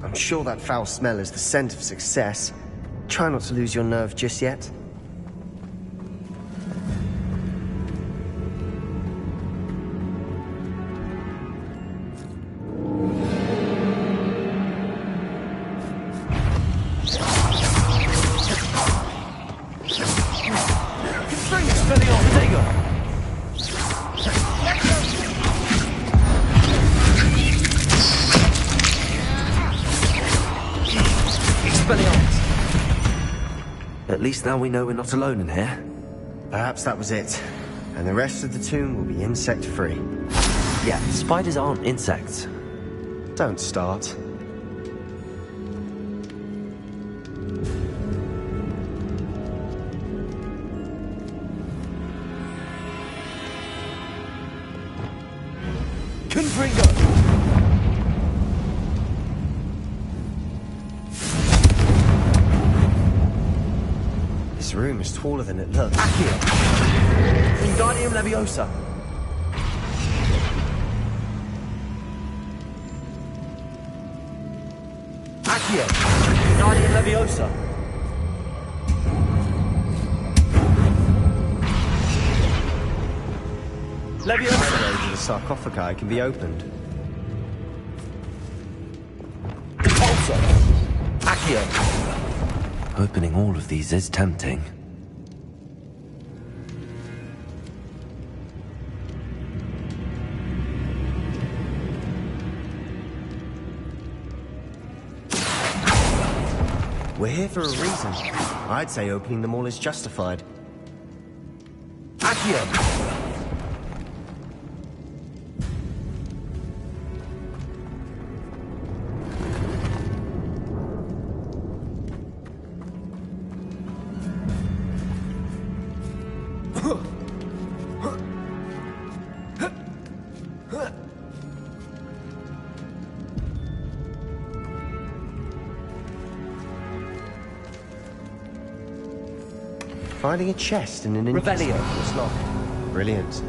I'm sure that foul smell is the scent of success. Try not to lose your nerve just yet. At least now we know we're not alone in here. Perhaps that was it. And the rest of the tomb will be insect-free. Yeah, spiders aren't insects. Don't start. This room is taller than it looks. Accio! Wingardium Leviosa! Accio! Wingardium Leviosa! Leviosa! The the sarcophagi can be opened. Repulsor! Accio! Opening all of these is tempting. We're here for a reason. I'd say opening them all is justified. Accio! Finding a chest in an Revelio. It's locked. Brilliant.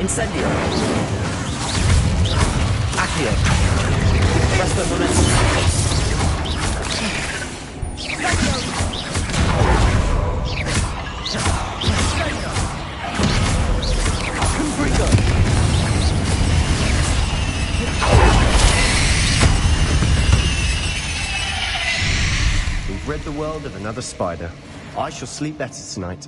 Incendio! Accio! Presto momentum! We've rid the world of another spider. I shall sleep better tonight.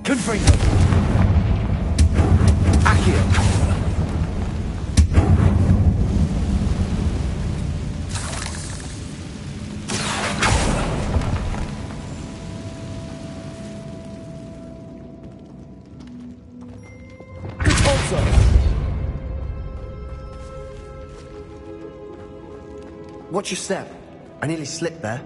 Confringo! Accio! Watch your step. I nearly slipped there.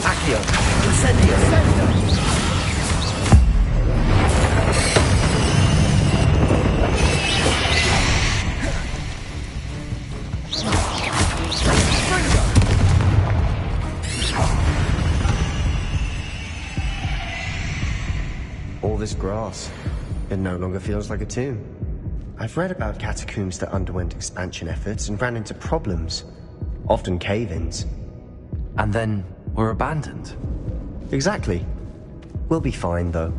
Accio! Incendio! All this grass. It no longer feels like a tomb. I've read about catacombs that underwent expansion efforts and ran into problems. Often cave-ins. And then were abandoned. Exactly. We'll be fine, though.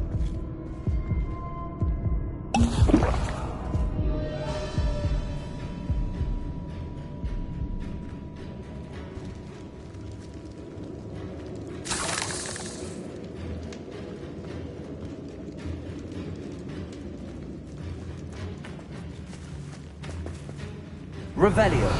Revelio.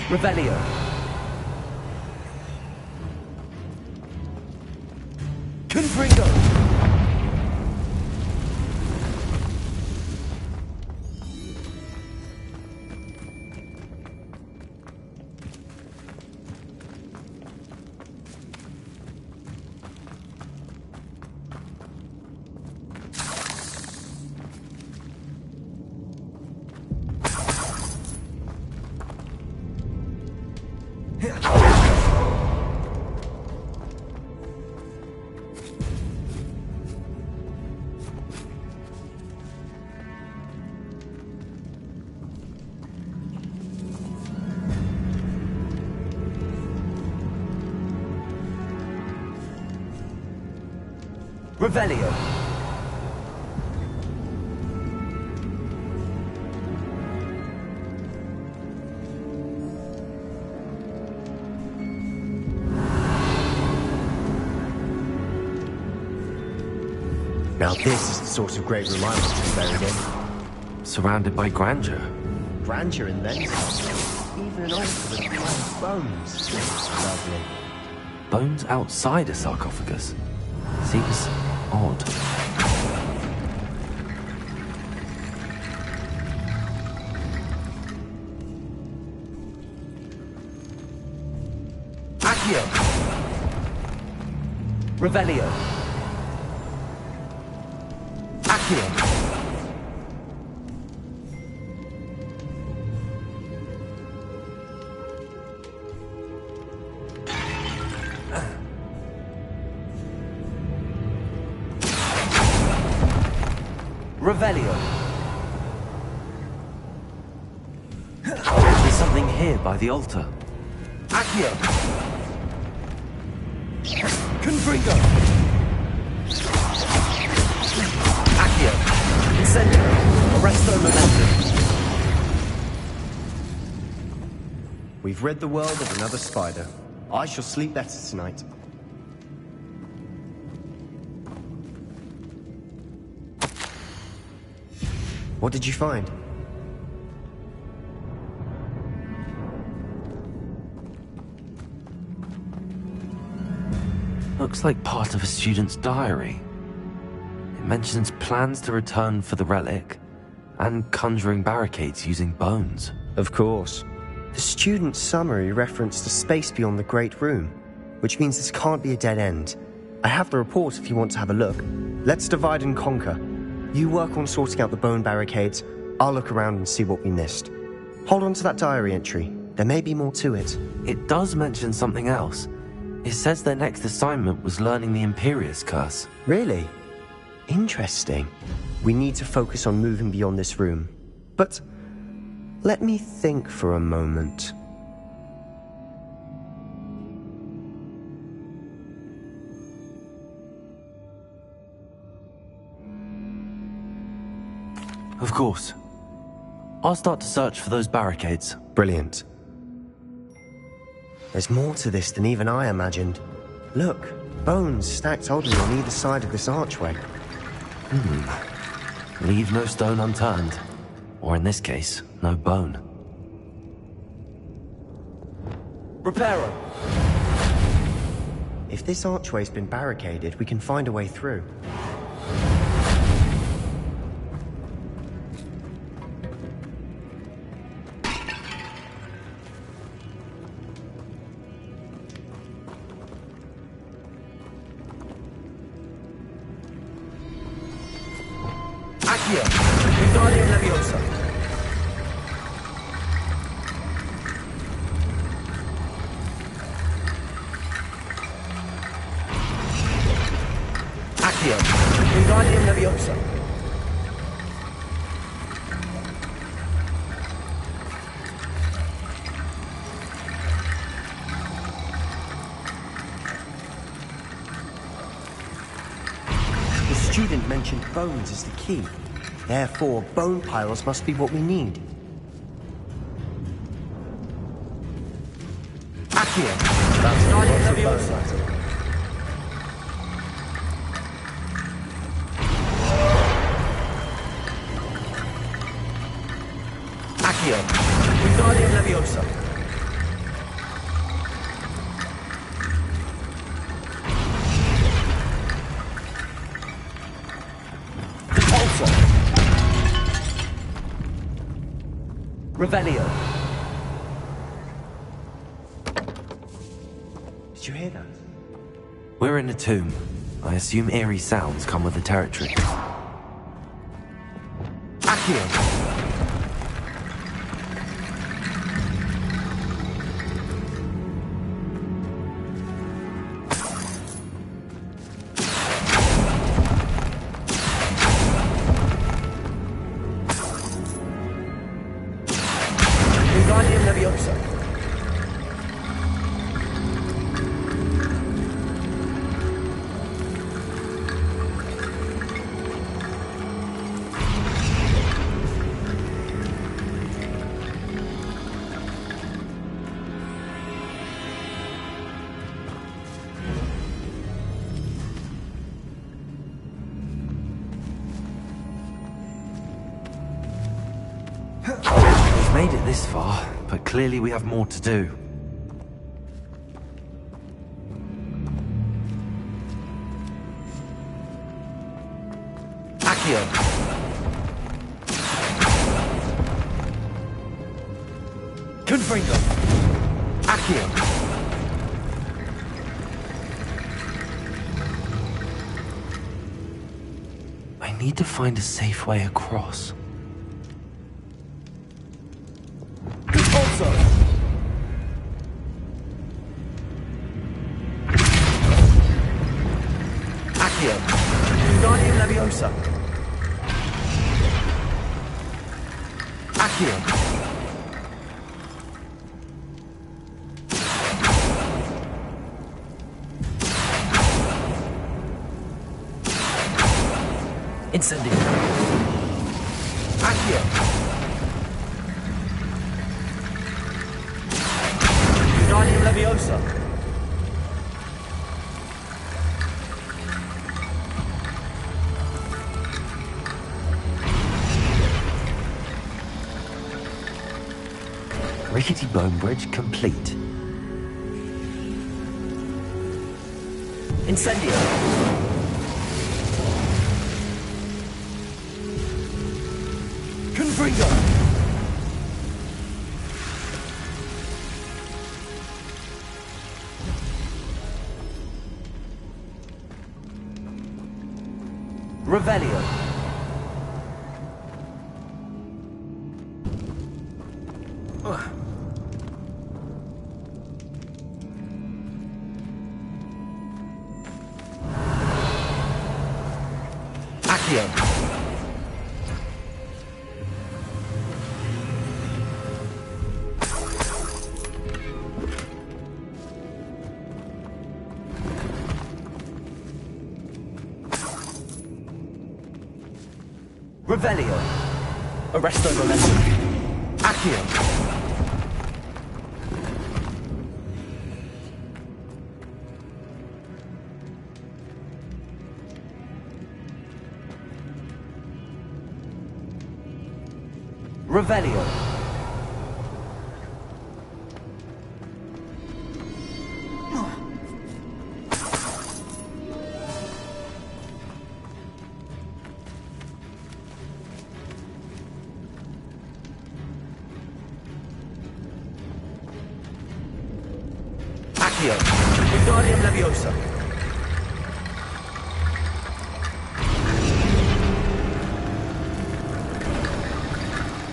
Revelio. Confringo. Revelio. Now this is the sort of great room I want to be buried in. Surrounded by grandeur. Grandeur and then some. Even an altar with five bones. Lovely. Bones outside a sarcophagus. Seems odd. Accio. Revelio. Accio. Revelio. There's something here by the altar. Accio. Confringo. Accio. Incendio. Arresto momentum. We've rid the world of another spider. I shall sleep better tonight. What did you find? Looks like part of a student's diary. It mentions plans to return for the relic and conjuring barricades using bones. Of course. The student's summary referenced a space beyond the Great Room, which means this can't be a dead end. I have the report if you want to have a look. Let's divide and conquer. You work on sorting out the bone barricades. I'll look around and see what we missed. Hold on to that diary entry. There may be more to it. It does mention something else. It says their next assignment was learning the Imperius Curse. Really? Interesting. We need to focus on moving beyond this room. But let me think for a moment. Of course. I'll start to search for those barricades. Brilliant. There's more to this than even I imagined. Look, bones stacked oddly on either side of this archway. Leave no stone unturned. Or in this case, no bone. Reparo! If this archway's been barricaded, we can find a way through. Accio! Wingardium Leviosa! Accio! Wingardium Leviosa! The student mentioned bones as the key. Therefore, bone piles must be what we need. Accio. That's Guardian lots of Leviosa. bones. Accio. Guardian Leviosa. Repulsor. Revelio. Did you hear that? We're in a tomb. I assume eerie sounds come with the territory. Accio. Guardian Leviosa. We've made it this far, but clearly we have more to do. Accio. Confringo. Accio. I need to find a safe way across. Repulsor. Accio. Guardian Leviosa. Accio. Incendio. Accio. Guardian Leviosa. Rickety bone bridge complete. Incendio. Confringo. Revelio. Accio. Revelio. Arresto Momentum. Accio. Revelio. Accio. Guardian Leviosa.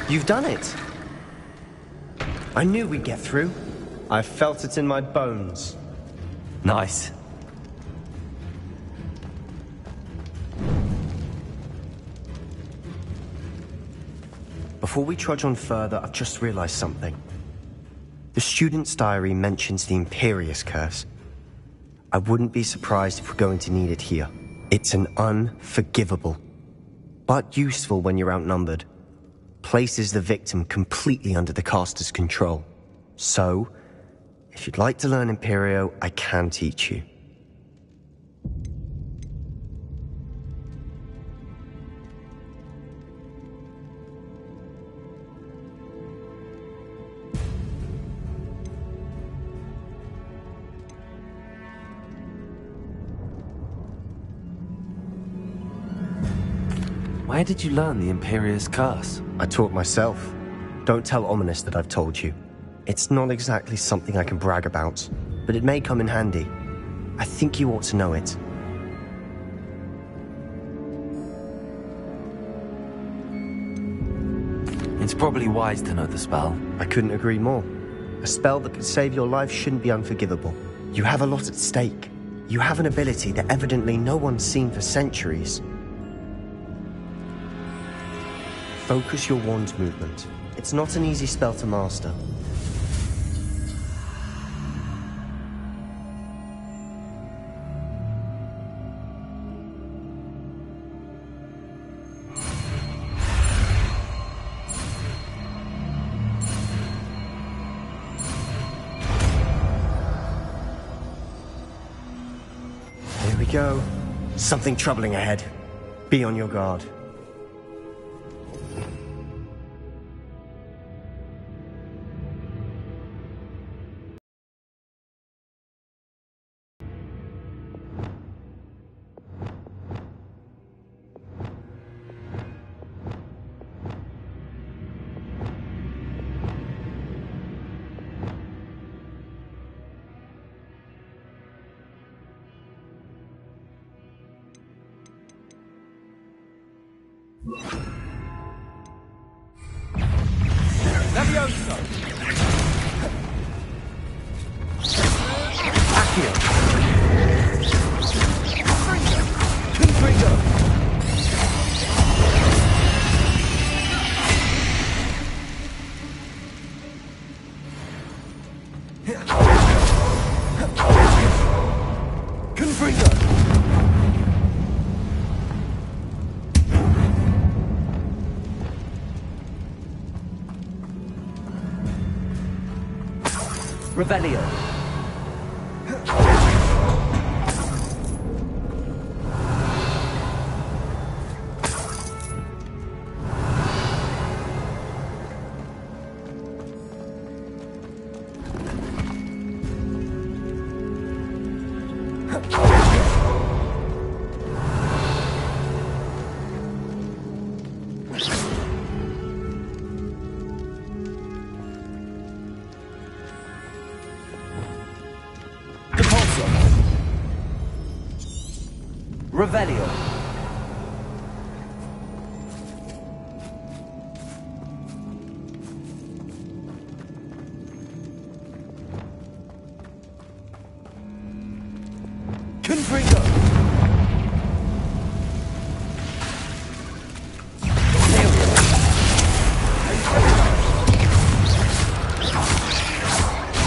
You've done it. I knew we'd get through. I felt it in my bones. Nice. Before we trudge on further, I've just realized something. The student's diary mentions the Imperious Curse. I wouldn't be surprised if we're going to need it here. It's an unforgivable, but useful when you're outnumbered. Places the victim completely under the caster's control. So, If you'd like to learn Imperio, I can teach you. Where did you learn the Imperious Curse? I taught myself. Don't tell Ominous that I've told you. It's not exactly something I can brag about, but it may come in handy. I think you ought to know it. It's probably wise to know the spell. I couldn't agree more. A spell that could save your life shouldn't be unforgivable. You have a lot at stake. You have an ability that evidently no one's seen for centuries. Focus your wand's movement. It's not an easy spell to master. Here we go. Something troubling ahead. Be on your guard. Levioso! Accio! Confringo! Confringo! Revelio. Revelio. Confringo.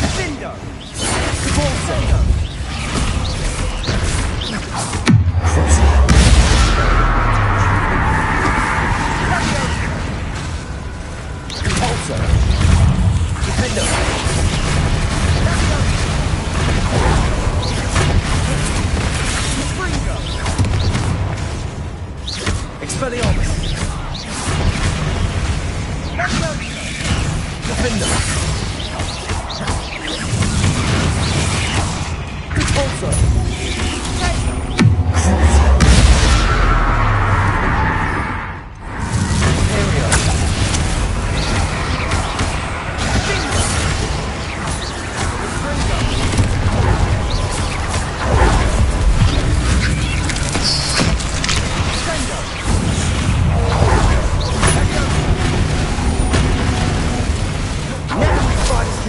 Defendo. Cabalso. Expelliarmus! Defender! Repulsor! Imperio!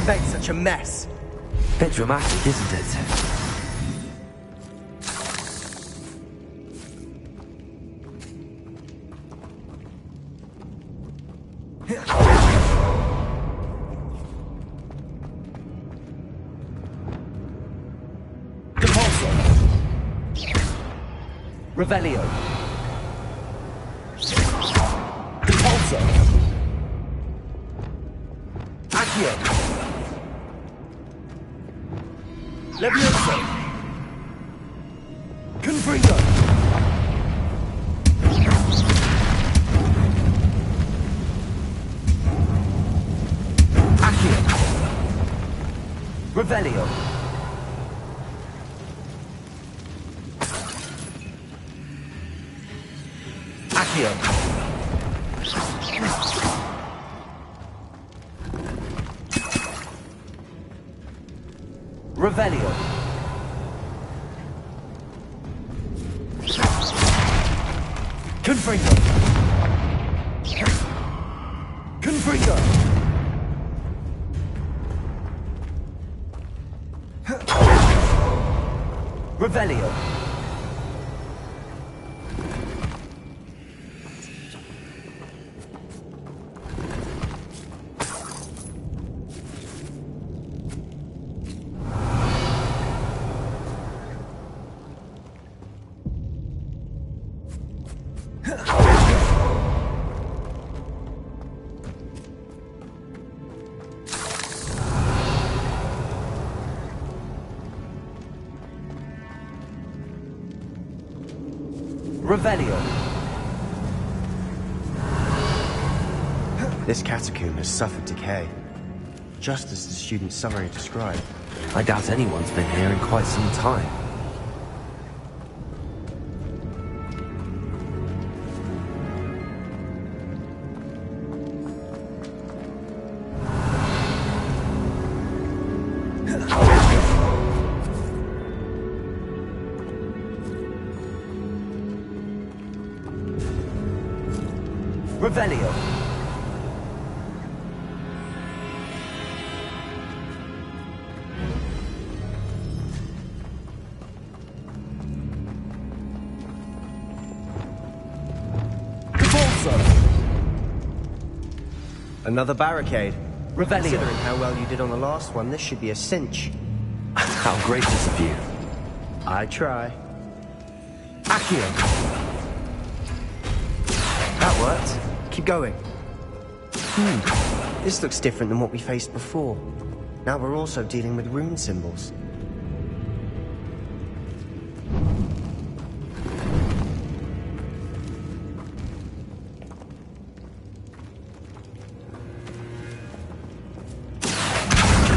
Make such a mess. Bit dramatic, isn't it? Compulso. Revelio. Compulso. Accio. Levioso! Confringo! Accio! Revelio! Accio! Revelio! Confringo! Confringo! Revelio! Revelio! This catacomb has suffered decay, just as the student's summary described. I doubt anyone's been here in quite some time. Revelio! Another barricade. Revelio! Considering how well you did on the last one, this should be a cinch. How gracious of you. I try. Accio! That worked. Keep going. This looks different than what we faced before. Now we're also dealing with rune symbols.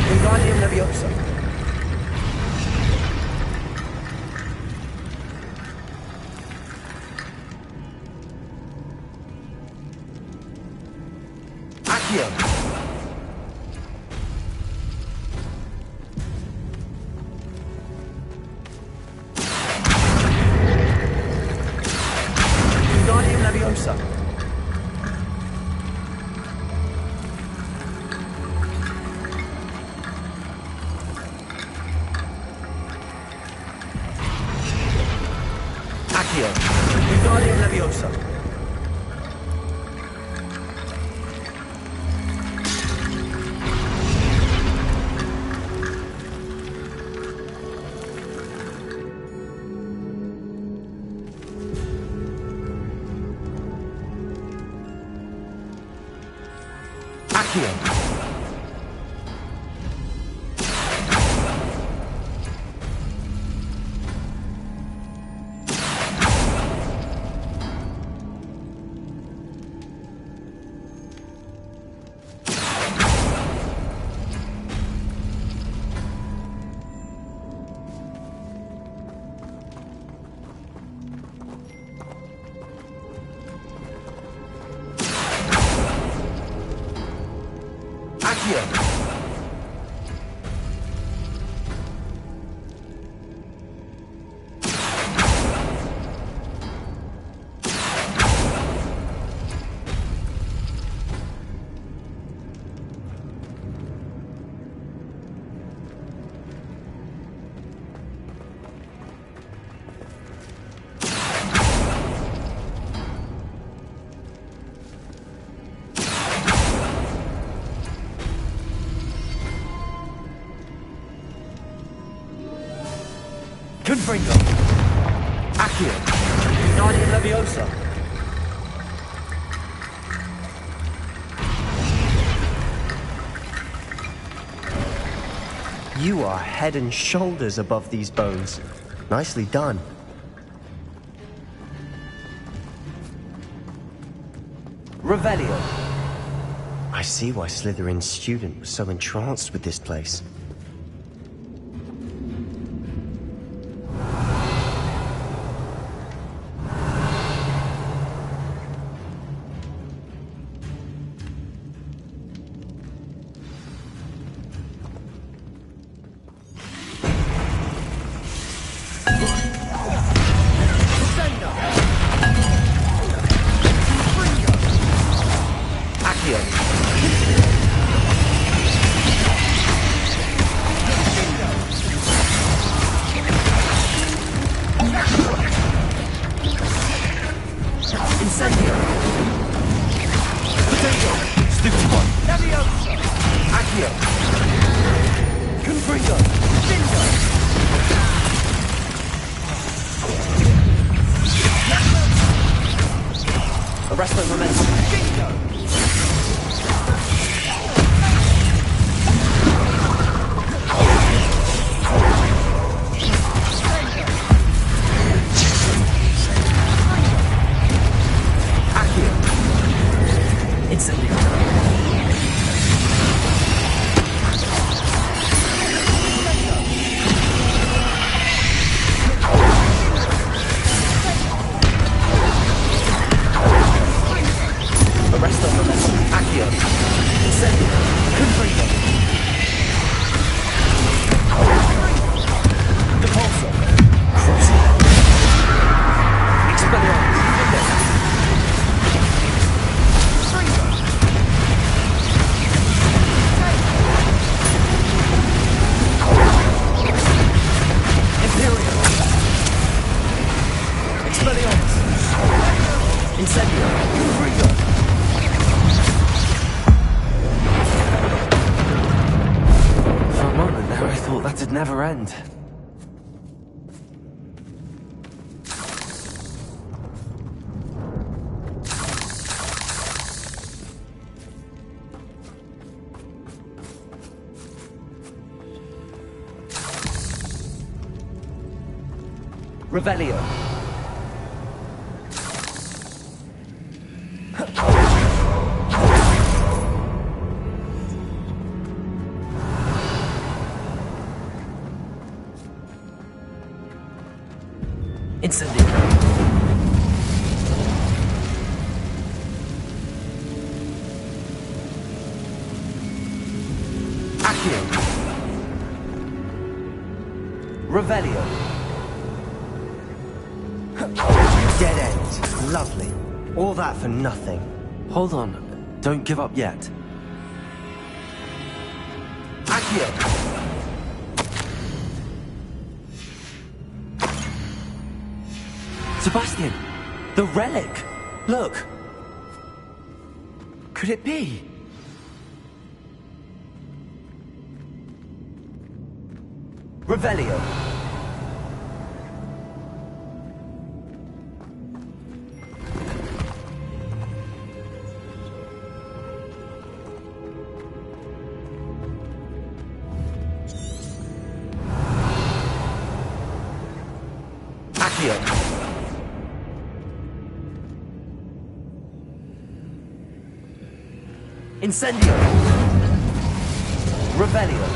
Wingardium Leviosa! Accio! Wingardium Leviosa! Accio! Wingardium Leviosa! Accio! Accio! Confringo! Accio! Wingardium Leviosa! You are head and shoulders above these bones. Nicely done. Revelio. I see why Slytherin's student was so entranced with this place. Never end. Revelio. Incendio. Accio. Revelio. Dead end. Lovely. All that for nothing. Hold on. Don't give up yet. Accio. Sebastian! The relic! Look! Could it be? Revelio. Accio. Incendio. Revelio.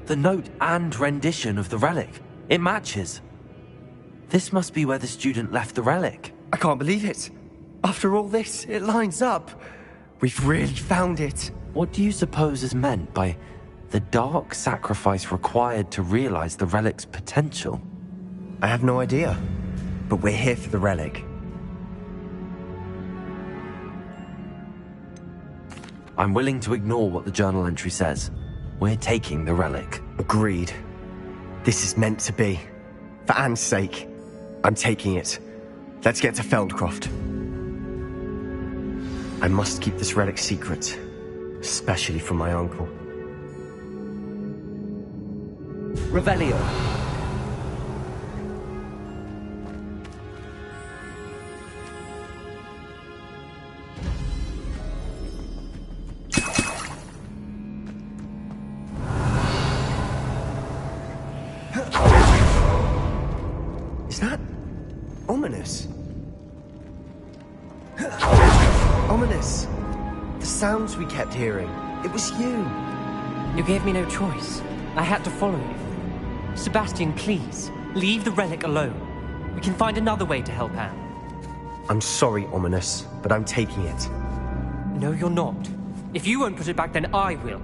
The note and rendition of the relic. It matches. This must be where the student left the relic. I can't believe it. After all this, it lines up. We've really found it. What do you suppose is meant by the dark sacrifice required to realize the relic's potential? I have no idea. But we're here for the relic. I'm willing to ignore what the journal entry says. We're taking the relic. Agreed. This is meant to be. For Anne's sake, I'm taking it. Let's get to Feldcroft. I must keep this relic secret, especially from my uncle. Revelio. Ominous! The sounds we kept hearing. It was you. You gave me no choice. I had to follow you. Sebastian, please, leave the relic alone. We can find another way to help Anne. I'm sorry, Ominous, but I'm taking it. No, you're not. If you won't put it back, then I will.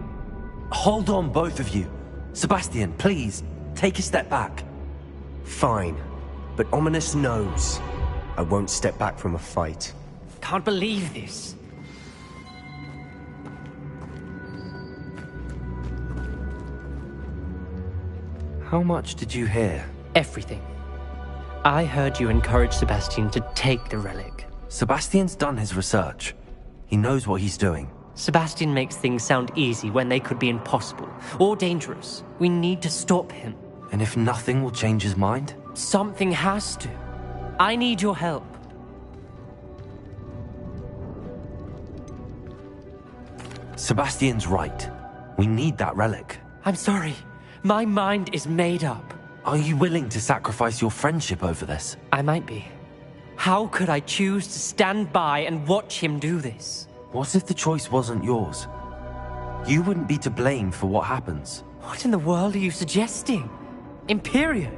Hold on, both of you. Sebastian, please, take a step back. Fine, but Ominous knows I won't step back from a fight. Can't believe this. How much did you hear? Everything. I heard you encourage Sebastian to take the relic. Sebastian's done his research. He knows what he's doing. Sebastian makes things sound easy when they could be impossible or dangerous. We need to stop him. And if nothing will change his mind? Something has to. I need your help. Sebastian's right. We need that relic. I'm sorry. My mind is made up. Are you willing to sacrifice your friendship over this? I might be. How could I choose to stand by and watch him do this? What if the choice wasn't yours? You wouldn't be to blame for what happens. What in the world are you suggesting? Imperio?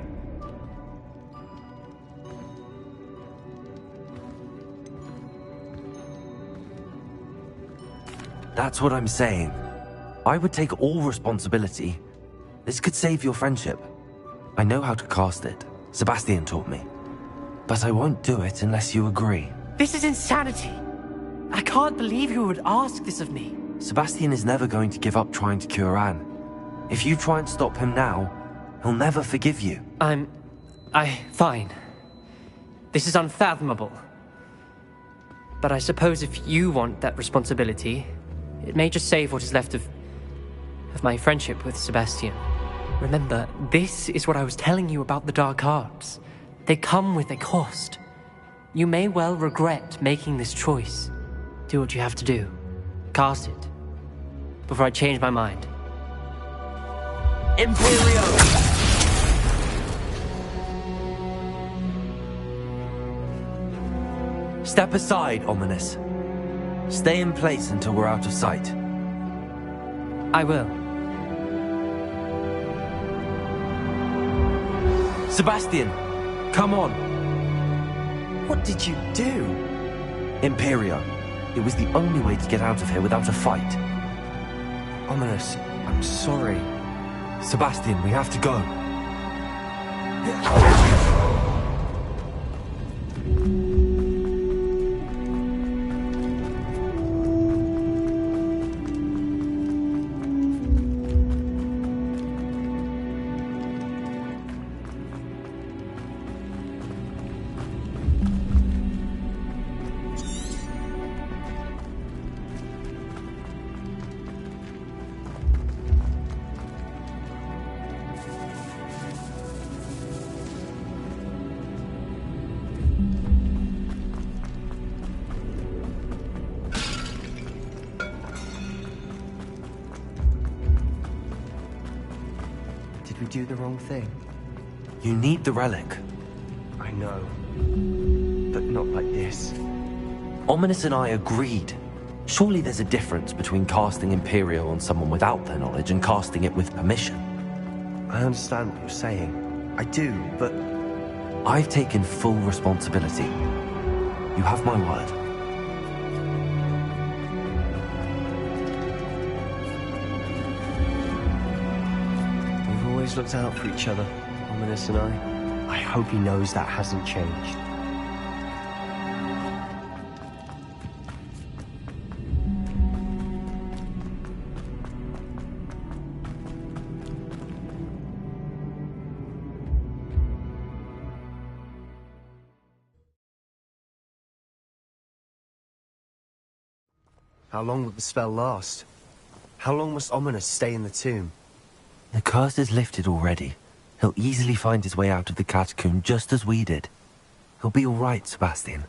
That's what I'm saying. I would take all responsibility. This could save your friendship. I know how to cast it. Sebastian taught me. But I won't do it unless you agree. This is insanity. I can't believe you would ask this of me. Sebastian is never going to give up trying to cure Anne. If you try and stop him now, he'll never forgive you. Fine. This is unfathomable. But I suppose if you want that responsibility, it may just save what is left of my friendship with Sebastian. Remember, this is what I was telling you about the dark arts. They come with a cost. You may well regret making this choice. Do what you have to do. Cast it. Before I change my mind. Imperio! Step aside, Ominous. Stay in place until we're out of sight. I will. Sebastian, come on. What did you do? Imperio. It was the only way to get out of here without a fight. Ominous, I'm sorry. Sebastian, we have to go. Did we do the wrong thing? You need the relic. I know. But not like this. Ominous and I agreed. Surely there's a difference between casting Imperio on someone without their knowledge and casting it with permission. I understand what you're saying. I do, but... I've taken full responsibility. You have my word. We've always looked out for each other, Ominous and I. I hope he knows that hasn't changed. How long will the spell last? How long must Ominous stay in the tomb? The curse is lifted already. He'll easily find his way out of the catacomb just as we did. He'll be all right, Sebastian.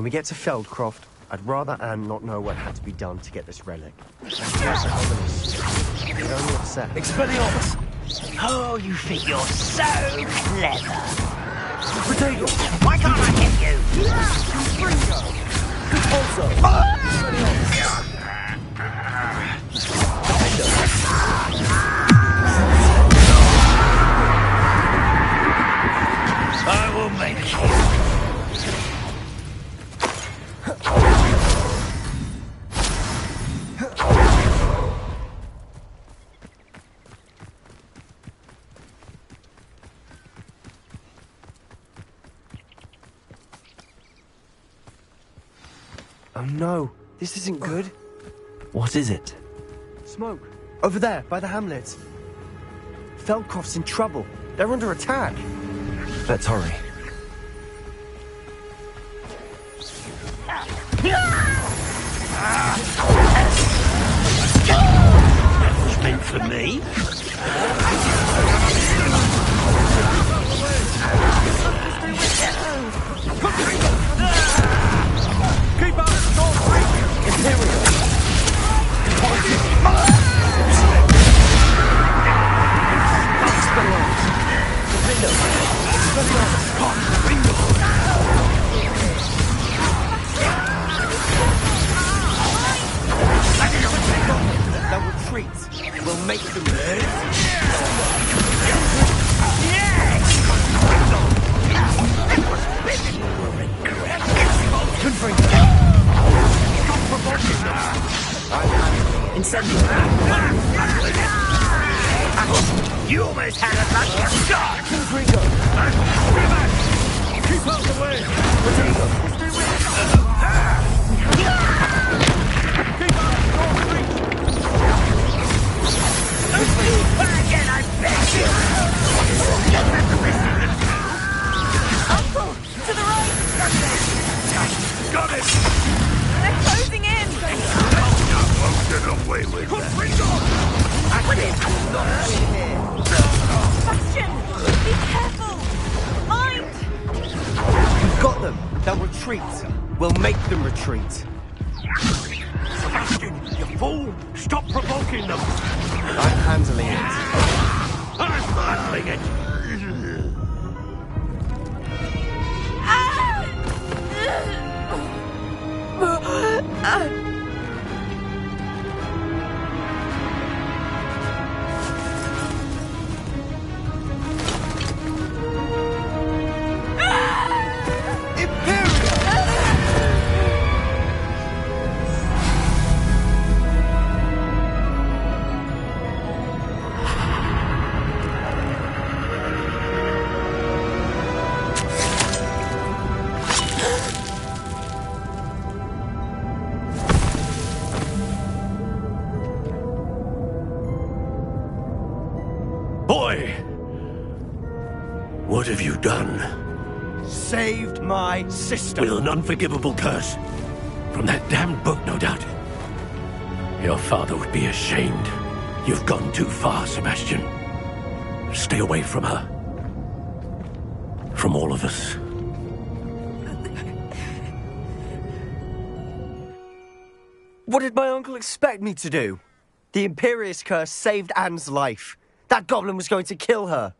When we get to Feldcroft, I'd rather Anne not know what had to be done to get this relic. That's ominous. They're only upset. Expelliarmus! Oh, you think you're so clever. Potato! Why can't I hit you? Also! I will make you. Oh no, this isn't good. What is it? Smoke. Over there, by the hamlet. Feldcroft's in trouble. They're under attack. Let's hurry. That was meant for me. Keep out! Don't break! Imperial! They'll retreat. We'll make them. Incendio. You almost had a lucky shot. Keep out the way! Potato. Keep out! Don't reach! Again, I beg you. Uncle, to the right! Got it. They're closing in! Won't get away with that. Bastion! Be careful! Mind! We've got them. They'll retreat. We'll make them retreat. Sebastian, you fool! Stop provoking them. I'm handling it. I'm handling it. Boy, what have you done? Saved my sister. With an unforgivable curse. From that damned book, no doubt. Your father would be ashamed. You've gone too far, Sebastian. Stay away from her. From all of us. What did my uncle expect me to do? The Imperious curse saved Anne's life. That goblin was going to kill her.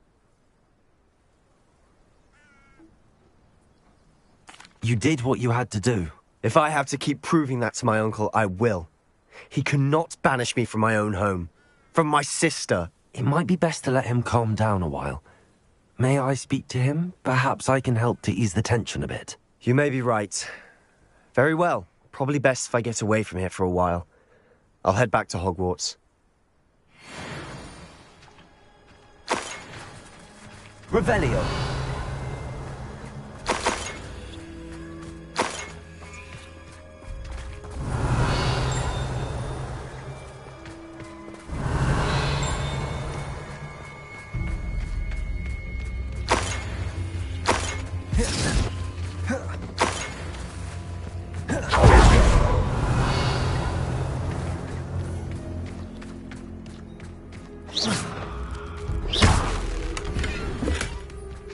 You did what you had to do. If I have to keep proving that to my uncle, I will. He cannot banish me from my own home. From my sister. It might be best to let him calm down a while. May I speak to him? Perhaps I can help to ease the tension a bit. You may be right. Very well. Probably best if I get away from here for a while. I'll head back to Hogwarts. Revelio.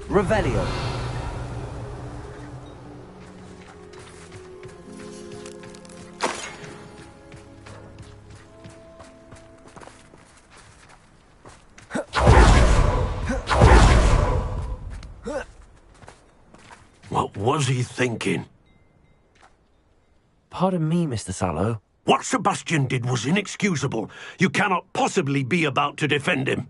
Revelio. was he thinking? Pardon me, Mr. Sallow. What Sebastian did was inexcusable. You cannot possibly be about to defend him.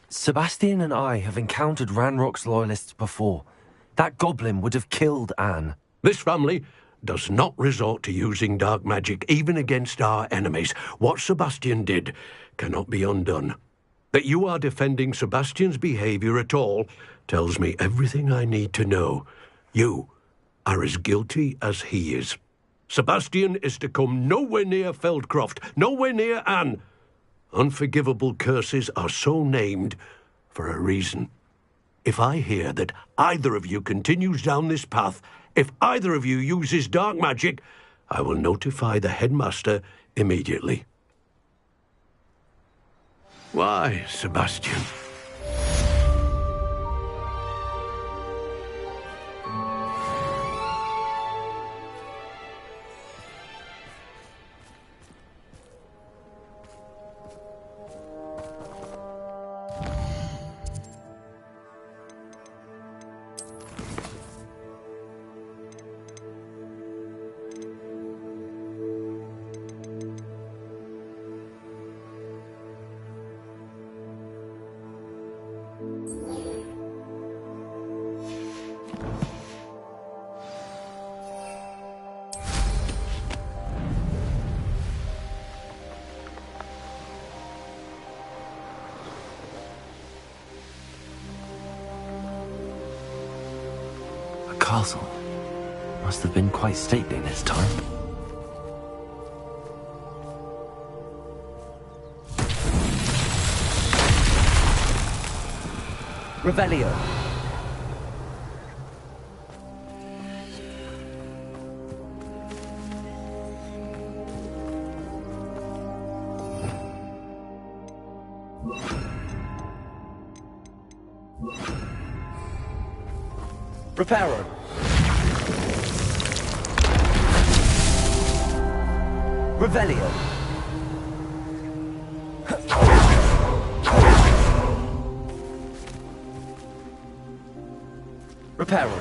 Sebastian and I have encountered Ranrock's loyalists before. That goblin would have killed Anne. This family does not resort to using dark magic even against our enemies. What Sebastian did cannot be undone. That you are defending Sebastian's behavior at all tells me everything I need to know. You are as guilty as he is. Sebastian is to come nowhere near Feldcroft, nowhere near Anne. Unforgivable curses are so named for a reason. If I hear that either of you continues down this path, if either of you uses dark magic, I will notify the headmaster immediately. Why, Sebastian? Castle must have been quite stately in its time. Revelio. Preparo. Revelio. Reparo.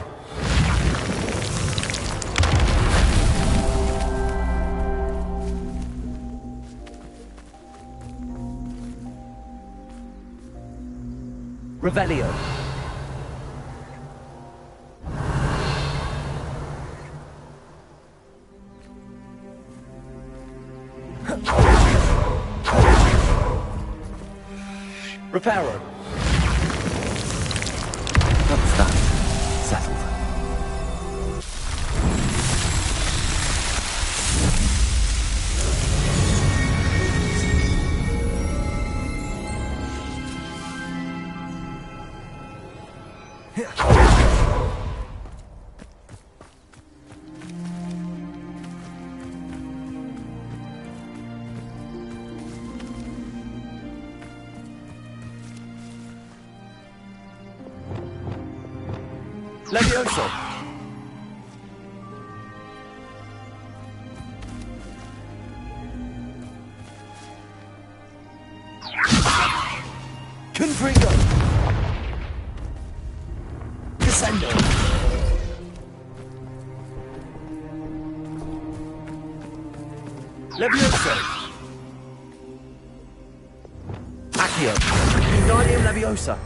Revelio. Reparo. That's that. Settled. Levioso. Confringo. Descendo. Levioso. Accio. Wingardium Leviosa.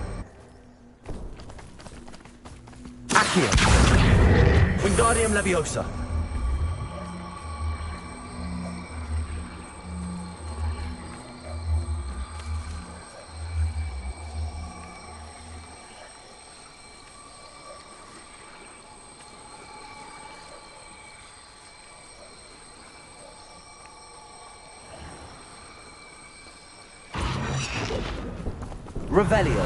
Accio. Wingardium Leviosa. Revelio.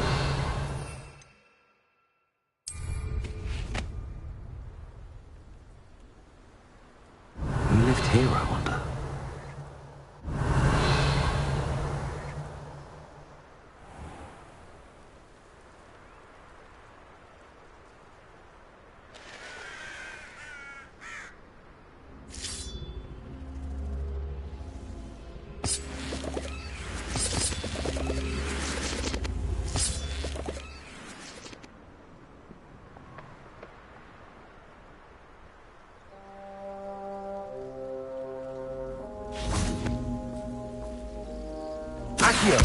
Who lived here, I wonder? Accio.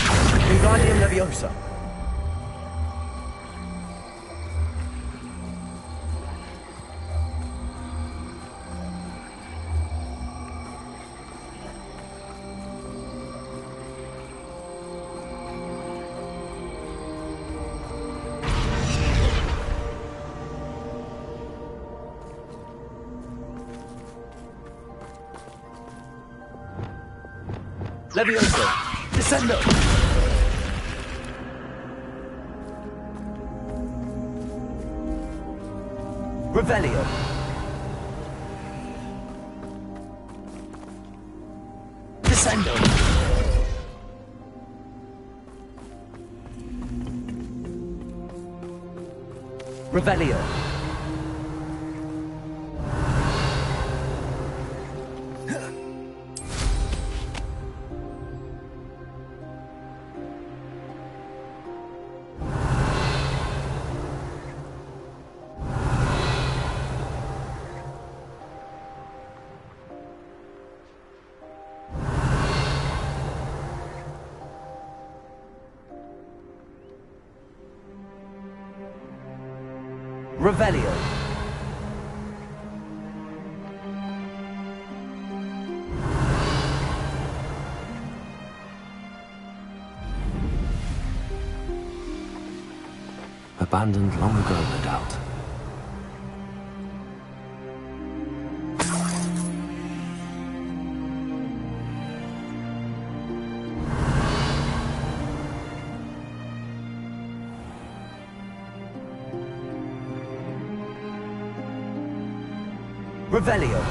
Wingardium Leviosa. Levioso. Descendo. Revelio. Descendo. Revelio. Revelio. Abandoned long ago, no doubt. Revelio.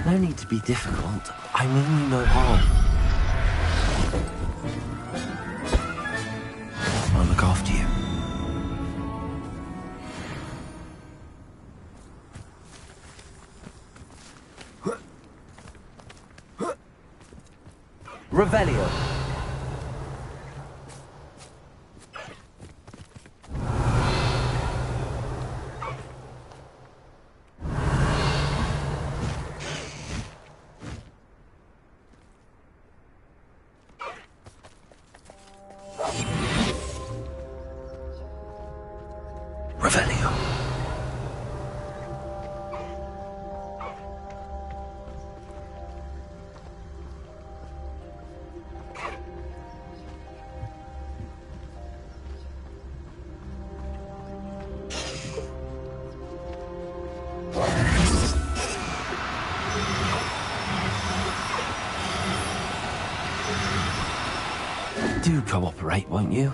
No need to be difficult. I mean you no harm. I'll look after you. Revelio. Revelio. Do cooperate, won't you?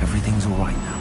Everything's all right now.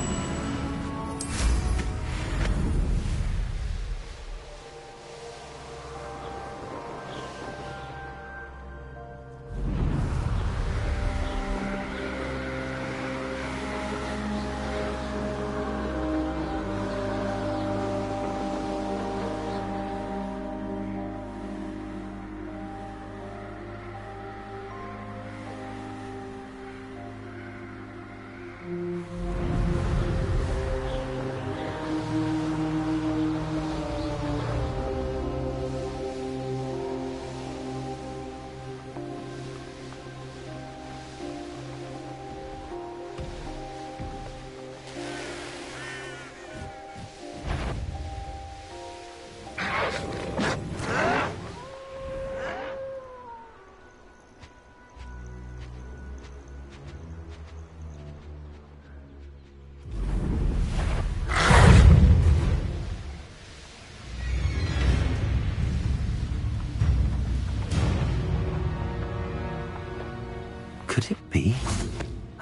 Could it be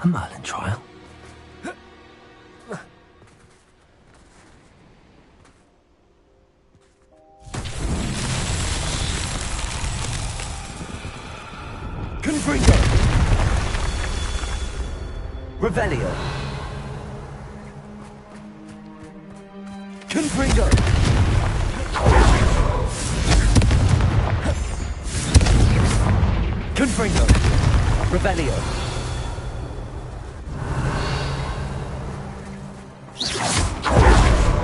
a Merlin trial? Confringo! Revelio! Confringo! Confringo! Revelio!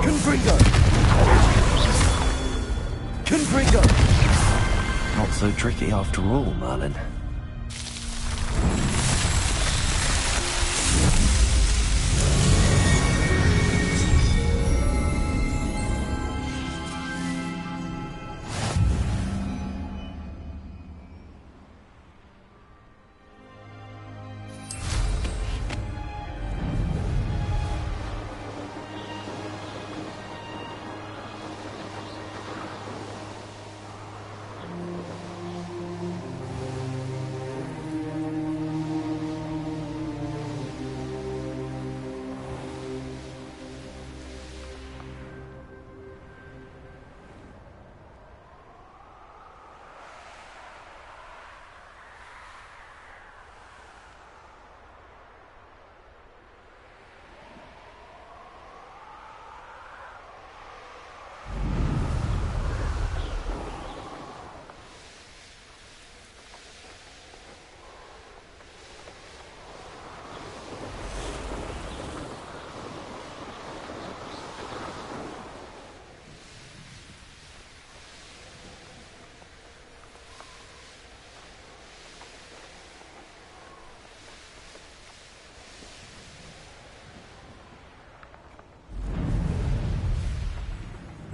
Confringo! Confringo! Not so tricky after all, Merlin.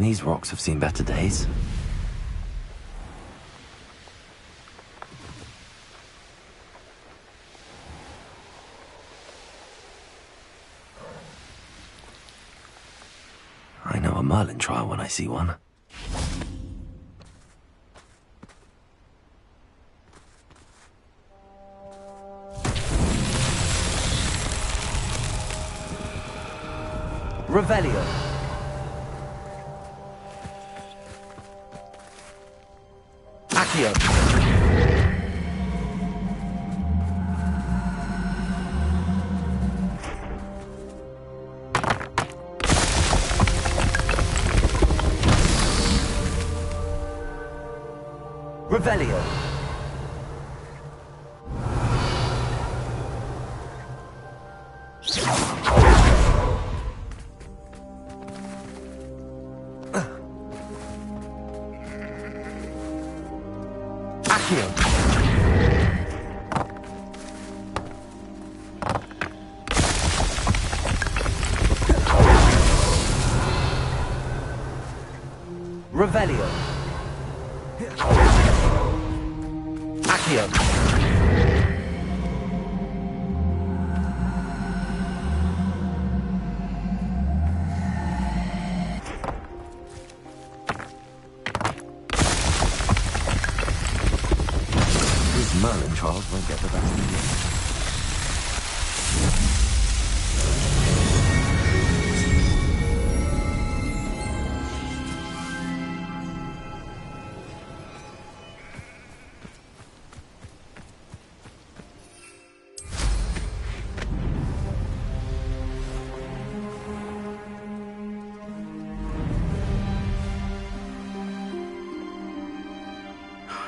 These rocks have seen better days. I know a Merlin trial when I see one. Revelio! Accio! Revelio! Accio! Revelio! Accio! These Merlin trials won't get the best of you.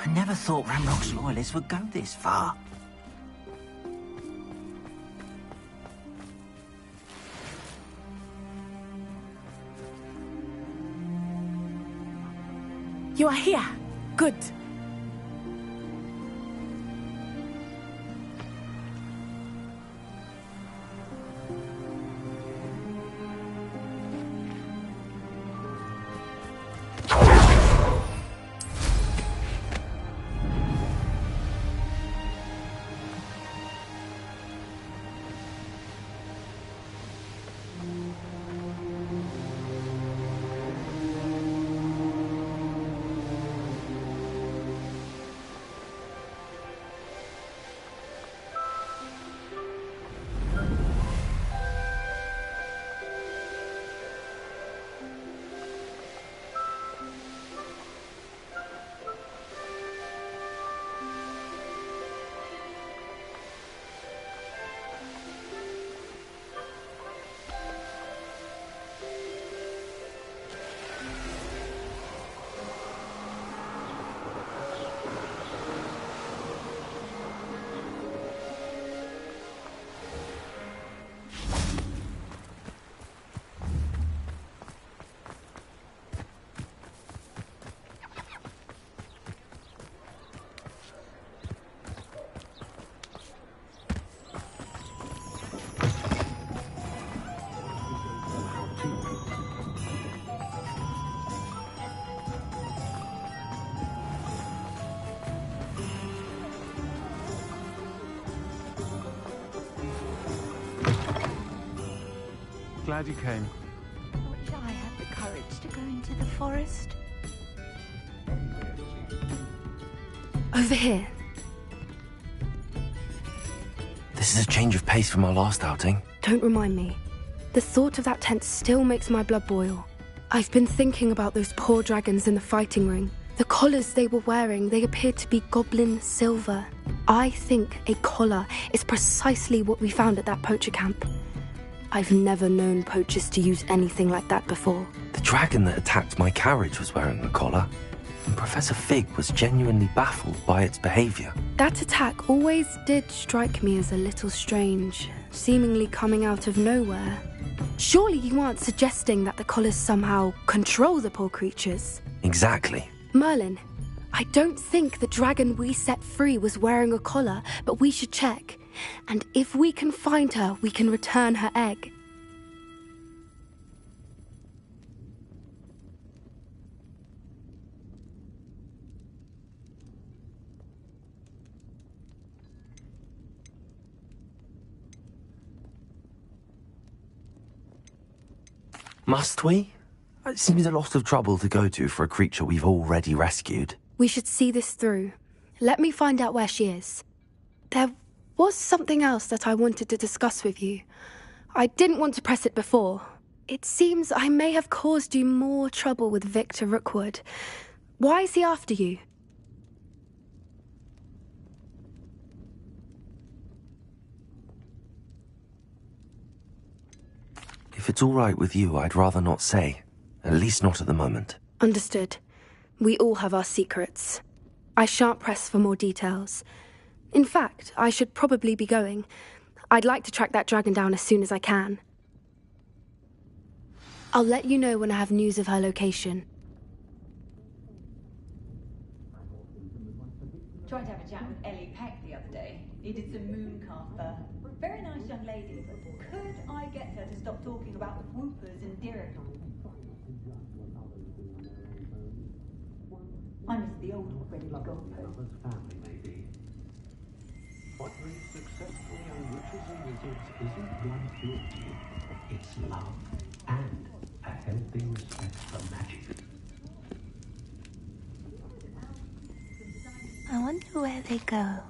I never thought Ramrock's loyalists would go this far. You are here. Good. glad you came. I wish I had the courage to go into the forest. Over here. This is a change of pace from our last outing. Don't remind me. The thought of that tent still makes my blood boil. I've been thinking about those poor dragons in the fighting ring. The collars they were wearing, they appeared to be goblin silver. I think a collar is precisely what we found at that poacher camp. I've never known poachers to use anything like that before. The dragon that attacked my carriage was wearing a collar, and Professor Fig was genuinely baffled by its behavior. That attack always did strike me as a little strange, seemingly coming out of nowhere. Surely you aren't suggesting that the collars somehow control the poor creatures? Exactly. Merlin, I don't think the dragon we set free was wearing a collar, but we should check. And if we can find her, we can return her egg. Must we? It seems a lot of trouble to go to for a creature we've already rescued. We should see this through. Let me find out where she is. There was something else that I wanted to discuss with you. I didn't want to press it before. It seems I may have caused you more trouble with Victor Rookwood. Why is he after you? If it's all right with you, I'd rather not say. At least not at the moment. Understood. We all have our secrets. I shan't press for more details. In fact, I should probably be going. I'd like to track that dragon down as soon as I can. I'll let you know when I have news of her location. Tried to have a chat with Ellie Peck the other day. Needed some mooncalf fur. Very nice young lady, but could I get her to stop talking about the whoopers and Dirk? I miss the old already goalpost. Family may be. What brings successful young witches and wizards isn't blind cruelty. It's love and a healthy respect for magic. I wonder where they go.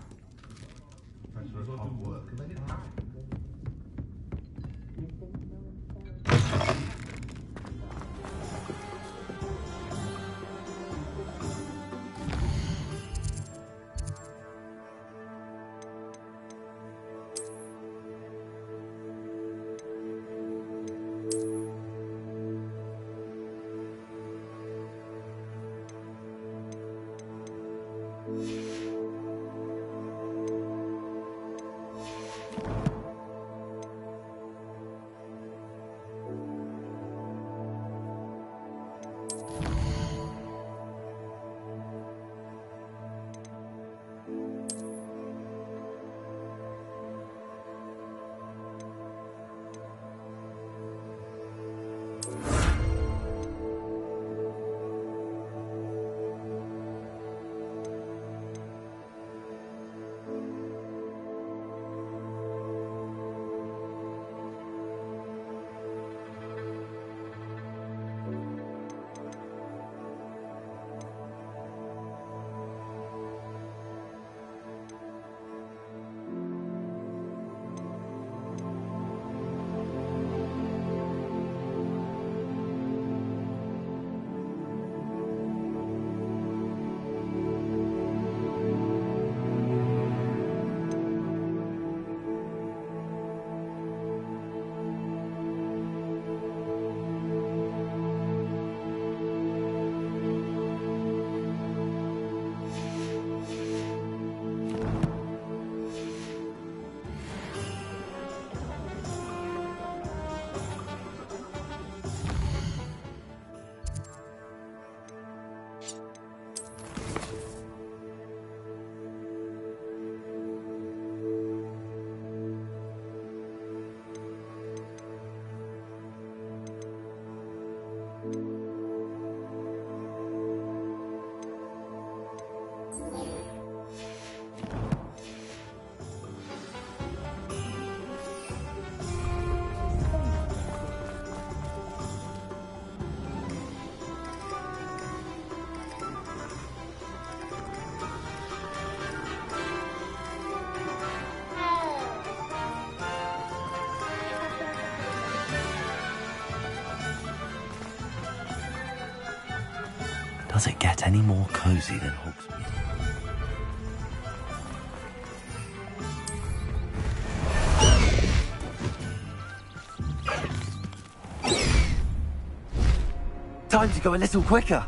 Does it get any more cozy than Hogsmeade? Time to go a little quicker.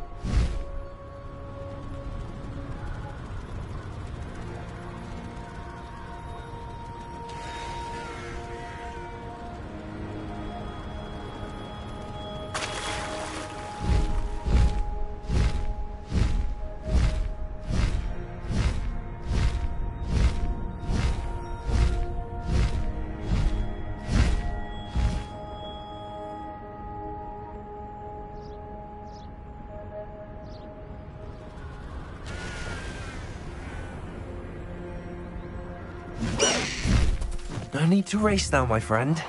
No need to race now, my friend.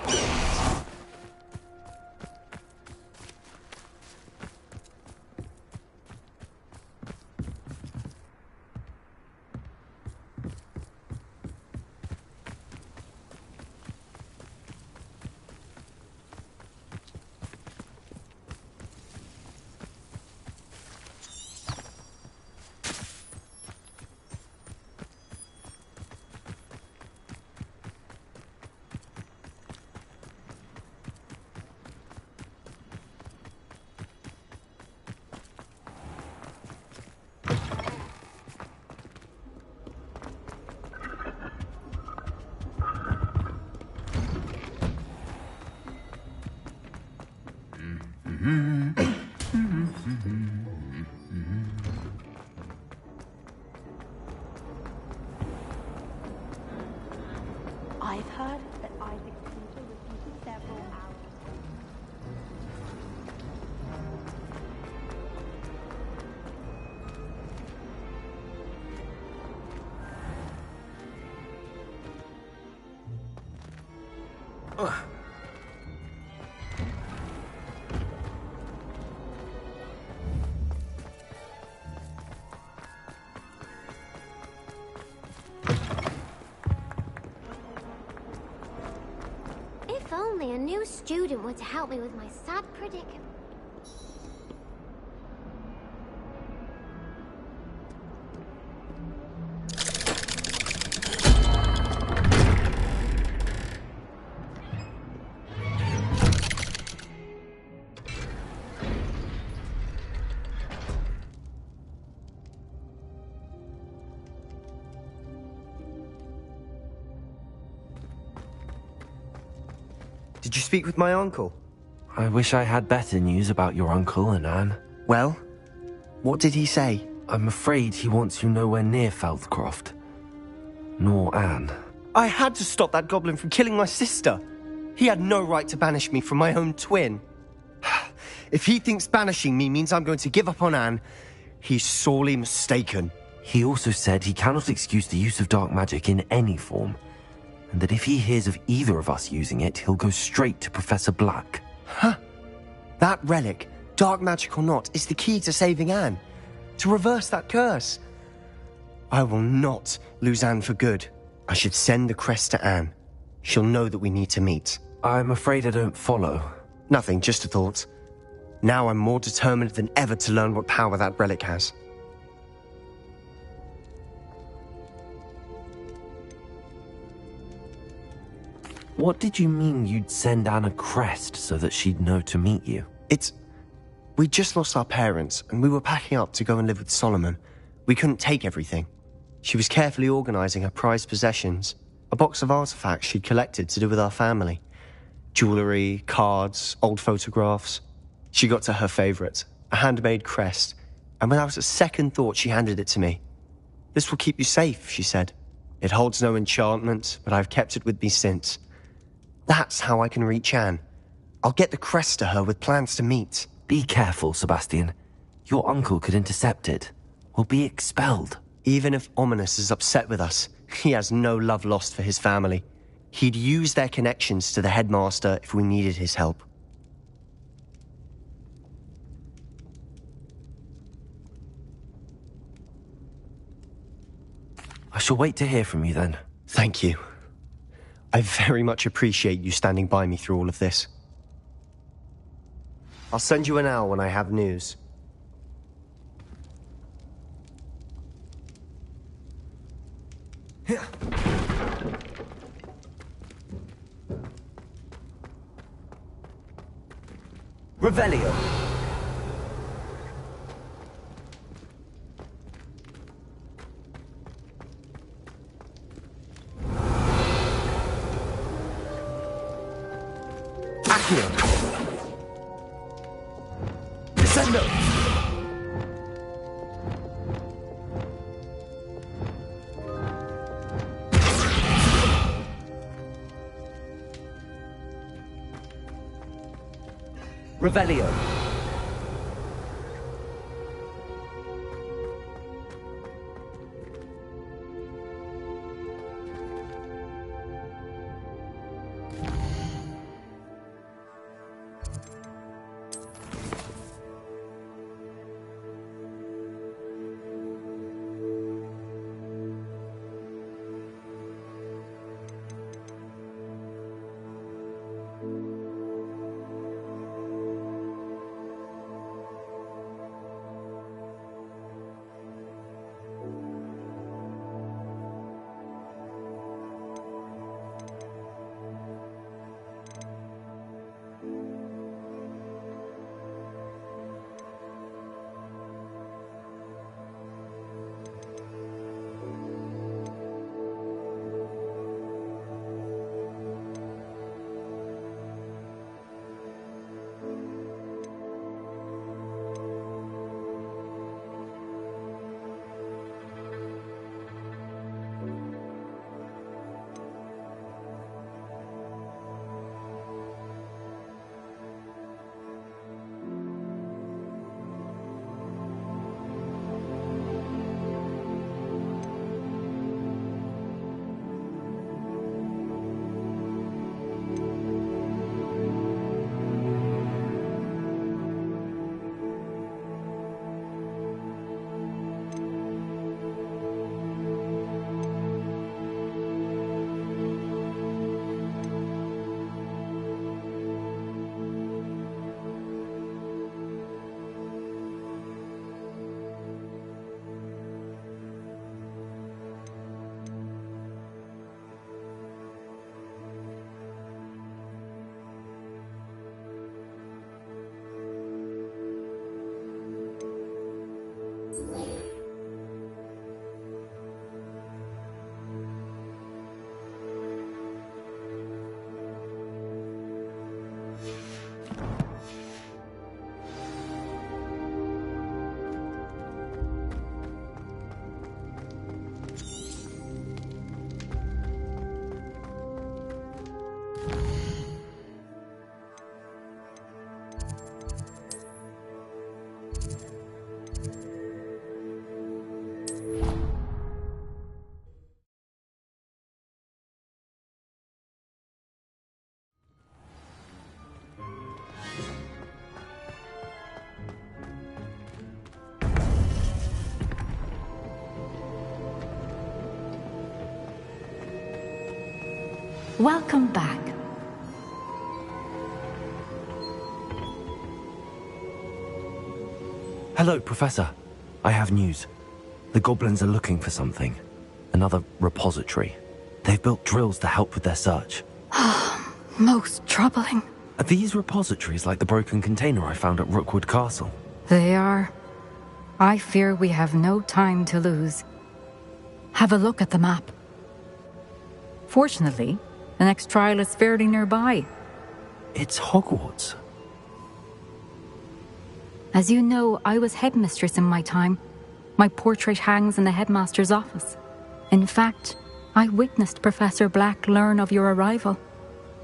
I've heard that Isaac Peter repeated several hours. If only a new student were to help me with my sad predicament. Did you speak with my uncle? I wish I had better news about your uncle and Anne. Well, what did he say? I'm afraid he wants you nowhere near Feldcroft. Nor Anne. I had to stop that goblin from killing my sister. He had no right to banish me from my own twin. If he thinks banishing me means I'm going to give up on Anne, he's sorely mistaken. He also said he cannot excuse the use of dark magic in any form, and that if he hears of either of us using it, he'll go straight to Professor Black. Huh. That relic, dark magic or not, is the key to saving Anne. To reverse that curse. I will not lose Anne for good. I should send the crest to Anne. She'll know that we need to meet. I'm afraid I don't follow. Nothing, just a thought. Now I'm more determined than ever to learn what power that relic has. What did you mean you'd send Anne a crest so that she'd know to meet you? We just lost our parents, and we were packing up to go and live with Solomon. We couldn't take everything. She was carefully organizing her prized possessions, a box of artifacts she'd collected to do with our family. Jewelry, cards, old photographs. She got to her favorite, a handmade crest, and without a second thought she handed it to me. This will keep you safe, she said. It holds no enchantment, but I've kept it with me since. That's how I can reach Anne. I'll get the crest to her with plans to meet. Be careful, Sebastian. Your uncle could intercept it. We'll be expelled. Even if Ominous is upset with us, he has no love lost for his family. He'd use their connections to the headmaster if we needed his help. I shall wait to hear from you then. Thank you. I very much appreciate you standing by me through all of this. I'll send you an owl when I have news. Revelio. Accio. Descendo. Revelio. Welcome back. Hello, Professor. I have news. The goblins are looking for something. Another repository. They've built drills to help with their search. Most troubling. Are these repositories like the broken container I found at Rookwood Castle? They are. I fear we have no time to lose. Have a look at the map. Fortunately, the next trial is fairly nearby. It's Hogwarts. As you know, I was headmistress in my time. My portrait hangs in the headmaster's office. In fact, I witnessed Professor Black learn of your arrival.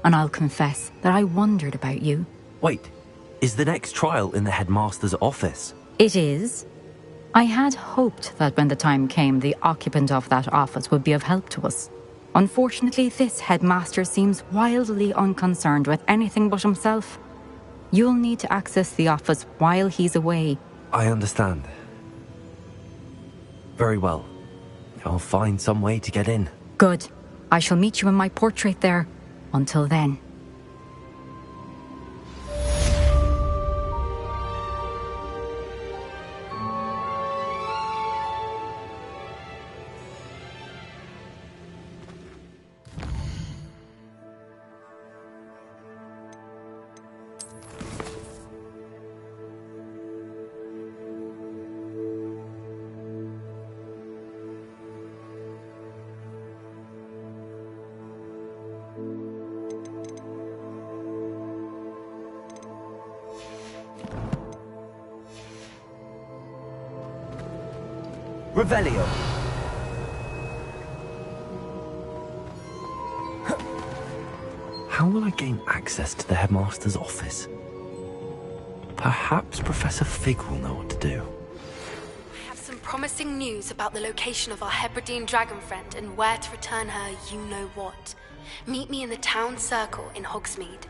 And I'll confess that I wondered about you. Wait, is the next trial in the headmaster's office? It is. I had hoped that when the time came, the occupant of that office would be of help to us. Unfortunately, this headmaster seems wildly unconcerned with anything but himself. You'll need to access the office while he's away. I understand. Very well. I'll find some way to get in. Good. I shall meet you in my portrait there. Until then. Revelio. How will I gain access to the headmaster's office? Perhaps Professor Fig will know what to do. I have some promising news about the location of our Hebridean dragon friend and where to return her you-know-what. Meet me in the town circle in Hogsmeade.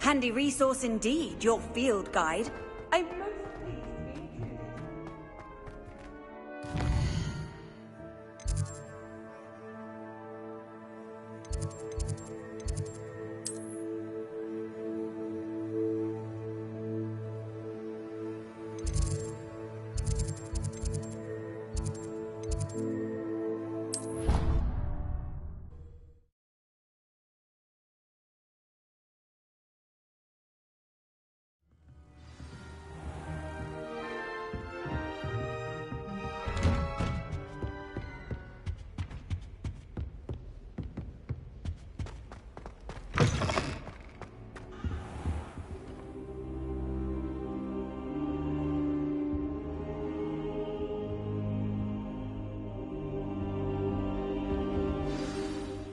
Handy resource indeed, your field guide. I'm most pleased to be included.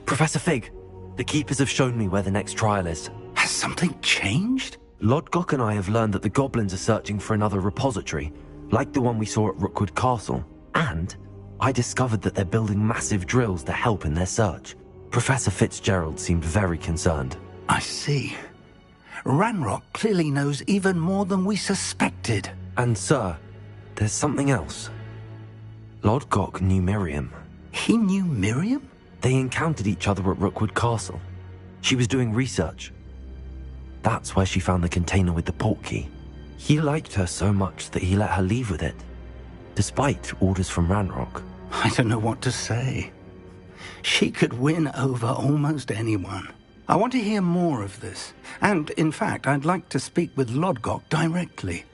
Professor Fig, the Keepers have shown me where the next trial is. Has something changed? Lodgok and I have learned that the goblins are searching for another repository, like the one we saw at Rookwood Castle. And I discovered that they're building massive drills to help in their search. Professor Fitzgerald seemed very concerned. I see. Ranrock clearly knows even more than we suspected. And sir, there's something else. Lodgok knew Miriam. He knew Miriam? They encountered each other at Rookwood Castle. She was doing research. That's where she found the container with the portkey. He liked her so much that he let her leave with it, despite orders from Ranrock. I don't know what to say. She could win over almost anyone. I want to hear more of this. And, in fact, I'd like to speak with Lodgok directly.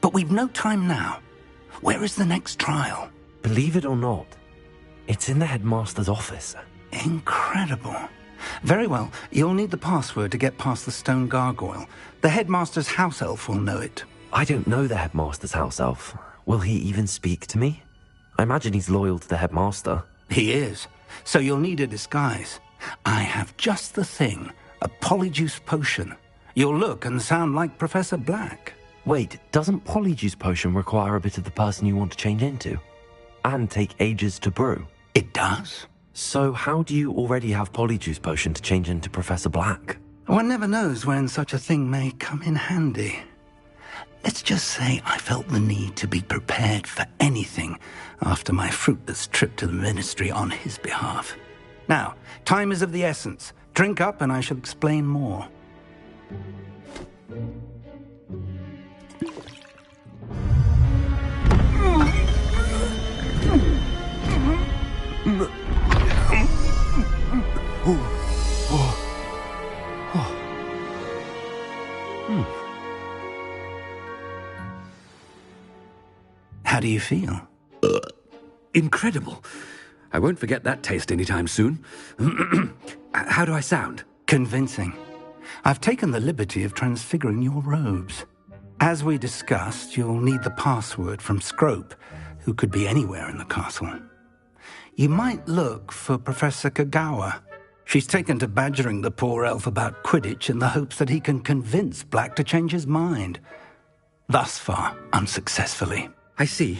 But we've no time now. Where is the next trial? Believe it or not, it's in the headmaster's office. Incredible. Very well, you'll need the password to get past the stone gargoyle. The headmaster's house elf will know it. I don't know the headmaster's house elf. Will he even speak to me? I imagine he's loyal to the headmaster. He is. So you'll need a disguise. I have just the thing. A polyjuice potion. You'll look and sound like Professor Black. Wait, doesn't polyjuice potion require a bit of the person you want to change into? And take ages to brew? It does. So how do you already have polyjuice potion to change into Professor Black? One never knows when such a thing may come in handy. Let's just say I felt the need to be prepared for anything after my fruitless trip to the ministry on his behalf. Now, time is of the essence. Drink up and I shall explain more. How do you feel? Incredible. I won't forget that taste anytime soon. How do I sound? Convincing. I've taken the liberty of transfiguring your robes. As we discussed, you'll need the password from Scrope, who could be anywhere in the castle. You might look for Professor Kagawa. She's taken to badgering the poor elf about Quidditch in the hopes that he can convince Black to change his mind. Thus far, unsuccessfully. I see.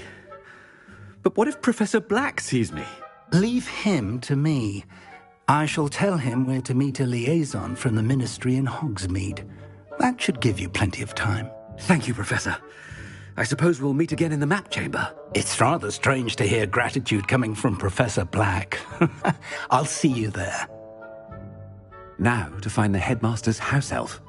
But what if Professor Black sees me? Leave him to me. I shall tell him where to meet a liaison from the ministry in Hogsmeade. That should give you plenty of time. Thank you, Professor. I suppose we'll meet again in the map chamber. It's rather strange to hear gratitude coming from Professor Black. I'll see you there. Now to find the headmaster's house elf.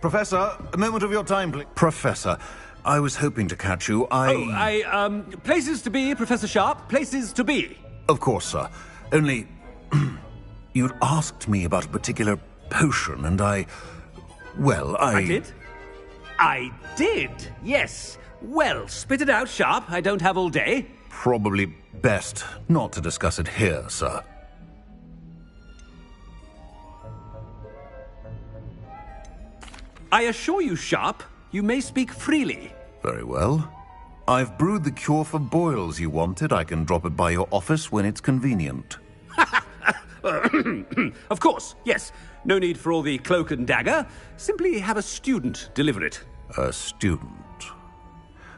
Professor, a moment of your time, please. Professor, I was hoping to catch you. Places to be, Professor Sharp. Places to be. Of course, sir. Only... you'd asked me about a particular potion, and I did? I did, yes. Well, spit it out, Sharp. I don't have all day. Probably best not to discuss it here, sir. I assure you, Sharp, you may speak freely. Very well. I've brewed the cure for boils you wanted. I can drop it by your office when it's convenient. Of course, yes. No need for all the cloak and dagger. Simply have a student deliver it. A student?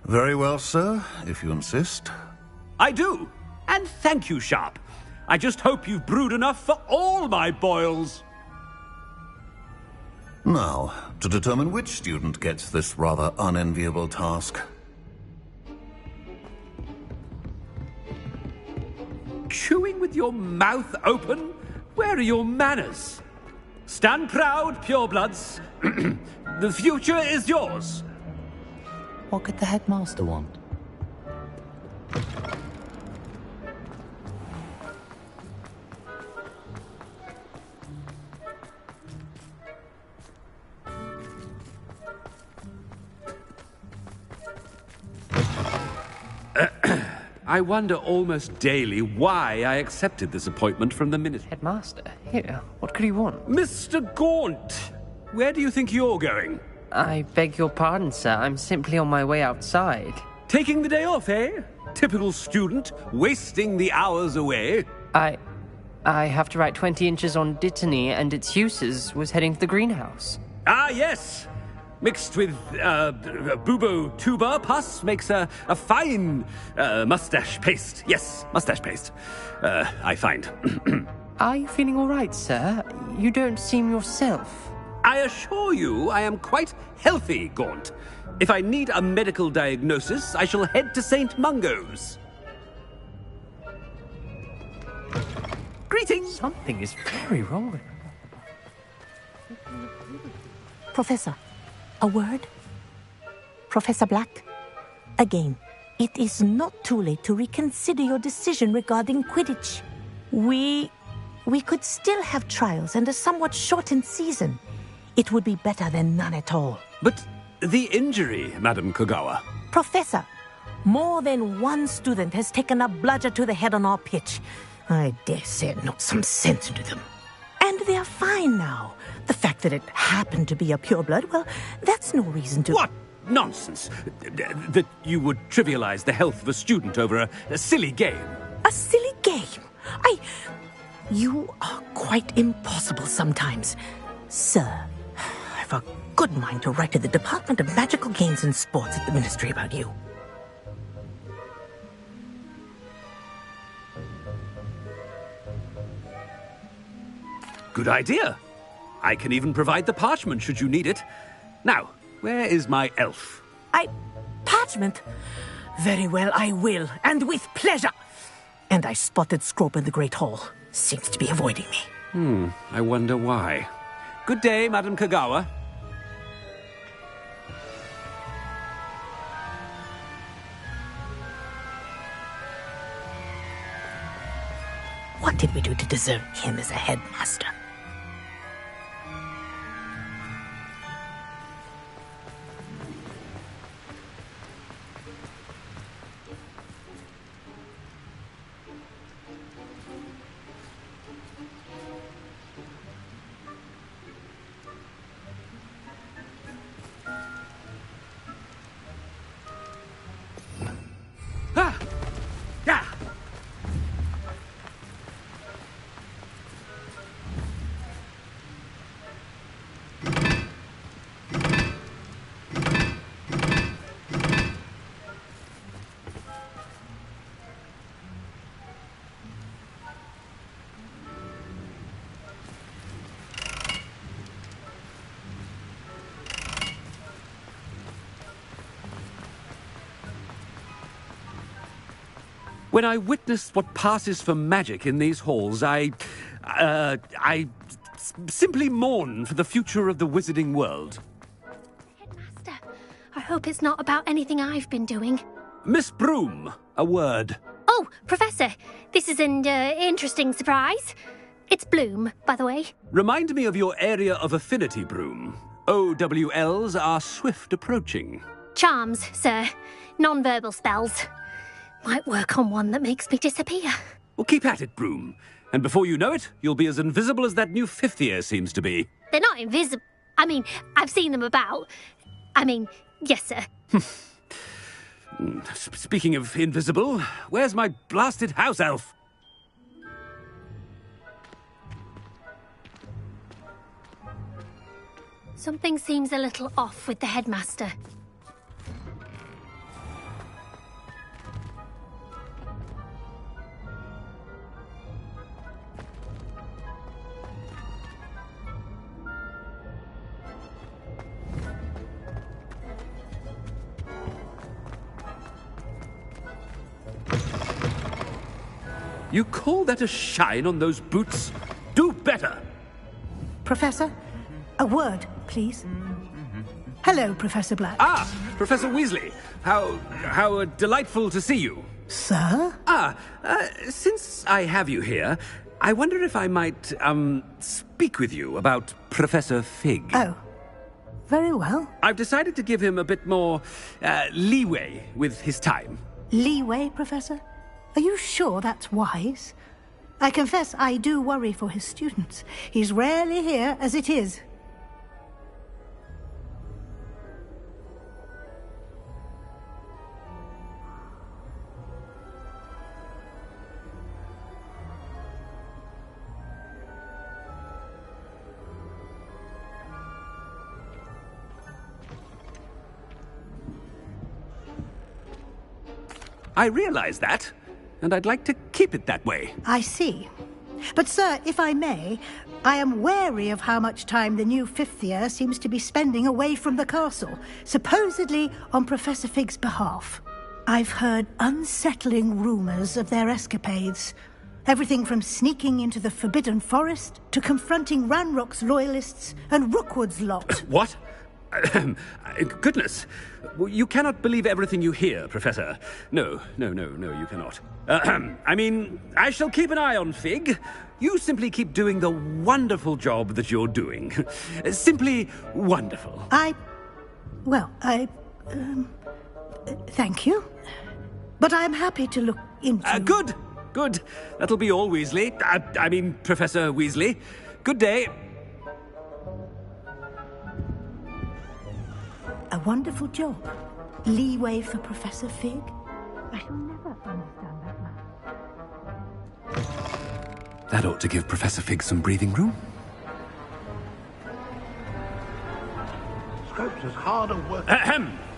Very well, sir, if you insist. I do. And thank you, Sharp. I just hope you've brewed enough for all my boils. Now, to determine which student gets this rather unenviable task. Chewing with your mouth open? Where are your manners? Stand proud, purebloods. The future is yours. What could the headmaster want? I wonder almost daily why I accepted this appointment from the Minister. Headmaster? Here, what could he want? Mr. Gaunt! Where do you think you're going? I beg your pardon, sir. I'm simply on my way outside. Taking the day off, eh? Typical student, wasting the hours away. I have to write 20 inches on Dittany and its uses. Was heading to the greenhouse. Ah, yes! Mixed with bubo tuber pus makes a fine mustache paste. Yes, mustache paste. I find. Are you feeling all right, sir? You don't seem yourself. I assure you I am quite healthy, Gaunt. If I need a medical diagnosis, I shall head to St. Mungo's. Greetings! Something is very wrong with Professor, a word? Professor Black, again, it is not too late to reconsider your decision regarding Quidditch. We could still have trials and a somewhat shortened season. It would be better than none at all. But the injury, Madam Kogawa. Professor, more than one student has taken a bludger to the head on our pitch. I dare say it knocked some sense into them. And they're fine now. The fact that it happened to be a pureblood, well, that's no reason to... What nonsense! That you would trivialize the health of a student over a silly game. A silly game? You are quite impossible sometimes. Sir, I've a good mind to write to the Department of Magical Games and Sports at the Ministry about you. Good idea. I can even provide the parchment should you need it. Now, where is my elf? Parchment? Very well, I will, and with pleasure. And I spotted Scrope in the Great Hall. Seems to be avoiding me. I wonder why. Good day, Madam Kogawa. What did we do to deserve him as a headmaster? When I witness what passes for magic in these halls, I simply mourn for the future of the wizarding world. hope it's not about anything I've been doing. Miss Broom, a word. Oh, Professor, this is an interesting surprise. It's Bloom, by the way. Remind me of your area of affinity, Broom. OWLs are swift approaching. Charms, sir. Non-verbal spells. Might work on one that makes me disappear. Well, keep at it, Broom. And before you know it, you'll be as invisible as that new fifth year seems to be. They're not invisible. I mean, I've seen them about. I mean, yes, sir. Speaking of invisible, where's my blasted house elf? Something seems a little off with the headmaster. You call that a shine on those boots? Do better! Professor, a word, please. Hello, Professor Black. Ah, Professor Weasley. How delightful to see you. Sir? Since I have you here, I wonder if I might, speak with you about Professor Fig. Oh, very well. I've decided to give him a bit more, leeway with his time. Leeway, Professor? Are you sure that's wise? I confess I do worry for his students. He's rarely here as it is. I realize that, and I'd like to keep it that way. I see. But, sir, if I may, I am wary of how much time the new fifth year seems to be spending away from the castle, supposedly on Professor Fig's behalf. I've heard unsettling rumours of their escapades. Everything from sneaking into the Forbidden Forest to confronting Ranrock's loyalists and Rookwood's lot. What? Goodness. You cannot believe everything you hear, Professor. No, you cannot. I mean, I shall keep an eye on Fig. You simply keep doing the wonderful job that you're doing. Simply wonderful. Thank you. But I'm happy to look into... Good. That'll be all, Weasley. I mean, Professor Weasley. Good day. A wonderful job. Leeway for Professor Fig. I shall never understand that man. That ought to give Professor Fig some breathing room. Scopes is hard at work.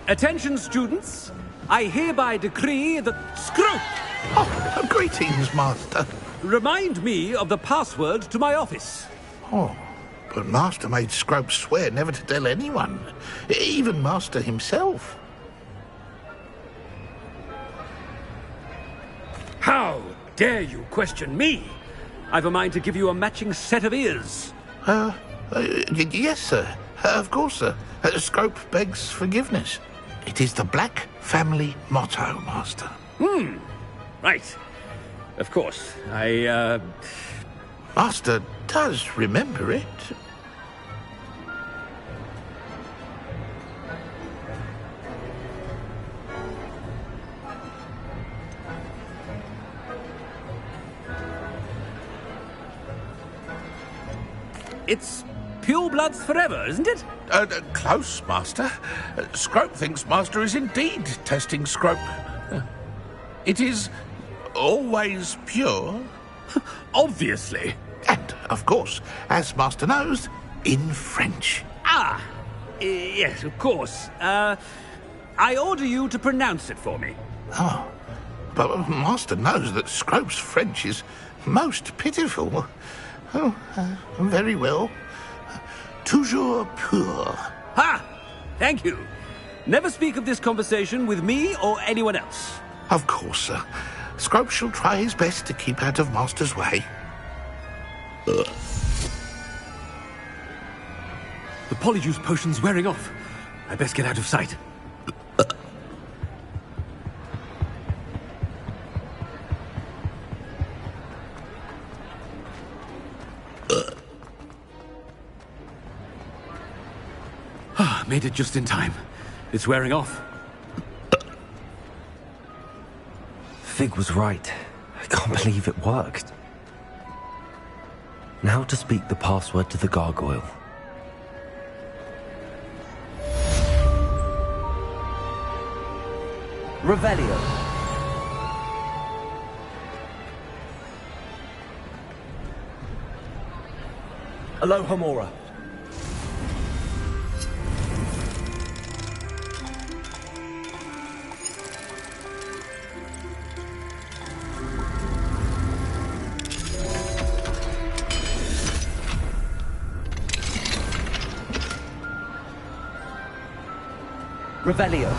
Attention, students. I hereby decree that Scrope... Oh, greetings, Master. Remind me of the password to my office. Oh, but Master made Scrope swear never to tell anyone, even Master himself. How dare you question me? I've a mind to give you a matching set of ears. Yes, sir. Of course, sir. Scrope begs forgiveness. It is the Black family motto, Master. Right. Of course. Master does remember it. It's pure bloods forever, isn't it? Close, Master. Scrope thinks Master is indeed testing Scrope. It is always pure. Obviously. And, of course, as Master knows, in French. Yes, of course. I order you to pronounce it for me. Oh, but Master knows that Scrope's French is most pitiful. Oh, very well. Toujours pur. Ha! Thank you. Never speak of this conversation with me or anyone else. Of course, sir. Scrope shall try his best to keep out of Master's way. The Polyjuice potion's wearing off. I best get out of sight. Made it just in time. It's wearing off. Fig was right. I can't believe it worked. Now to speak the password to the gargoyle. Revelio. Alohomora. Revelio.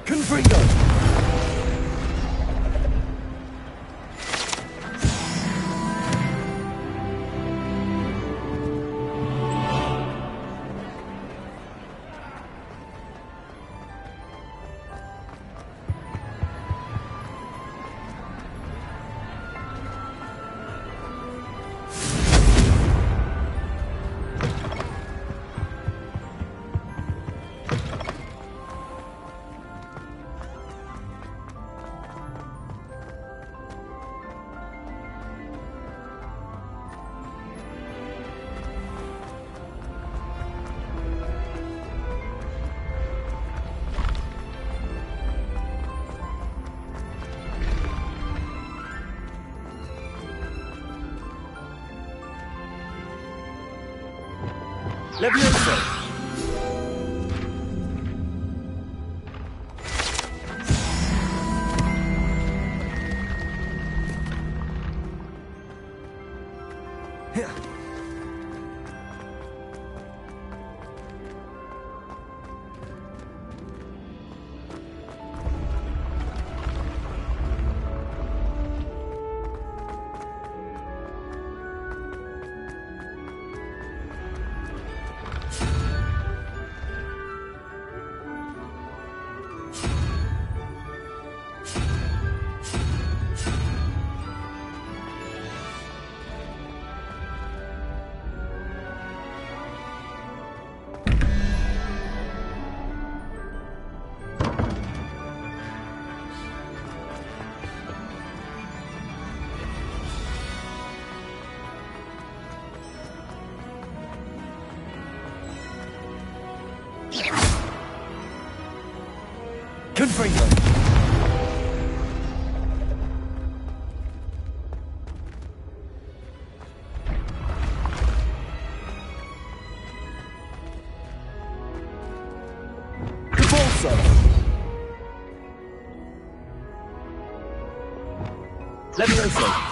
Confringo. Levioso. Confringo. Convulso. Levioso.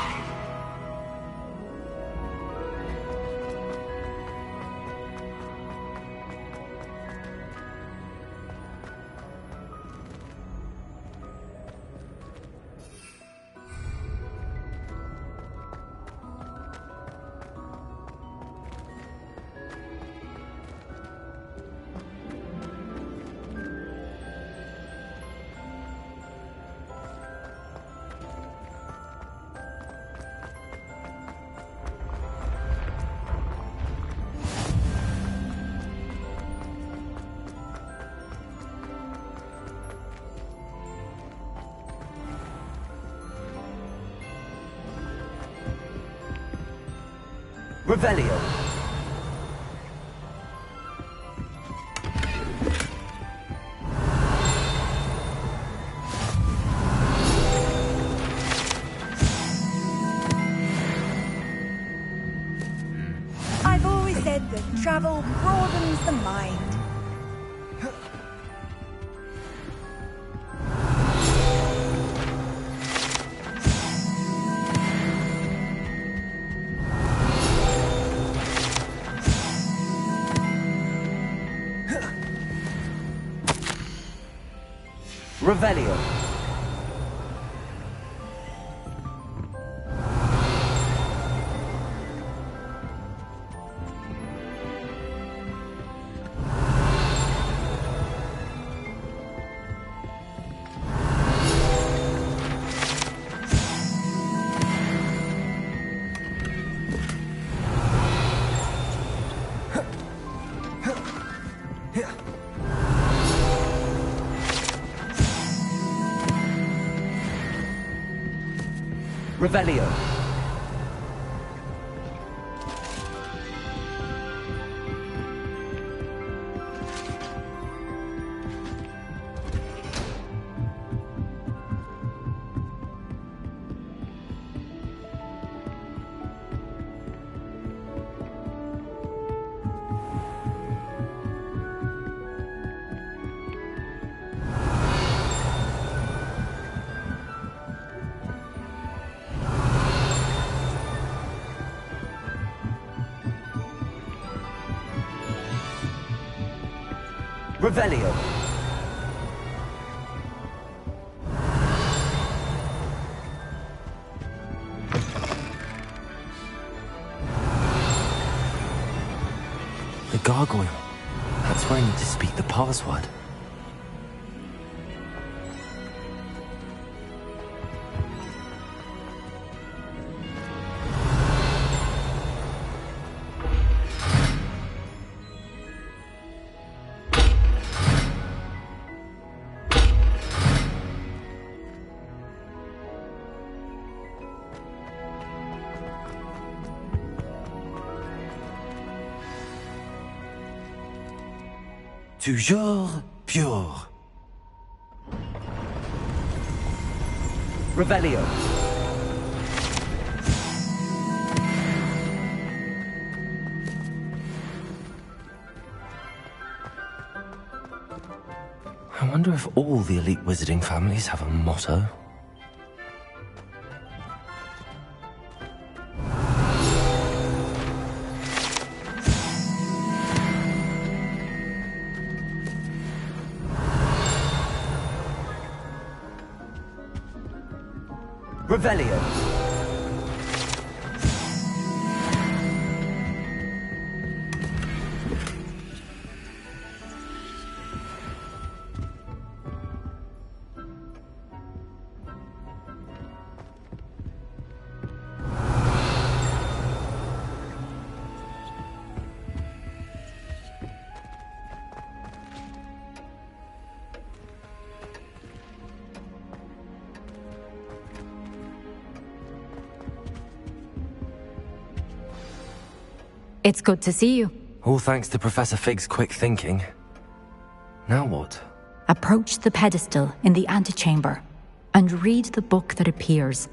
Revelio. I've always said that travel broadens the mind. Revelio. Revelio. Revelio. The gargoyle. That's where I need to speak the password. Toujours pure. Revelio. I wonder if all the elite wizarding families have a motto. Revelio. It's good to see you. All thanks to Professor Fig's quick thinking. Now what? Approach the pedestal in the antechamber and read the book that appears.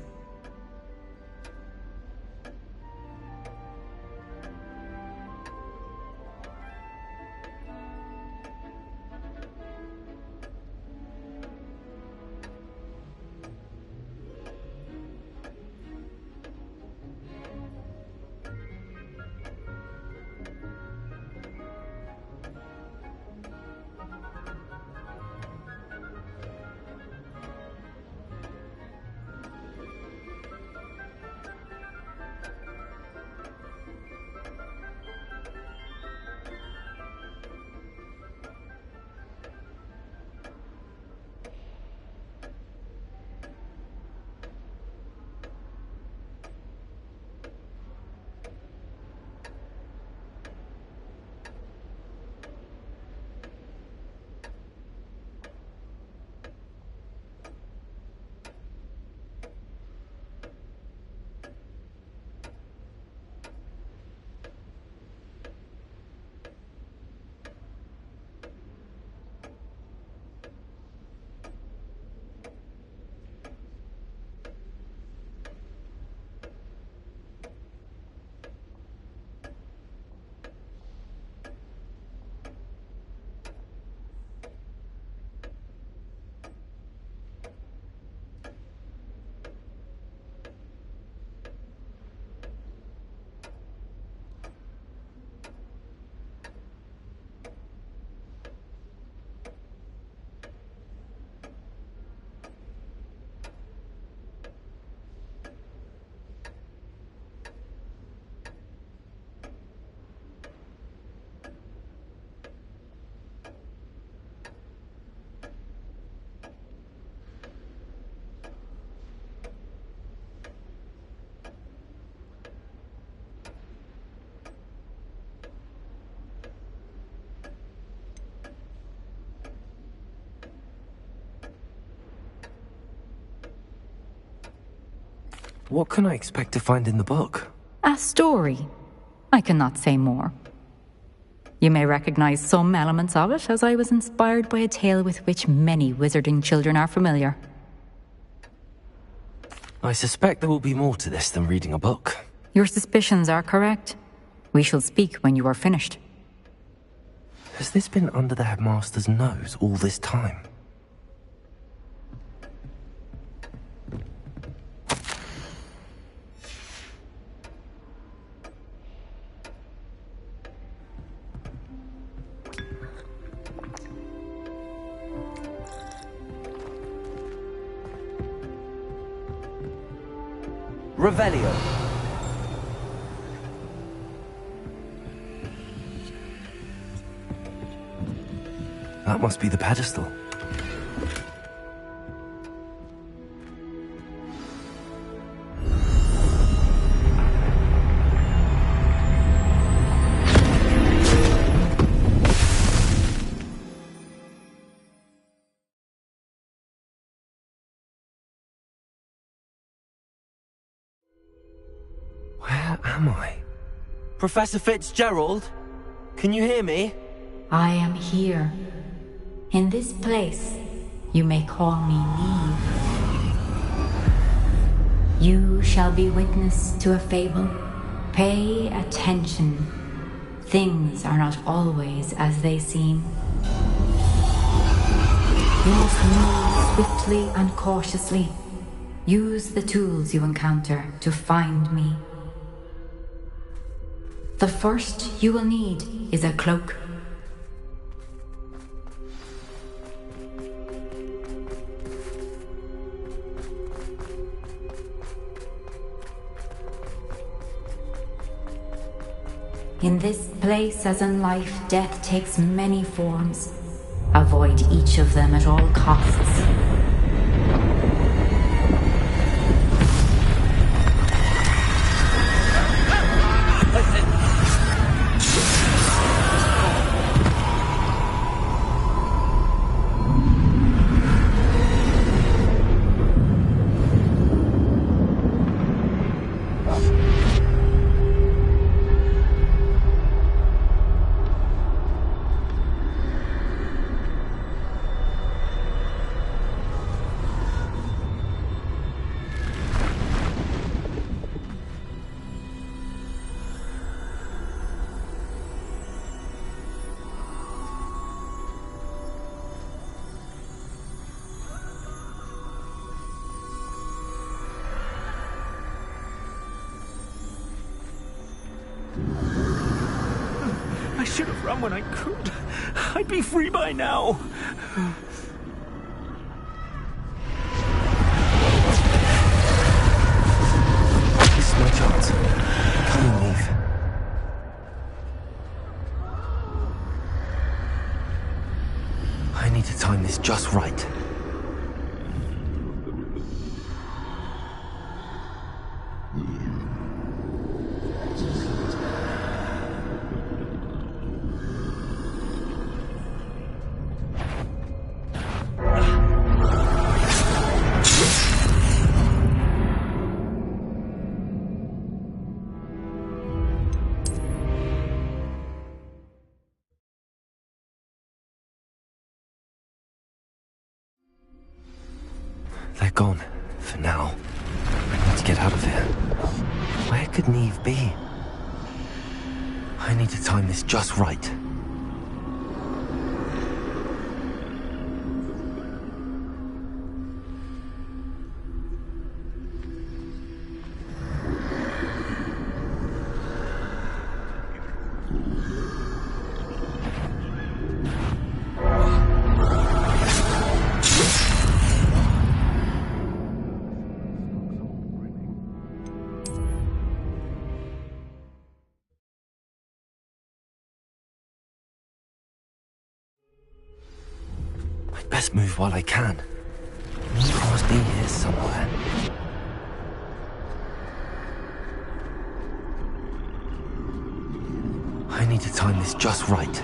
What can I expect to find in the book? A story. I cannot say more. You may recognize some elements of it, as I was inspired by a tale with which many wizarding children are familiar. I suspect there will be more to this than reading a book. Your suspicions are correct. We shall speak when you are finished. Has this been under the headmaster's nose all this time? Revelio. That must be the pedestal. Where am I? Professor Fitzgerald? Can you hear me? I am here. In this place, you may call me Neve. You shall be witness to a fable. Pay attention. Things are not always as they seem. You must move swiftly and cautiously. Use the tools you encounter to find me. The first you will need is a cloak. In this place, as in life, death takes many forms. Avoid each of them at all costs. I should have run when I could. I'd be free by now. This is my chance. Come on, Neve. I need to time this just right. They're gone, for now. I need to get out of here. Where could Neve be? I need to time this just right. Best move while I can. Neve must be here somewhere. I need to time this just right.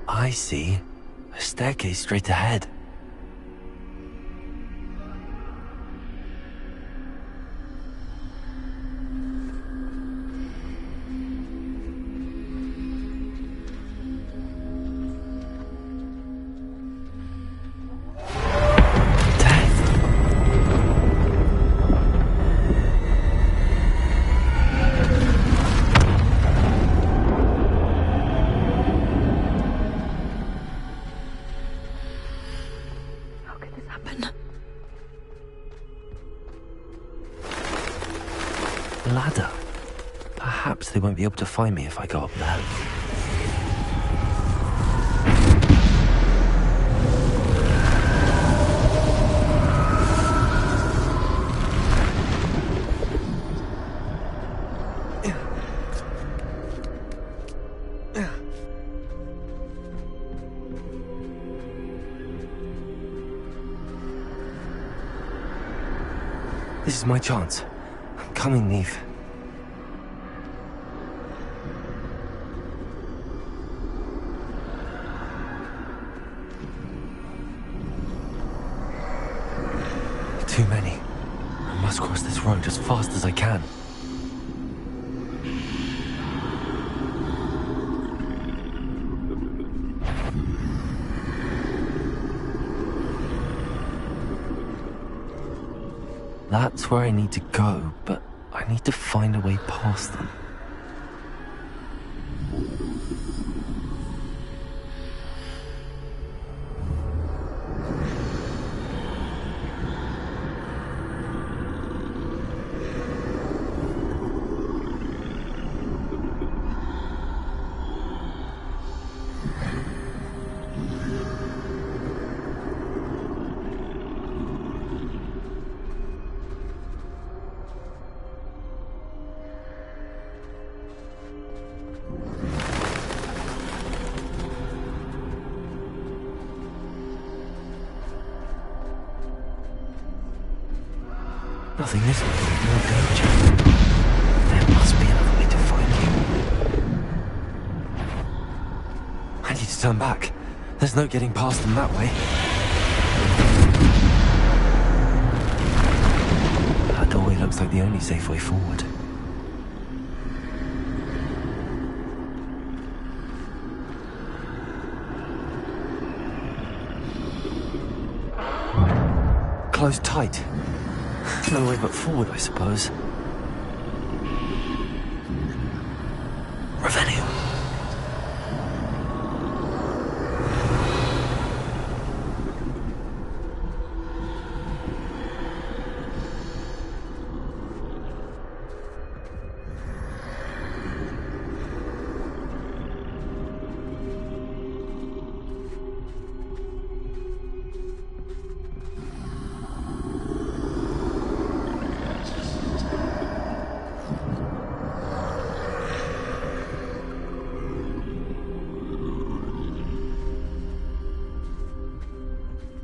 I see. A staircase straight ahead. Ladder. Perhaps they won't be able to find me if I go up there. This is my chance. I'm coming, Neve. Too many. I must cross this road as fast as I can. That's where I need to go, but I need to find a way past them. Nothing this way, no danger. There must be another way to find you. I need to turn back. There's no getting past them that way. That doorway looks like the only safe way forward. Closed tight. No way but forward, I suppose. Revenue.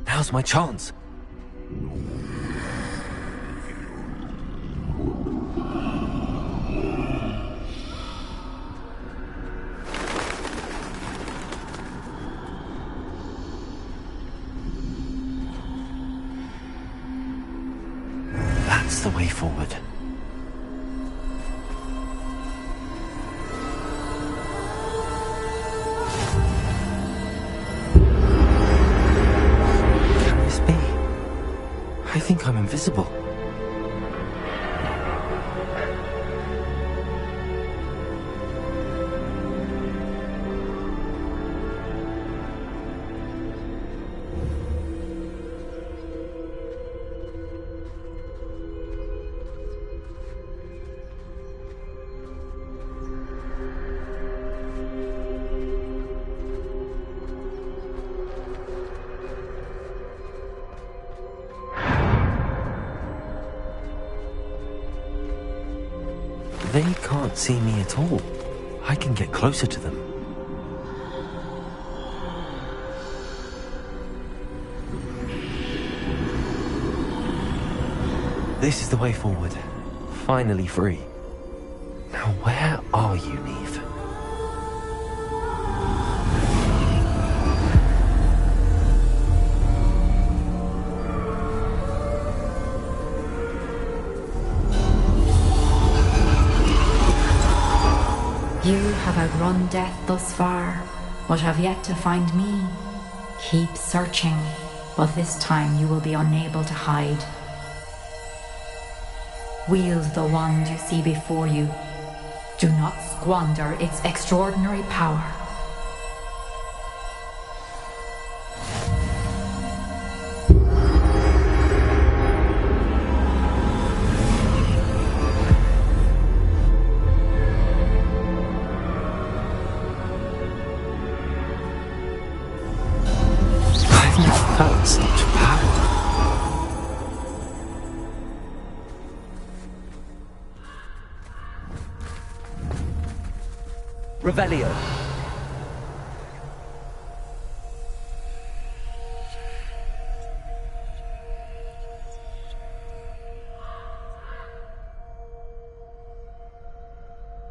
Now's my chance. That's the way forward. I think I'm invisible. They can't see me at all. I can get closer to them. This is the way forward. Finally free. Now where are you, Neve? You have outrun death thus far, but have yet to find me. Keep searching, but this time you will be unable to hide. Wield the wand you see before you. Do not squander its extraordinary power. I've never felt such power. Revelio.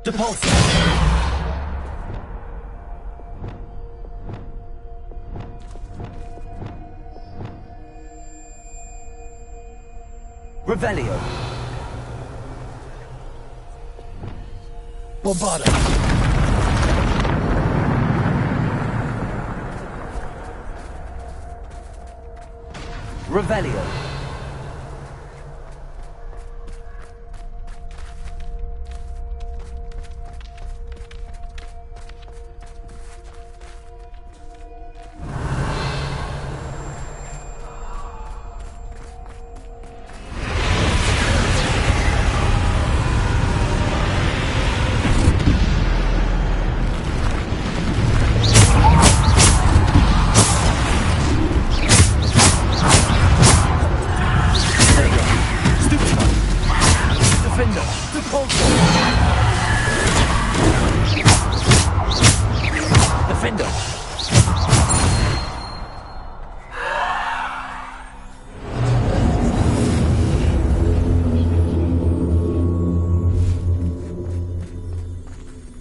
Depulso. Revelio. Bombarda. Revelio.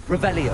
Revelio.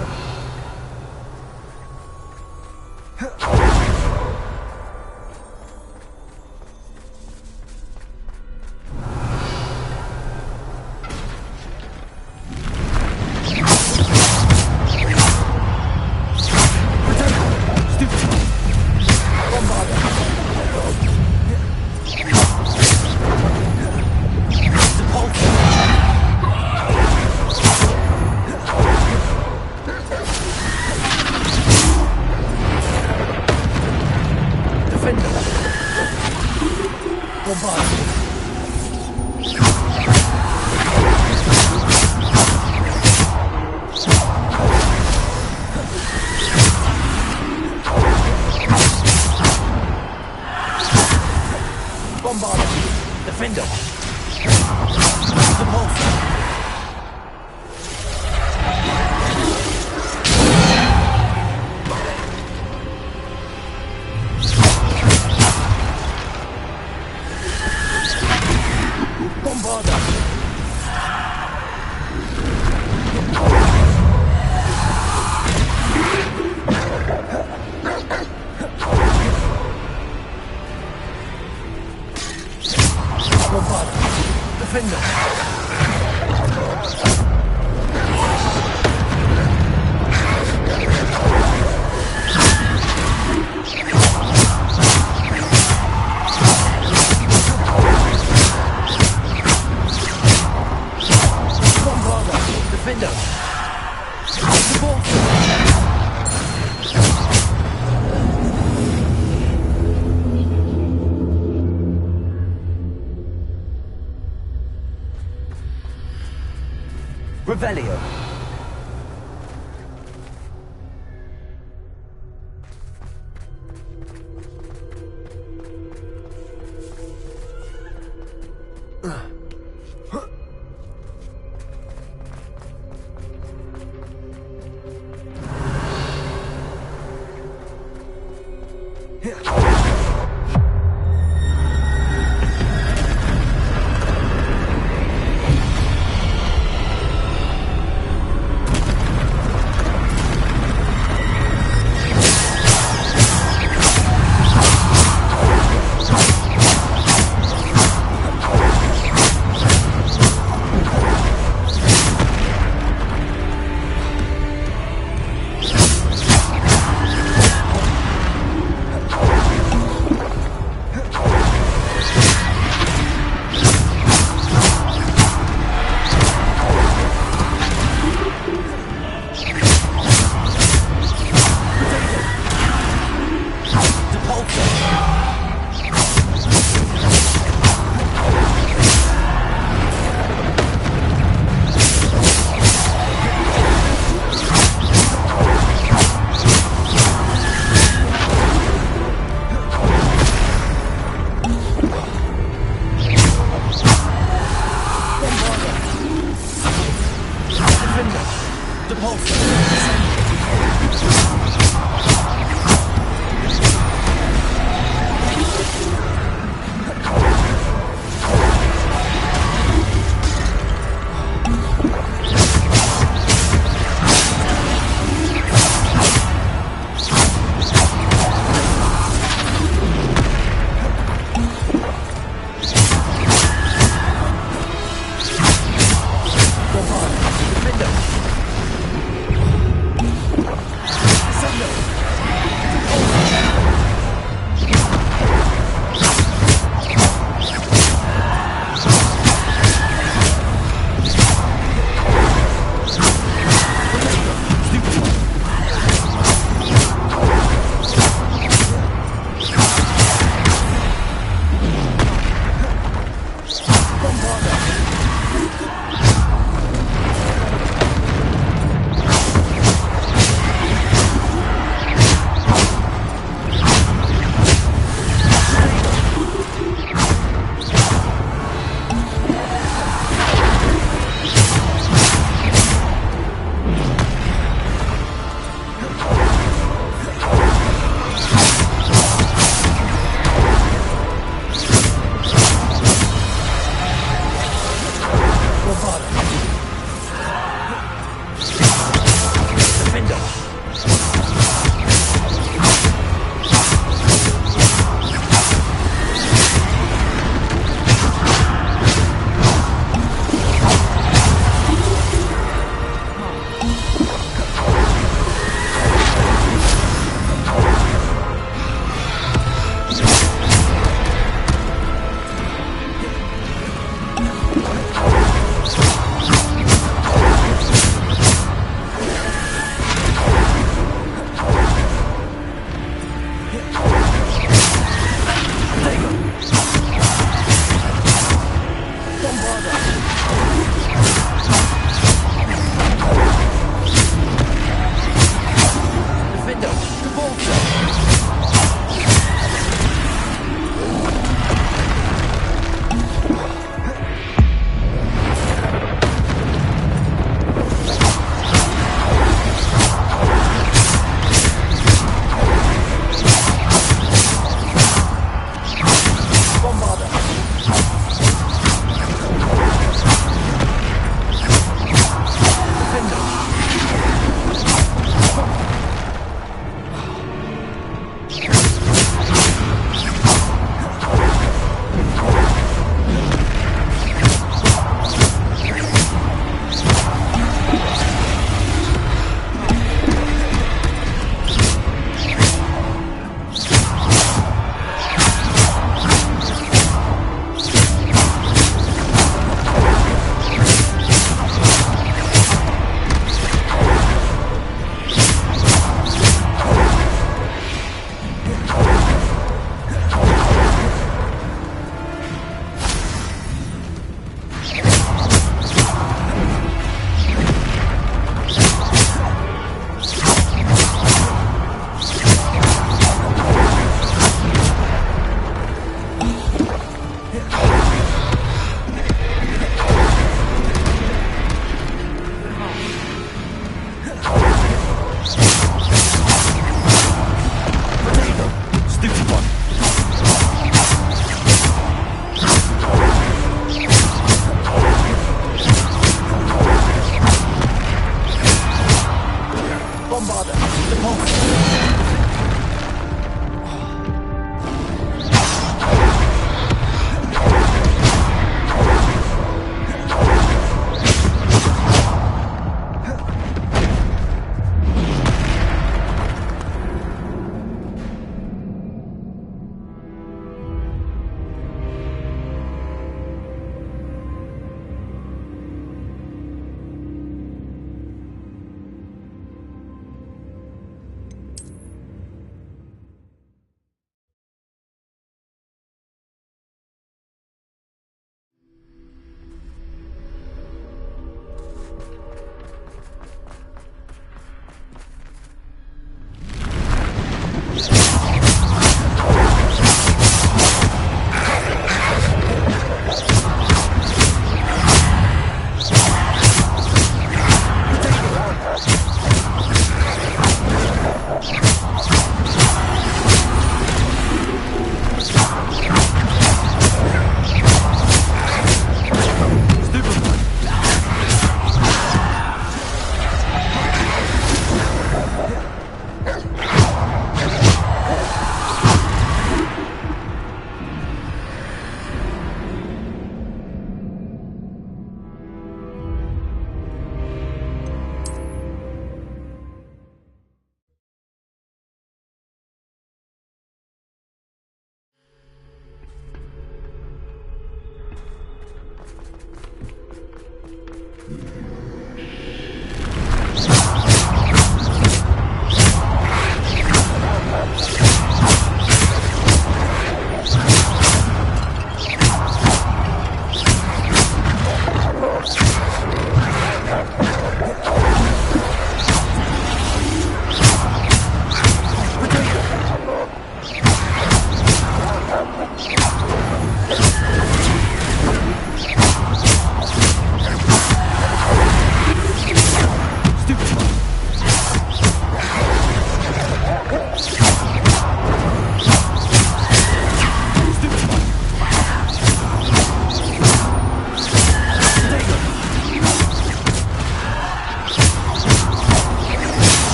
Revelio.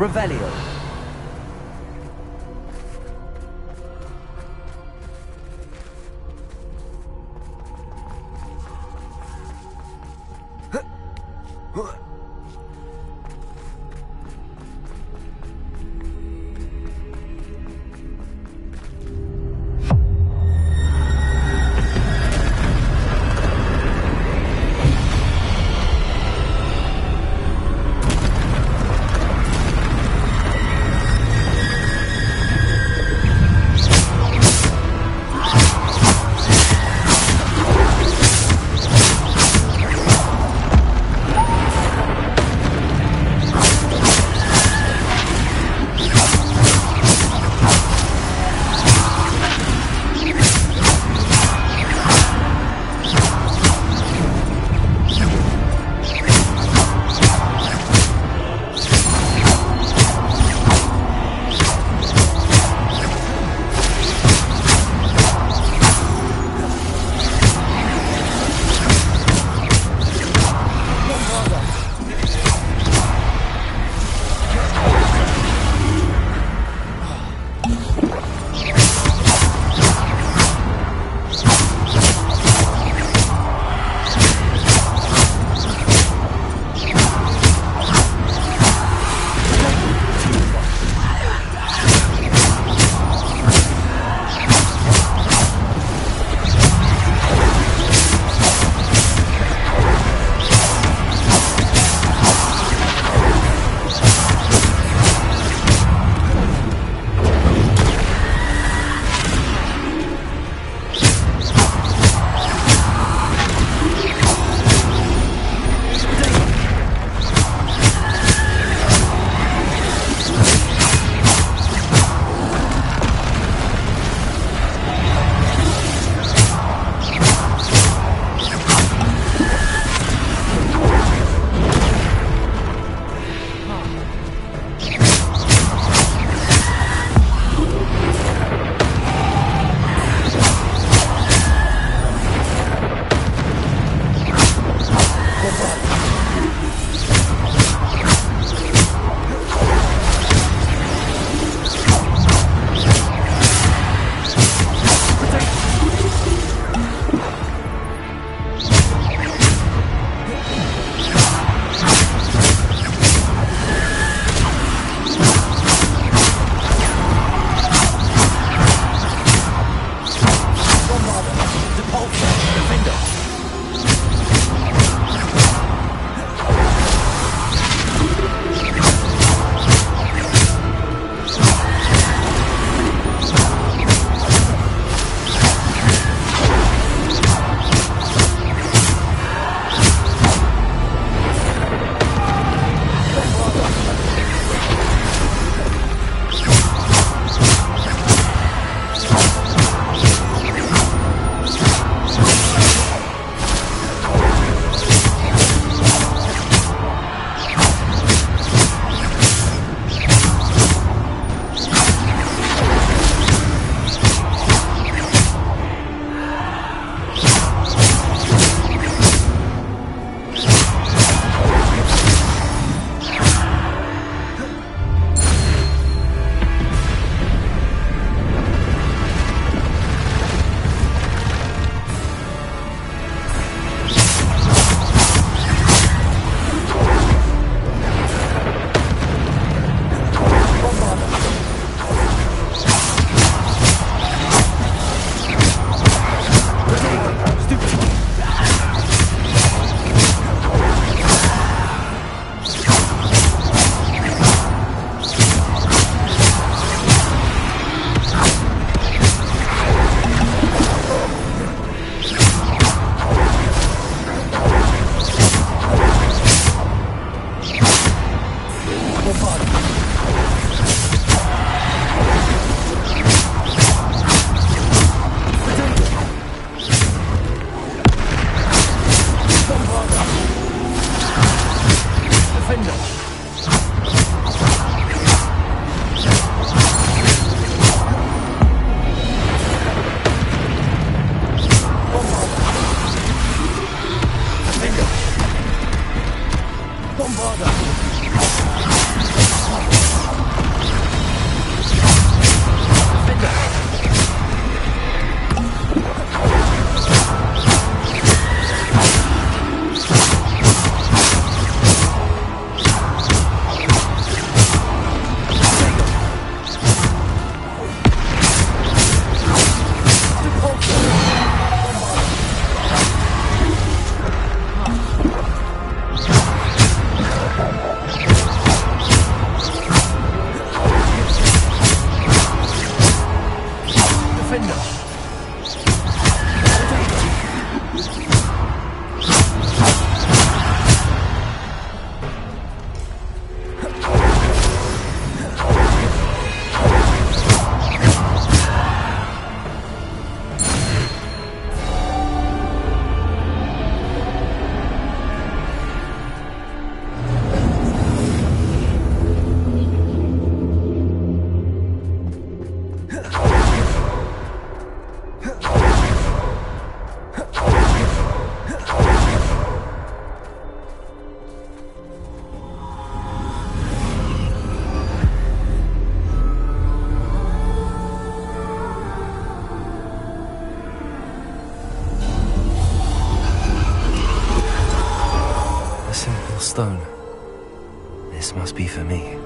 Revelio. stone. This must be for me.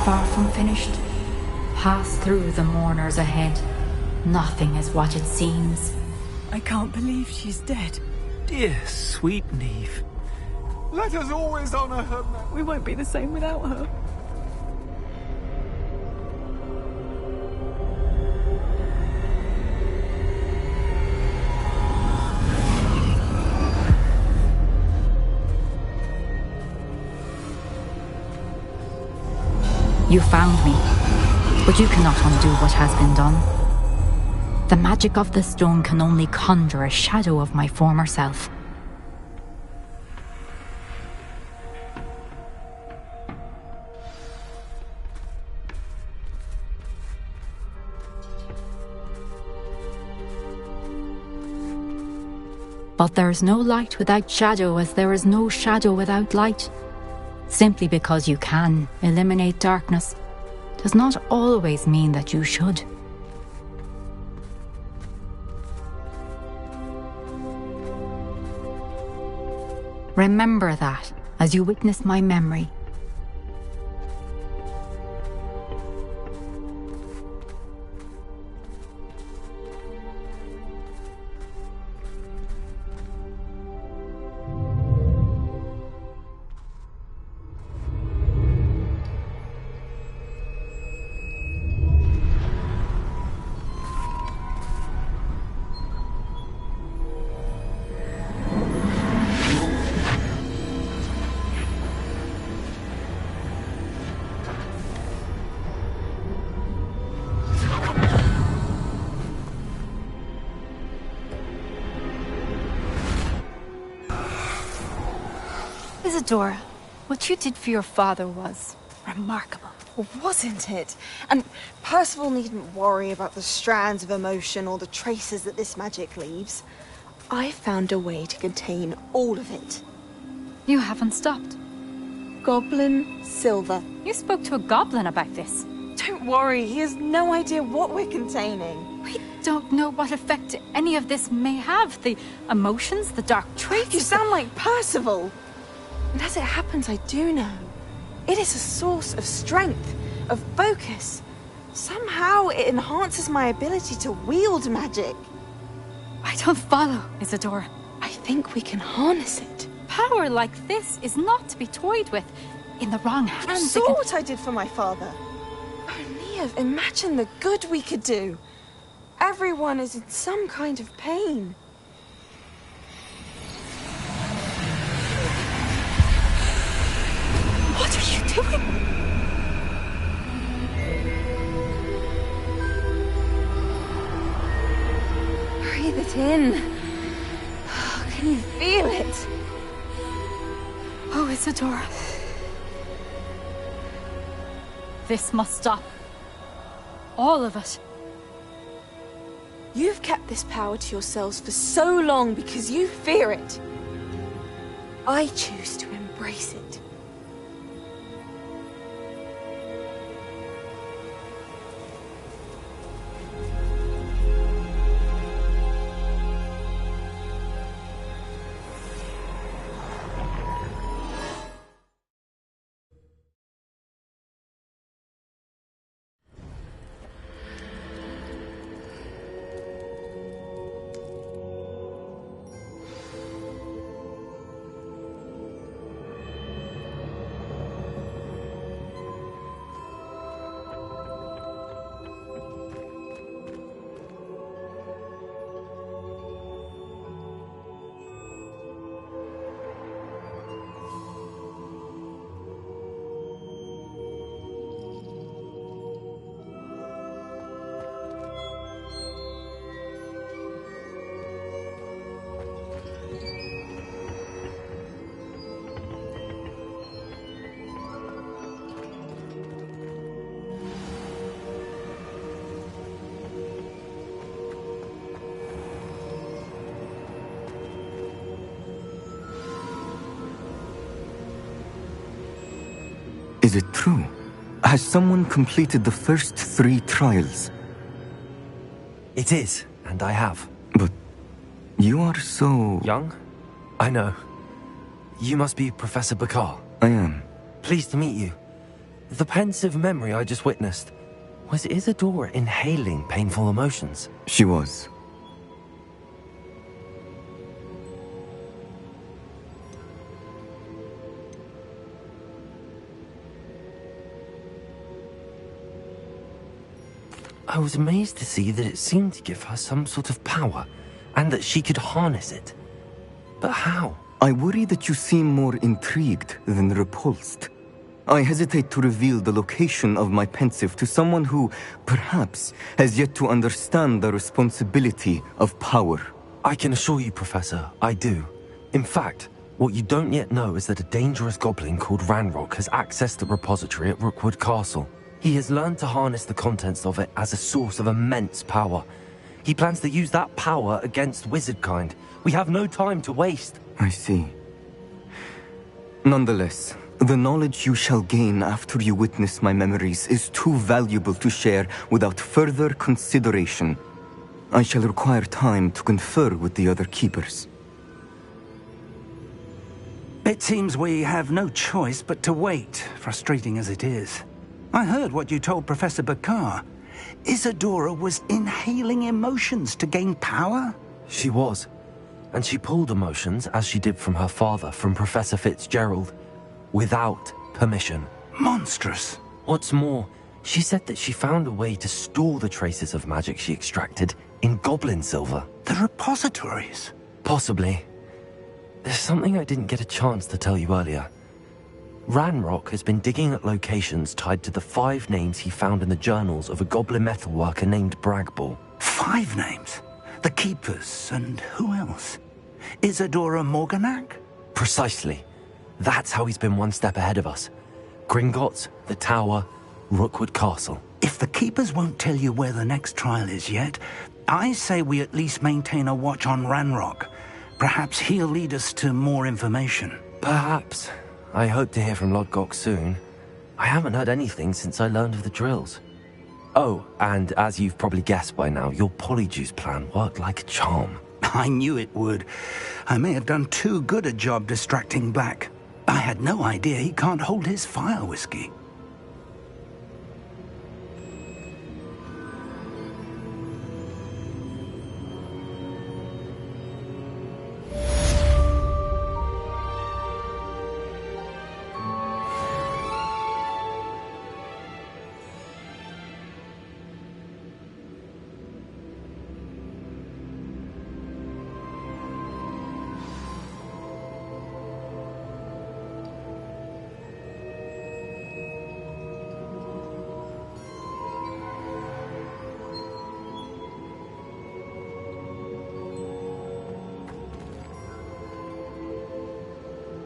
Far from finished. Pass through the mourners ahead. Nothing is what it seems. I can't believe she's dead. Dear, sweet Neve. Let us always honor her. We won't be the same without her. You found me, but you cannot undo what has been done. The magic of the stone can only conjure a shadow of my former self. But there is no light without shadow, as there is no shadow without light. Simply because you can eliminate darkness does not always mean that you should. Remember that as you witness my memory. Isadora, what you did for your father was remarkable. Well, wasn't it? And Percival needn't worry about the strands of emotion or the traces that this magic leaves. I found a way to contain all of it. You haven't stopped. Goblin Silver. You spoke to a goblin about this. Don't worry, he has no idea what we're containing. We don't know what effect any of this may have. The emotions, the dark traits. You sound like Percival. And as it happens, I do know. It is a source of strength, of focus. Somehow it enhances my ability to wield magic. I don't follow, Isadora. I think we can harness it. Power like this is not to be toyed with. In the wrong hands, You saw what I did for my father. Oh, Neve, imagine the good we could do. Everyone is in some kind of pain. What are you doing? Breathe it in. Can you feel it? Oh, Isadora. This must stop. All of it. You've kept this power to yourselves for so long because you fear it. I choose to embrace it. Is it true? Has someone completed the first 3 trials? It is, and I have. But you are so... young? I know. You must be Professor Bakar. I am. Pleased to meet you. The pensive memory I just witnessed, was Isadora inhaling painful emotions? She was. I was amazed to see that it seemed to give her some sort of power, and that she could harness it. But how? I worry that you seem more intrigued than repulsed. I hesitate to reveal the location of my pensive to someone who, perhaps, has yet to understand the responsibility of power. I can assure you, Professor, I do. In fact, what you don't yet know is that a dangerous goblin called Ranrock has accessed the repository at Rookwood Castle. He has learned to harness the contents of it as a source of immense power. He plans to use that power against wizardkind. We have no time to waste. I see. Nonetheless, the knowledge you shall gain after you witness my memories is too valuable to share without further consideration. I shall require time to confer with the other keepers. It seems we have no choice but to wait, frustrating as it is. I heard what you told Professor Bakar. Isadora was inhaling emotions to gain power? She was. And she pulled emotions, as she did from her father, from Professor Fitzgerald, without permission. Monstrous. What's more, she said that she found a way to store the traces of magic she extracted in goblin silver. The repositories? Possibly. There's something I didn't get a chance to tell you earlier. Ranrock has been digging at locations tied to the 5 names he found in the journals of a goblin metalworker named Bragball. 5 names? The Keepers, and who else? Isadora Morganac? Precisely. That's how he's been one step ahead of us. Gringotts, the Tower, Rookwood Castle. If the Keepers won't tell you where the next trial is yet, I say we at least maintain a watch on Ranrock. Perhaps he'll lead us to more information. Perhaps. I hope to hear from Lodgok soon. I haven't heard anything since I learned of the drills. Oh, and as you've probably guessed by now, your polyjuice plan worked like a charm. I knew it would. I may have done too good a job distracting Black. I had no idea he can't hold his fire whiskey.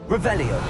Revelio.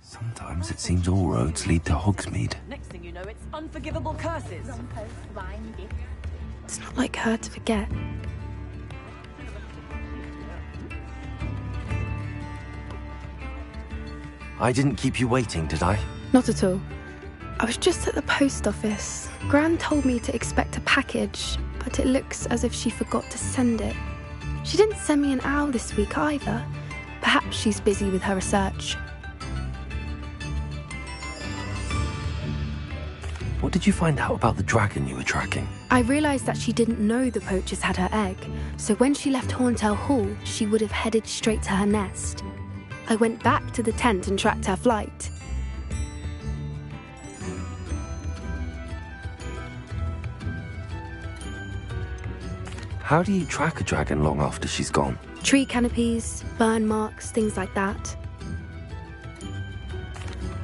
Sometimes it seems all roads lead to Hogsmeade. Next thing you know, it's unforgivable curses. It's not like her to forget. I didn't keep you waiting, did I? Not at all. I was just at the post office. Gran told me to expect a package, but it looks as if she forgot to send it. She didn't send me an owl this week either. Perhaps she's busy with her research. What did you find out about the dragon you were tracking? I realised that she didn't know the poachers had her egg, so when she left Horntail Hall, she would have headed straight to her nest. I went back to the tent and tracked her flight. How do you track a dragon long after she's gone? Tree canopies, burn marks, things like that.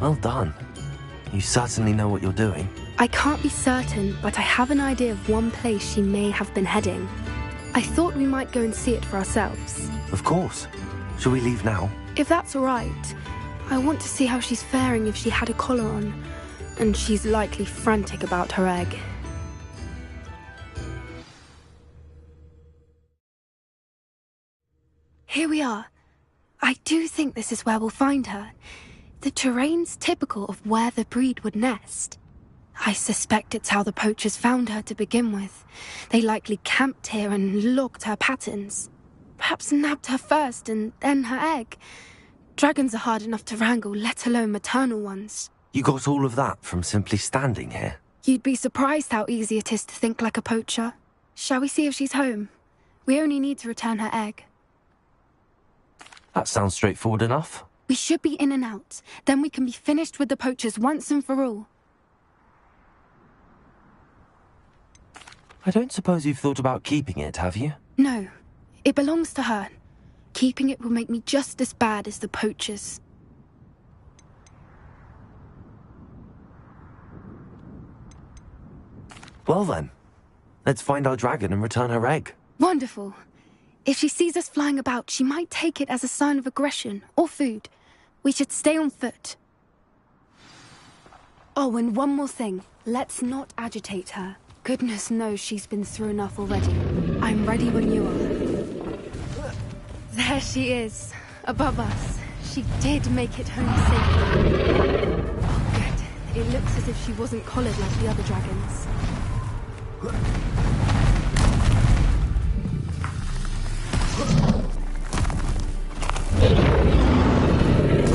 Well done. You certainly know what you're doing. I can't be certain, but I have an idea of one place she may have been heading. I thought we might go and see it for ourselves. Of course. Shall we leave now? If that's all right. I want to see how she's faring if she had a collar on. And she's likely frantic about her egg. Here we are. I do think this is where we'll find her. The terrain's typical of where the breed would nest. I suspect it's how the poachers found her to begin with. They likely camped here and logged her patterns. Perhaps nabbed her first and then her egg. Dragons are hard enough to wrangle, let alone maternal ones. You got all of that from simply standing here? You'd be surprised how easy it is to think like a poacher. Shall we see if she's home? We only need to return her egg. That sounds straightforward enough. We should be in and out. Then we can be finished with the poachers once and for all. I don't suppose you've thought about keeping it, have you? No. It belongs to her. Keeping it will make me just as bad as the poachers. Well then, let's find our dragon and return her egg. Wonderful. If she sees us flying about, she might take it as a sign of aggression or food. We should stay on foot. Oh, and one more thing. Let's not agitate her. Goodness knows she's been through enough already. I'm ready when you are. There she is, above us. She did make it home safely. Oh, good. It looks as if she wasn't collared like the other dragons.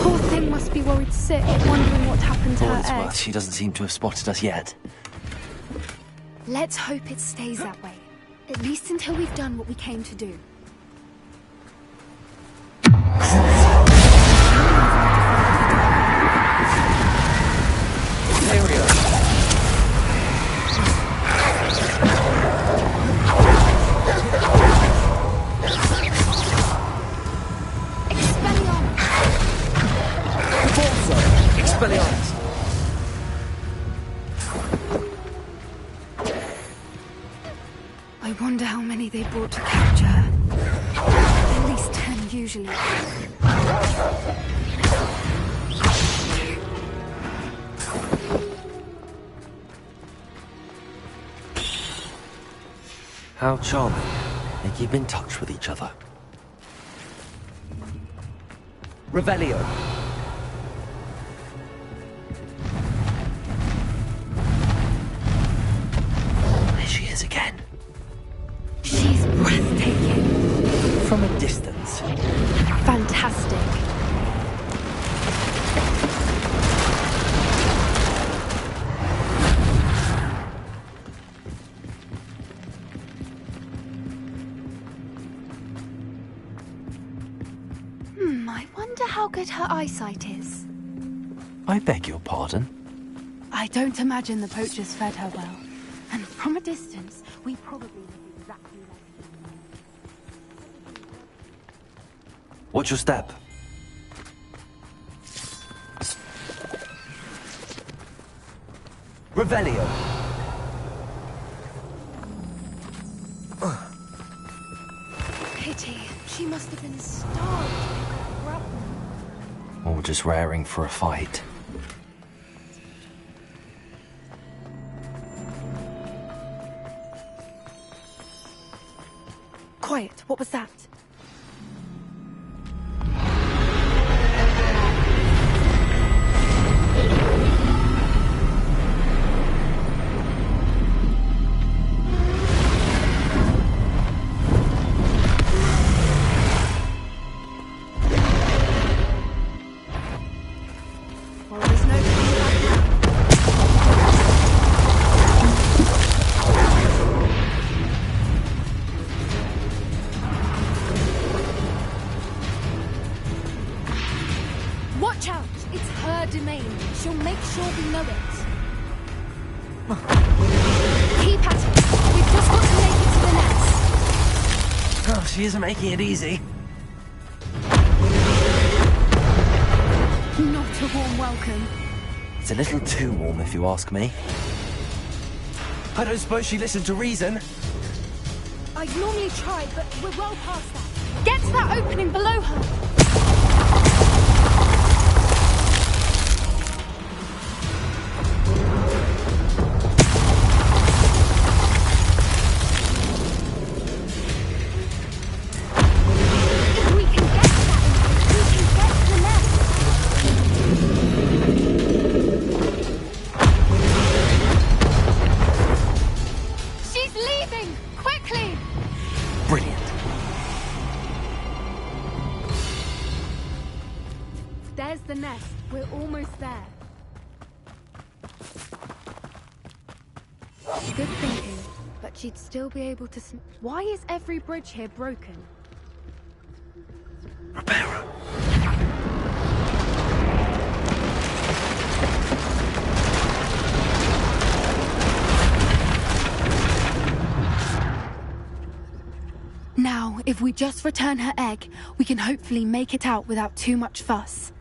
Poor thing must be worried sick, wondering what happened to her egg. She doesn't seem to have spotted us yet. Let's hope it stays that way. At least until we've done what we came to do. There we are. Expelliarmus! I wonder how many they brought to capture her. At least 10 usually. How charming. They keep in touch with each other. Revelio. There she is again. She's breathtaking. From a distance. Fantastic. I wonder how good her eyesight is. I beg your pardon? I don't imagine the poachers fed her well. And from a distance, we probably look exactly like her. Watch your step. Revelio. Pity. She must have been starved. Or just raring for a fight. Quiet, what was that? Watch out! It's her domain. She'll make sure we know it. Keep at it. We've just got to make it to the nest. Oh, she isn't making it easy. Not a warm welcome. It's a little too warm, if you ask me. I don't suppose she listened to reason. I'd normally try, but we're well past that. Get to that opening below her. There's the nest. We're almost there. Good thinking, but she'd still be able to Why is every bridge here broken? Repair. Now, if we just return her egg, we can hopefully make it out without too much fuss.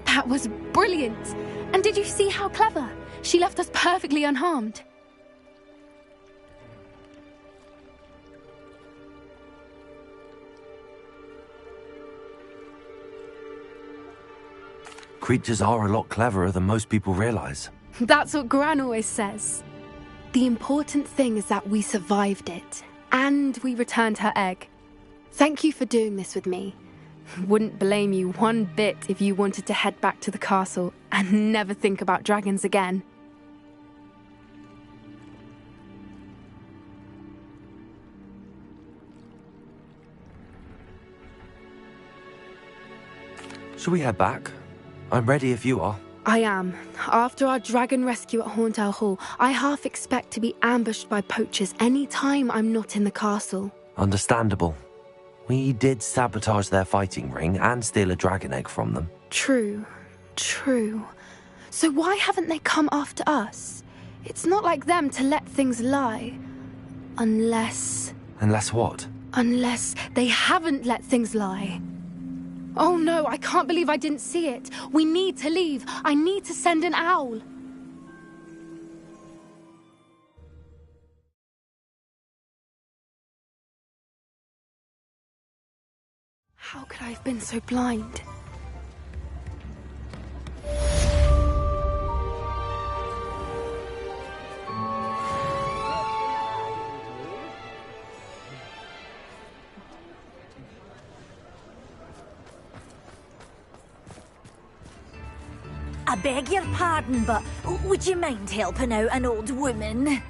That was brilliant! And did you see how clever? She left us perfectly unharmed. Creatures are a lot cleverer than most people realize. That's what Gran always says. The important thing is that we survived it, and we returned her egg. Thank you for doing this with me. Wouldn't blame you one bit if you wanted to head back to the castle and never think about dragons again. Shall we head back? I'm ready if you are. I am. After our dragon rescue at Horntail Hall, I half expect to be ambushed by poachers any time I'm not in the castle. Understandable. We did sabotage their fighting ring and steal a dragon egg from them. True. So why haven't they come after us? It's not like them to let things lie. Unless... Unless what? Unless they haven't let things lie. Oh no, I can't believe I didn't see it. We need to leave. I need to send an owl. How could I have been so blind? I beg your pardon, but would you mind helping out an old woman?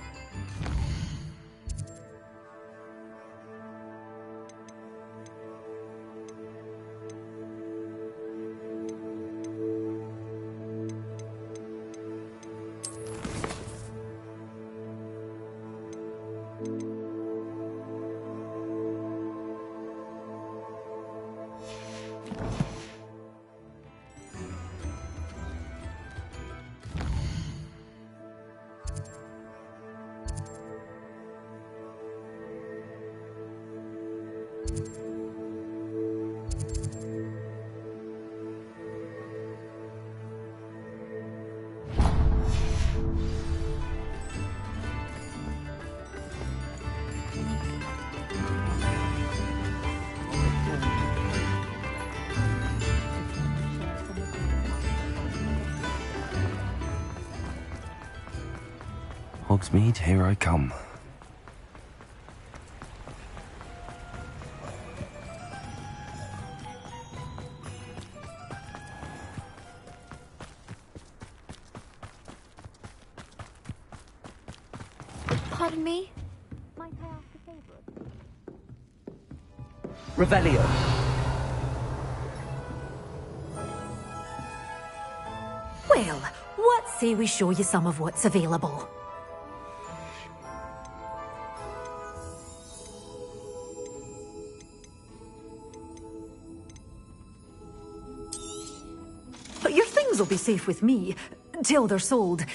Hogsmeade, here I come. Pardon me? Revelio. Well, what say we show you some of what's available? Your things will be safe with me, till they're sold.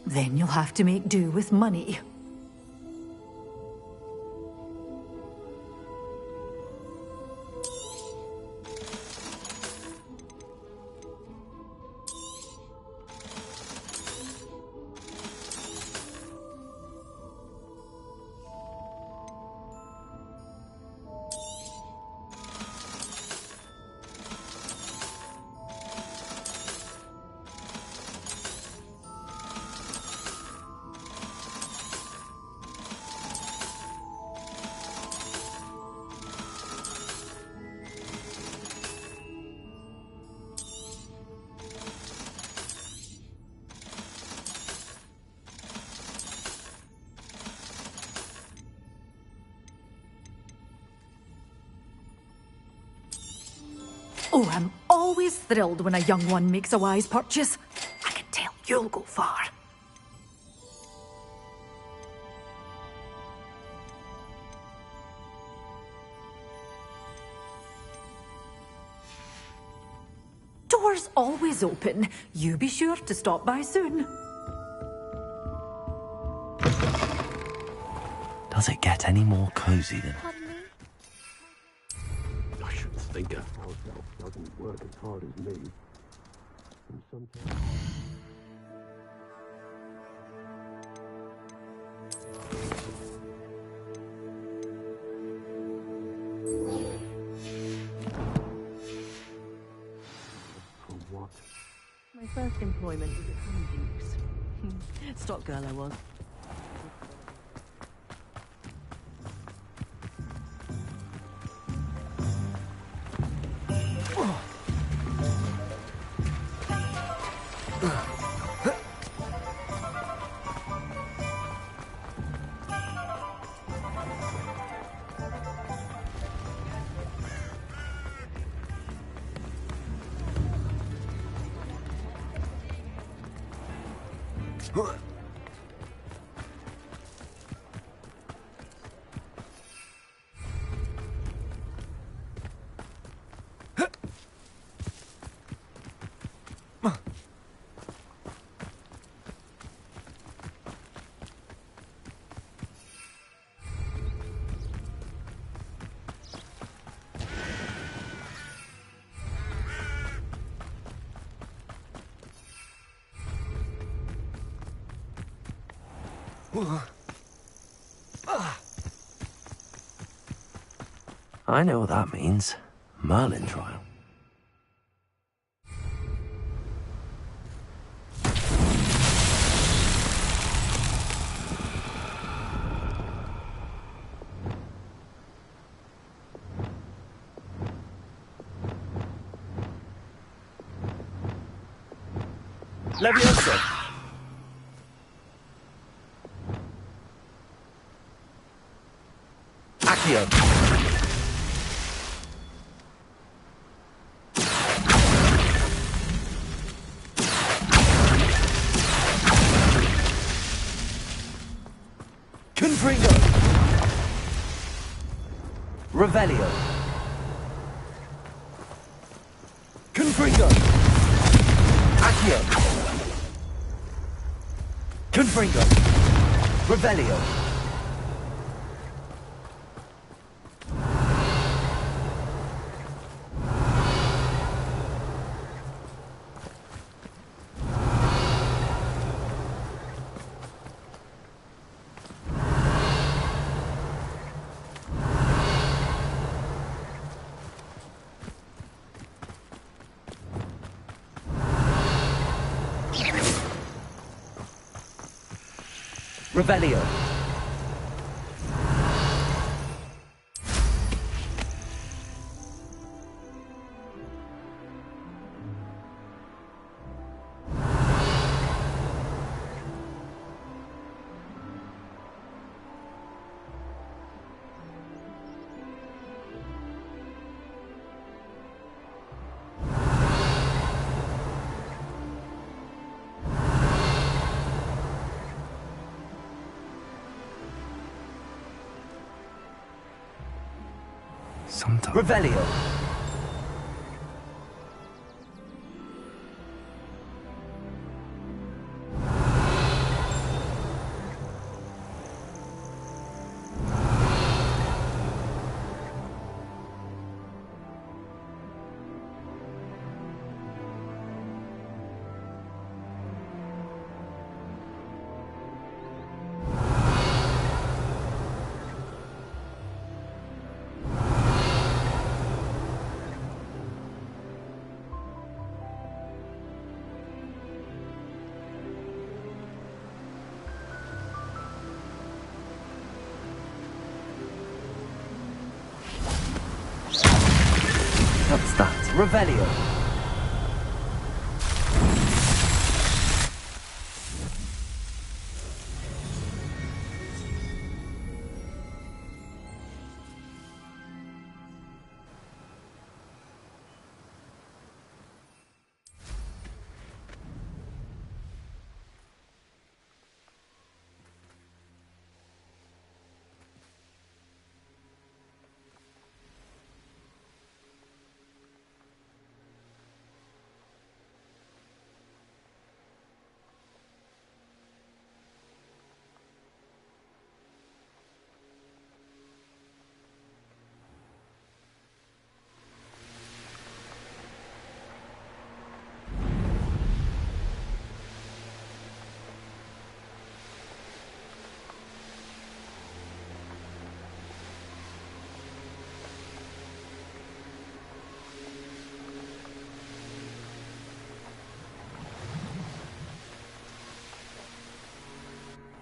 Then you'll have to make do with money. Oh, I'm always thrilled when a young one makes a wise purchase. I can tell you'll go far. Doors always open. You be sure to stop by soon. Does it get any more cozy than... I should think a house elf doesn't work as hard as me. And sometimes... For what? My first employment was at Honeydews. Stock girl I was. I know what that means. Merlin trial. Leviosa! Accio! Confringo! Revelio! Confringo! Accio! Confringo! Revelio! Revelio. Sometimes. Revelio. What's that? Revelio.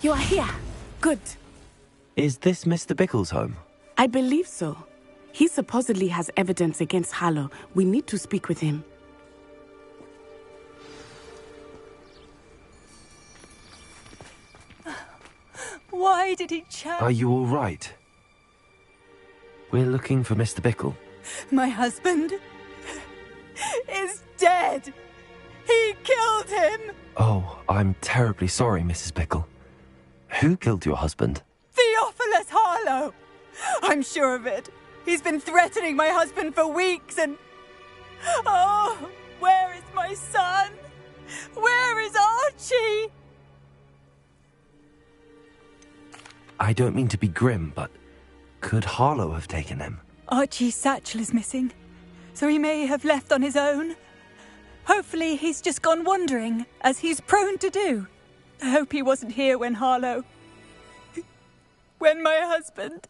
You are here. Good. Is this Mr. Bickle's home? I believe so. He supposedly has evidence against Harlow. We need to speak with him. Why did he charge? Are you all right? We're looking for Mr. Bickle. My husband is dead. He killed him. Oh, I'm terribly sorry, Mrs. Bickle. Who killed your husband? Theophilus Harlow. I'm sure of it. He's been threatening my husband for weeks and... Oh, where is my son? Where is Archie? I don't mean to be grim, but could Harlow have taken him? Archie's satchel is missing, so he may have left on his own. Hopefully he's just gone wandering, as he's prone to do. I hope he wasn't here when Harlow... when my husband...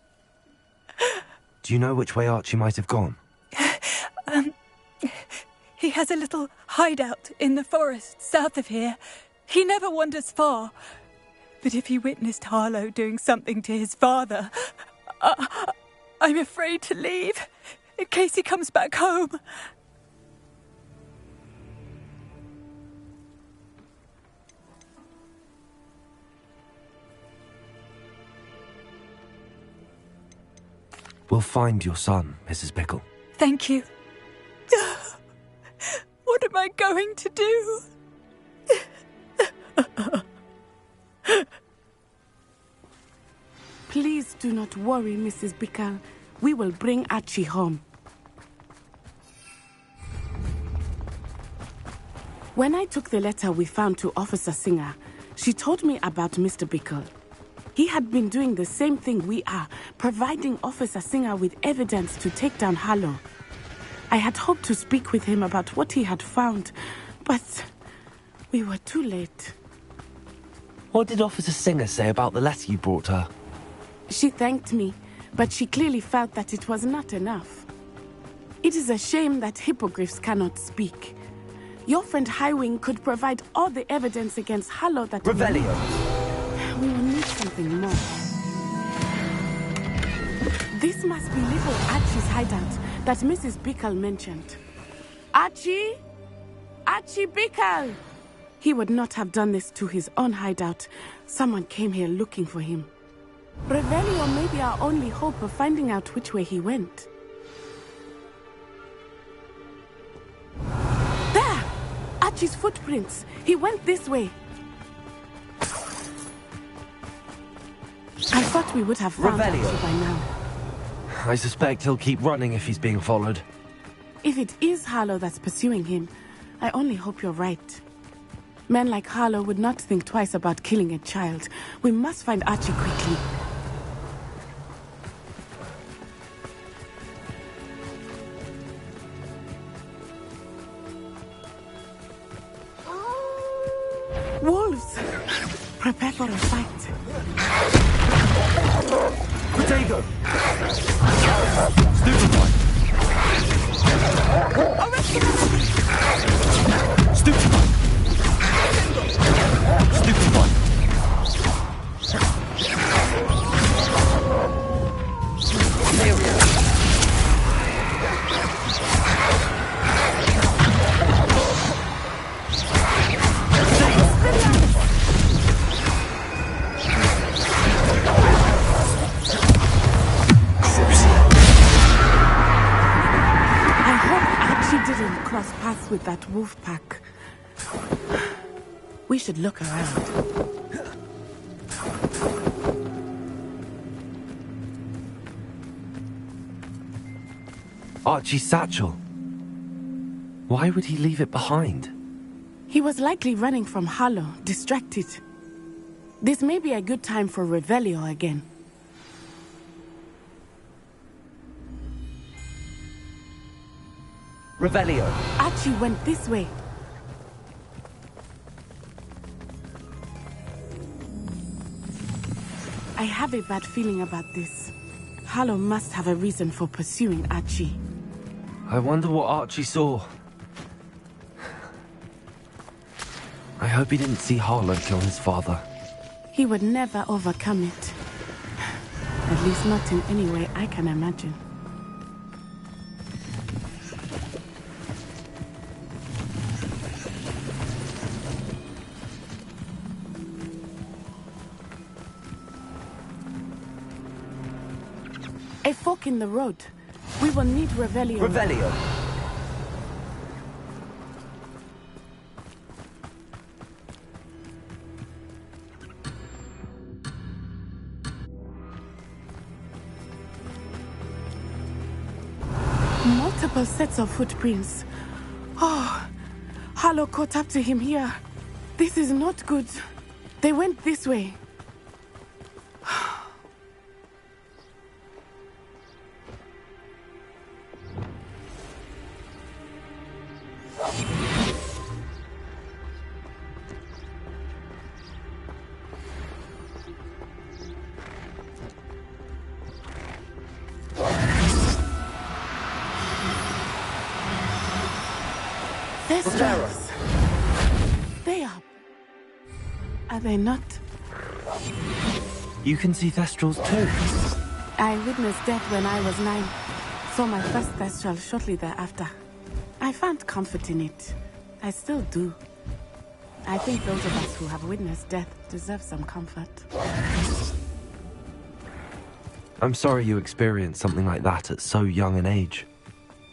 Do you know which way Archie might have gone? He has a little hideout in the forest south of here. He never wanders far. But if he witnessed Harlow doing something to his father, I'm afraid to leave, in case he comes back home. We'll find your son, Mrs. Pickle. Thank you. What am I going to do? Please do not worry, Mrs. Pickle. We will bring Archie home. When I took the letter we found to Officer Singer, she told me about Mr. Pickle. He had been doing the same thing we are, providing Officer Singer with evidence to take down Harlow. I had hoped to speak with him about what he had found, but we were too late. What did Officer Singer say about the letter you brought her? She thanked me, but she clearly felt that it was not enough. It is a shame that hippogriffs cannot speak. Your friend Highwing could provide all the evidence against Harlow that Revelio. We will need something more. This must be little Archie's hideout that Mrs. Pickle mentioned. Archie? Archie Pickle! He would not have done this to his own hideout. Someone came here looking for him. Revelio may be our only hope of finding out which way he went. There! Archie's footprints. He went this way. I thought we would have found Archie by now. I suspect he'll keep running if he's being followed. If it is Harlow that's pursuing him, I only hope you're right. Men like Harlow would not think twice about killing a child. We must find Archie quickly. Wolves! Prepare for a fight. Potato! Stupefy! Stupefy! Stupefy! Didn't cross paths with that wolf pack. We should look around. Archie's satchel. Why would he leave it behind? He was likely running from Harlow, distracted. This may be a good time for Revelio again. Revelio. Archie went this way. I have a bad feeling about this. Harlow must have a reason for pursuing Archie. I wonder what Archie saw. I hope he didn't see Harlow kill his father. He would never overcome it. At least not in any way I can imagine. A fork in the road. We will need Revelio. Revelio. Multiple sets of footprints. Oh, Harlow caught up to him here. This is not good. They went this way. Thestrals. They are. Are they not? You can see Thestrals too. I witnessed death when I was 9. Saw my first Thestral shortly thereafter. I found comfort in it. I still do. I think those of us who have witnessed death deserve some comfort. I'm sorry you experienced something like that at so young an age.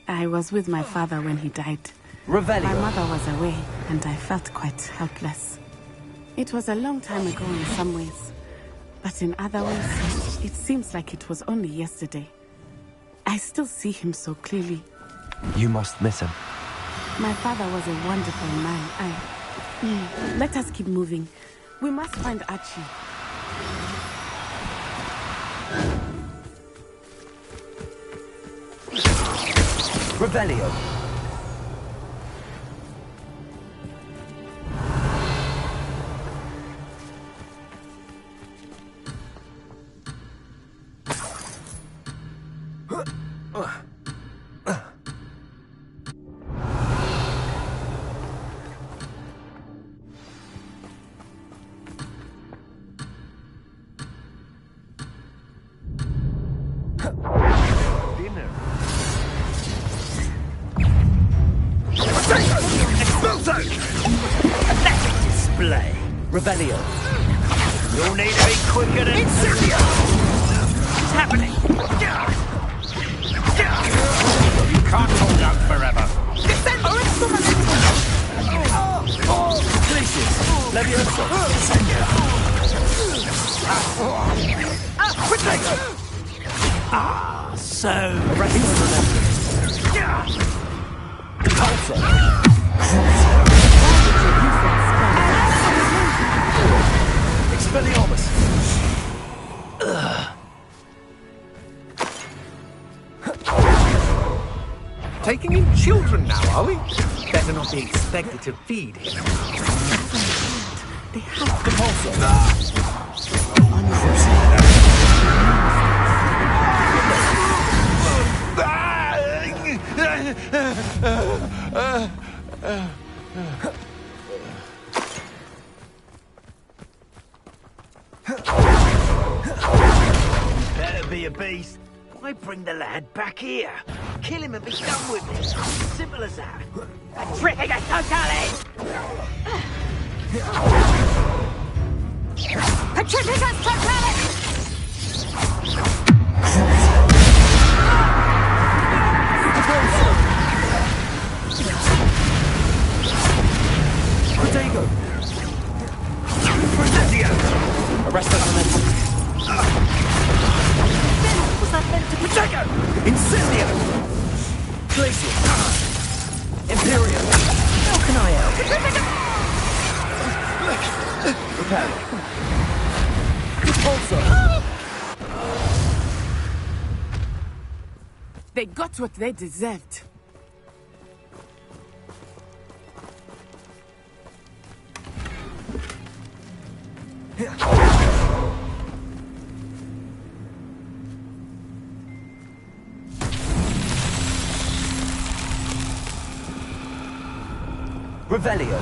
I was with my father when he died. Revelio. My mother was away, and I felt quite helpless. It was a long time ago in some ways, but in other ways, it seems like it was only yesterday. I still see him so clearly. You must miss him. My father was a wonderful man. Let us keep moving. We must find Archie. Revelio. Display. Revelio. You'll need to be quicker than... Incendio! What's happening? You can't hold out forever. Places. Levioso. So... Expelliarmus! Taking in children now, are we? Better not be expected to feed him. They have to Better be a beast. Why bring the lad back here? Kill him and be done with it. Simple as that. Tripping totally! Petrificus totalis! Protego! Protezio! Arrest us on that. Was that meant to be? Protego! Incendio! Glacier! Imperium! How can I help? Repel! Repulsor! They got what they deserved. Revelio.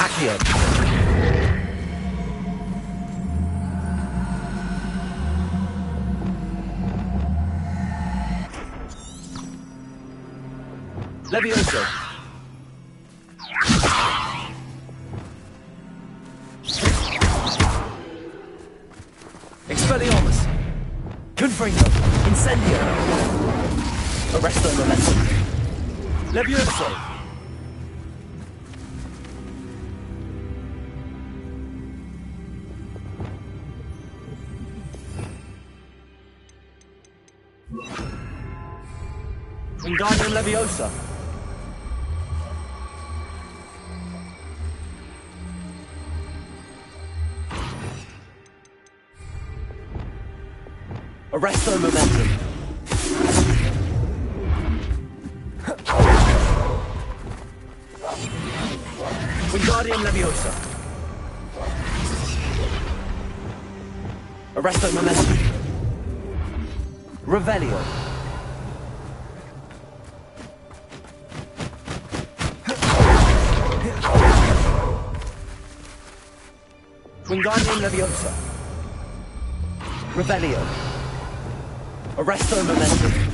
Accio. Levioso. Expelliarmus. Confringo. Incendio. Arresto Momentum. Levioso. Wingardium Leviosa. Arresto Momentum. Wingardium Leviosa. Arresto Momentum. Revelio. Wingardium Leviosa. Revelio. Arresto Momentum.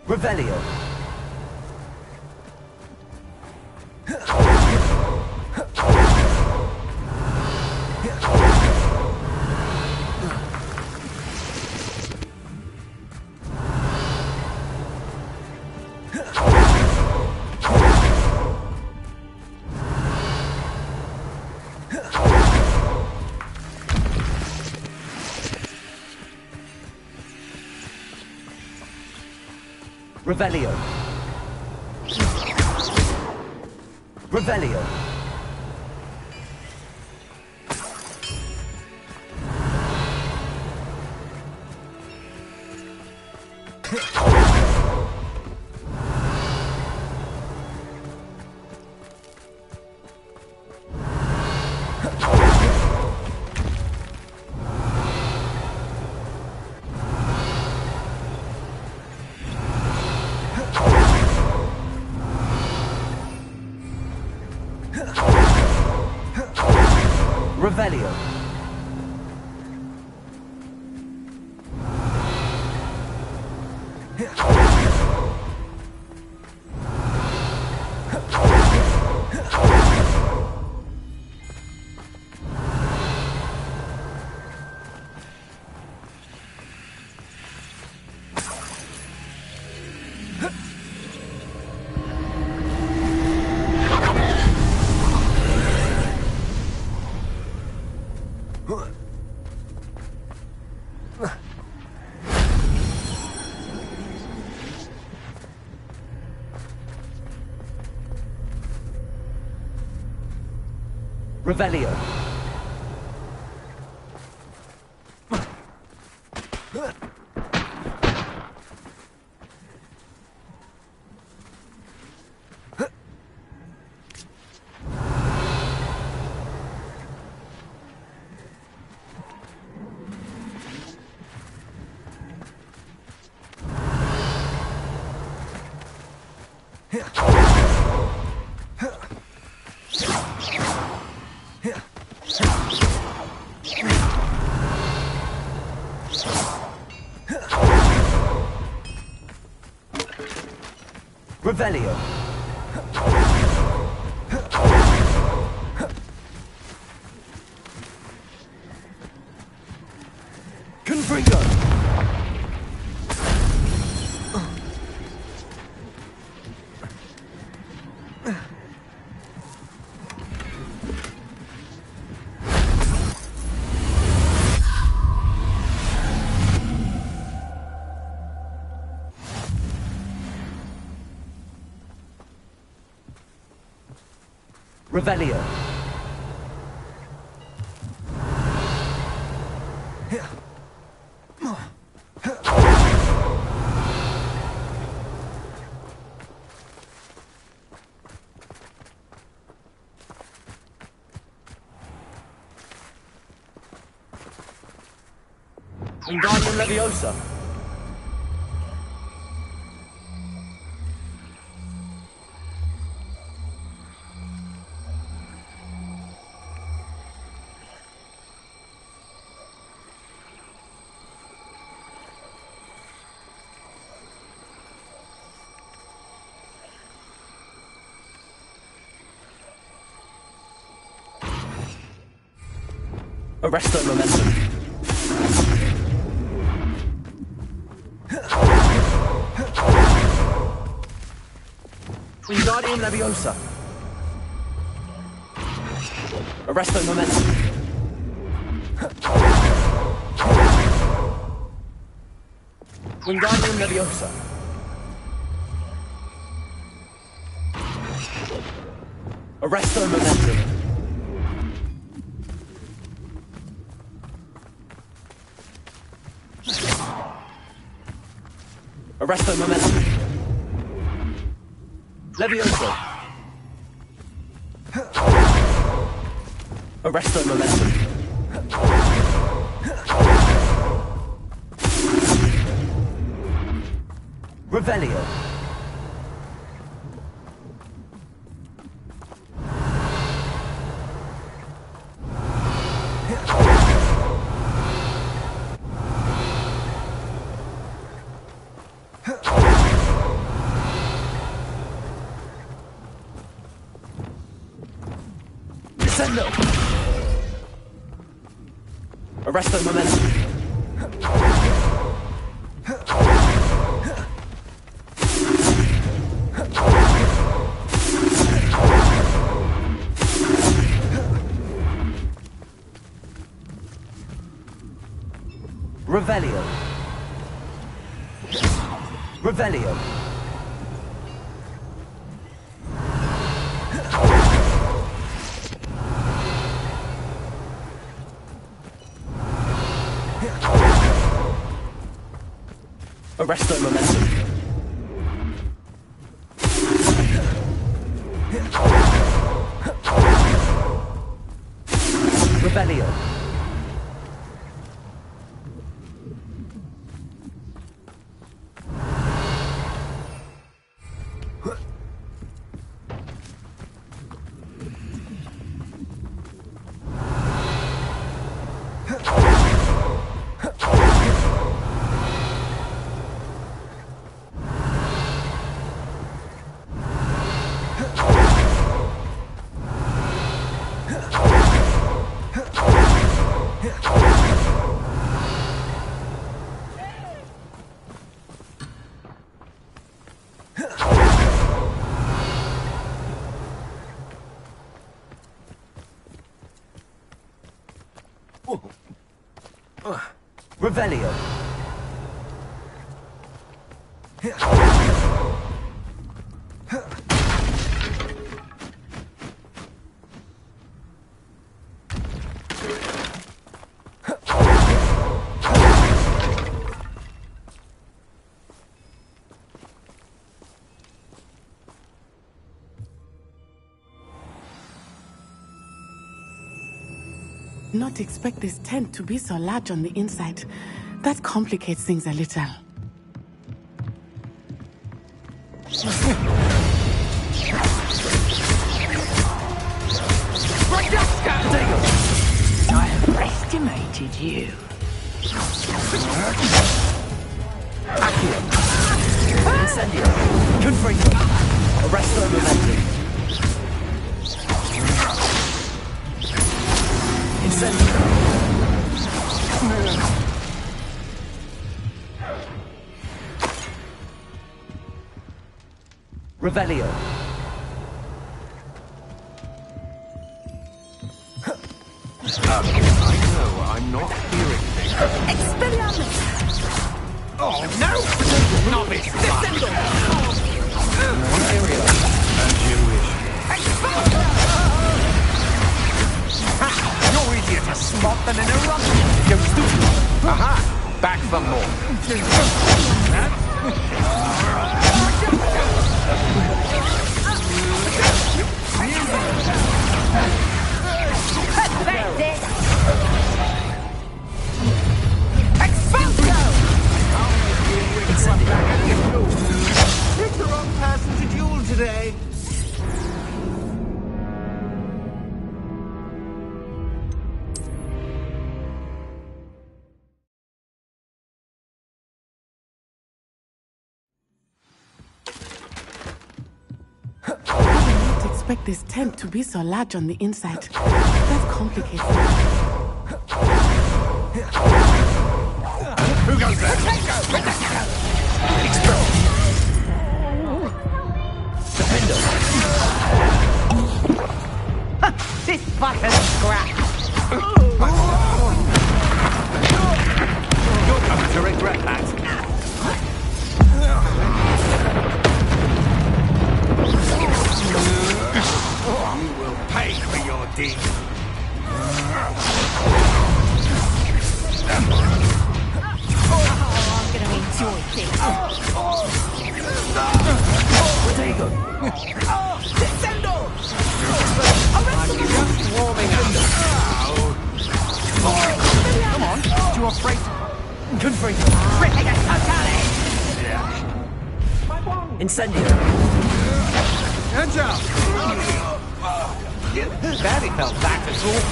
Revelio. Revelio. Revelio. Revelio. Revelio. Revelio. Confringo. Revelio. Wingardium Leviosa. Arresto Momentum. Wingardium Leviosa. Arresto Momentum. Wingardium Leviosa. Arresto Momentum. Arresto momentum. Levioso. Arresto momentum. Revelio. Descendo. Arresto momentum. Revelio. Revelio. Arresto momentum. Revelio. Revelio. Not expect this tent to be so large on the inside. That complicates things a little. I underestimated you. Accio. Incendio. Confringo. Arresto momentum. Incendio. Revelio. I know, I'm not hearing things. Expelliarmus! Oh, no! Novice! Descendo! Imperial. As you wish. You're easier to spot than an eruption. Go stupid. Aha! Back for more. Pathetic! Pick the wrong person to duel today. Expect this tent to be so large on the inside. That complicates things. Who goes there? Expel. Defendo. This fucking scrap! You're coming to regret that. You will pay for your deed. you afraid to confront Critica Totale? Incendio. Hands out! Barely felt that at all.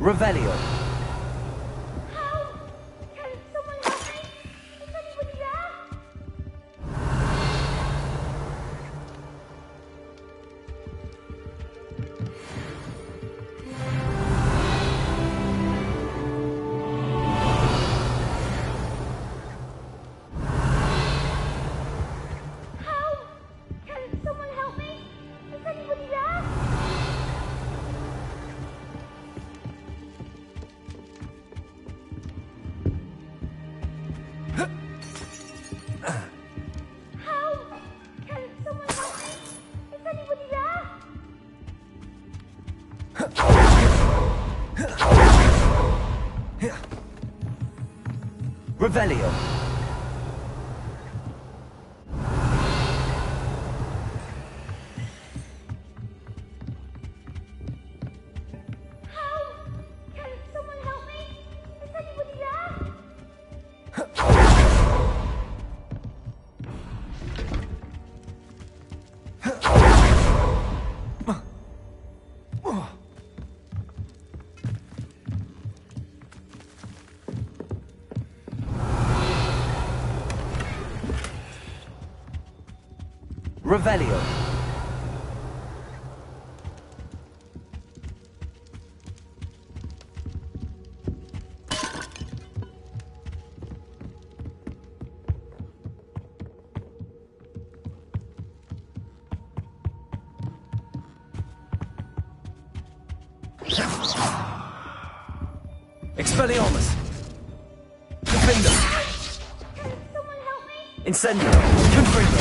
Revelio. Revelio. Revelio. Expelliarmus. Defender. Incendio. Confringo.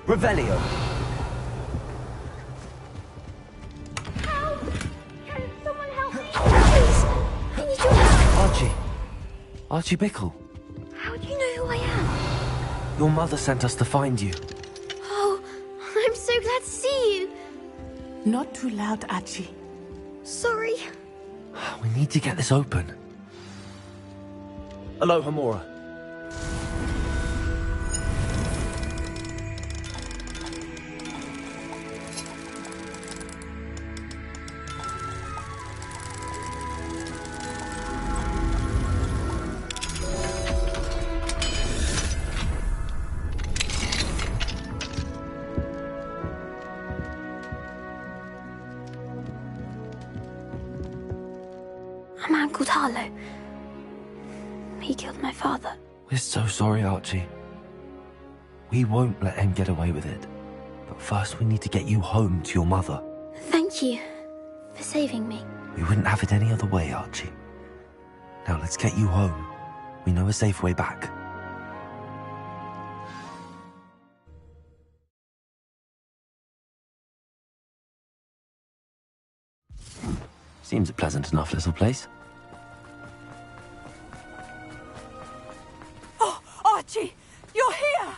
Revelio. Help! Can someone help me? Please! I need your help! Archie. Archie Bickle. How do you know who I am? Your mother sent us to find you. Oh, I'm so glad to see you. Not too loud, Archie. Sorry. We need to get this open. Aloha, Mora. A man called Harlow. He killed my father. We're so sorry, Archie. We won't let him get away with it. But first we need to get you home to your mother. Thank you for saving me. We wouldn't have it any other way, Archie. Now let's get you home. We know a safe way back. Seems a pleasant enough little place. Oh, Archie! You're here!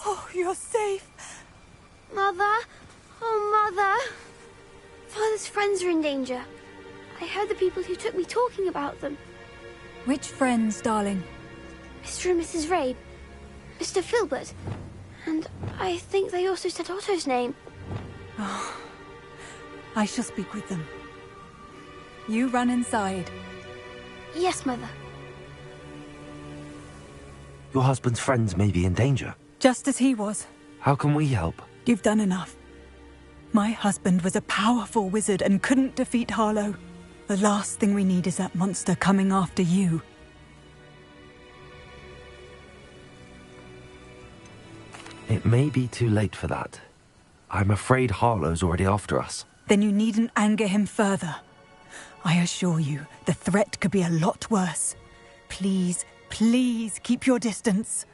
Oh, you're safe. Mother? Oh, Mother. Father's friends are in danger. I heard the people who took me talking about them. Which friends, darling? Mr. and Mrs. Rabe. Mr. Filbert. And I think they also said Otto's name. Oh, I shall speak with them. You run inside. Yes, Mother. Your husband's friends may be in danger. Just as he was. How can we help? You've done enough. My husband was a powerful wizard and couldn't defeat Harlow. The last thing we need is that monster coming after you. It may be too late for that. I'm afraid Harlow's already after us. Then you needn't anger him further. I assure you, the threat could be a lot worse. Please, please keep your distance.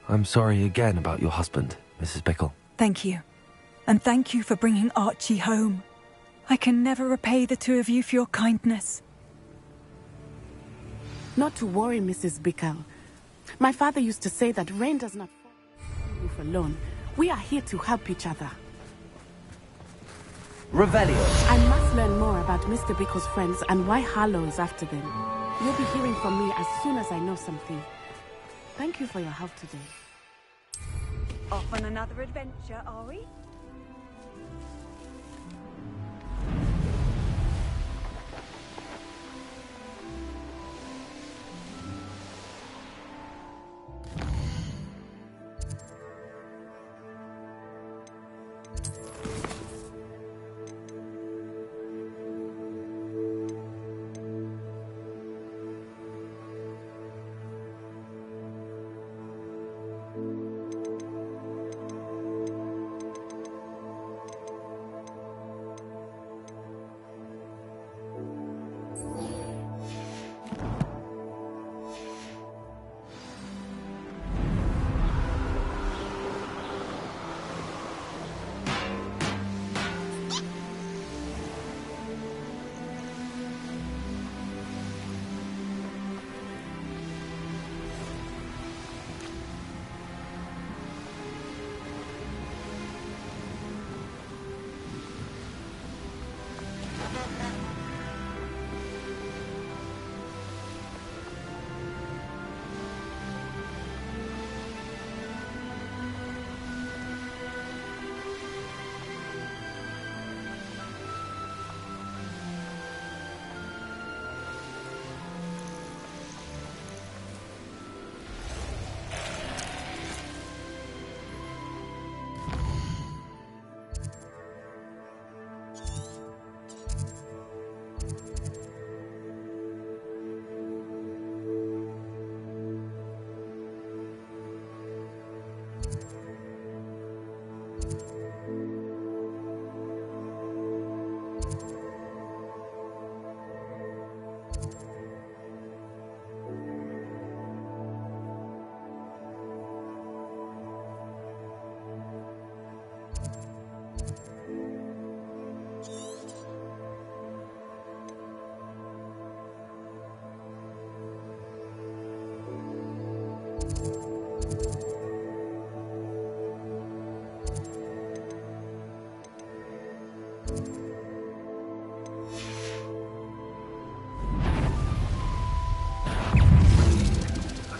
I'm sorry again about your husband, Mrs. Bickle. Thank you. And thank you for bringing Archie home. I can never repay the two of you for your kindness. Not to worry, Mrs. Bickle. My father used to say that rain does not fall on the roof alone. We are here to help each other. Revelio. I must learn more about Mr. Bickle's friends and why Harlow is after them. You'll be hearing from me as soon as I know something. Thank you for your help today. Off on another adventure, are we?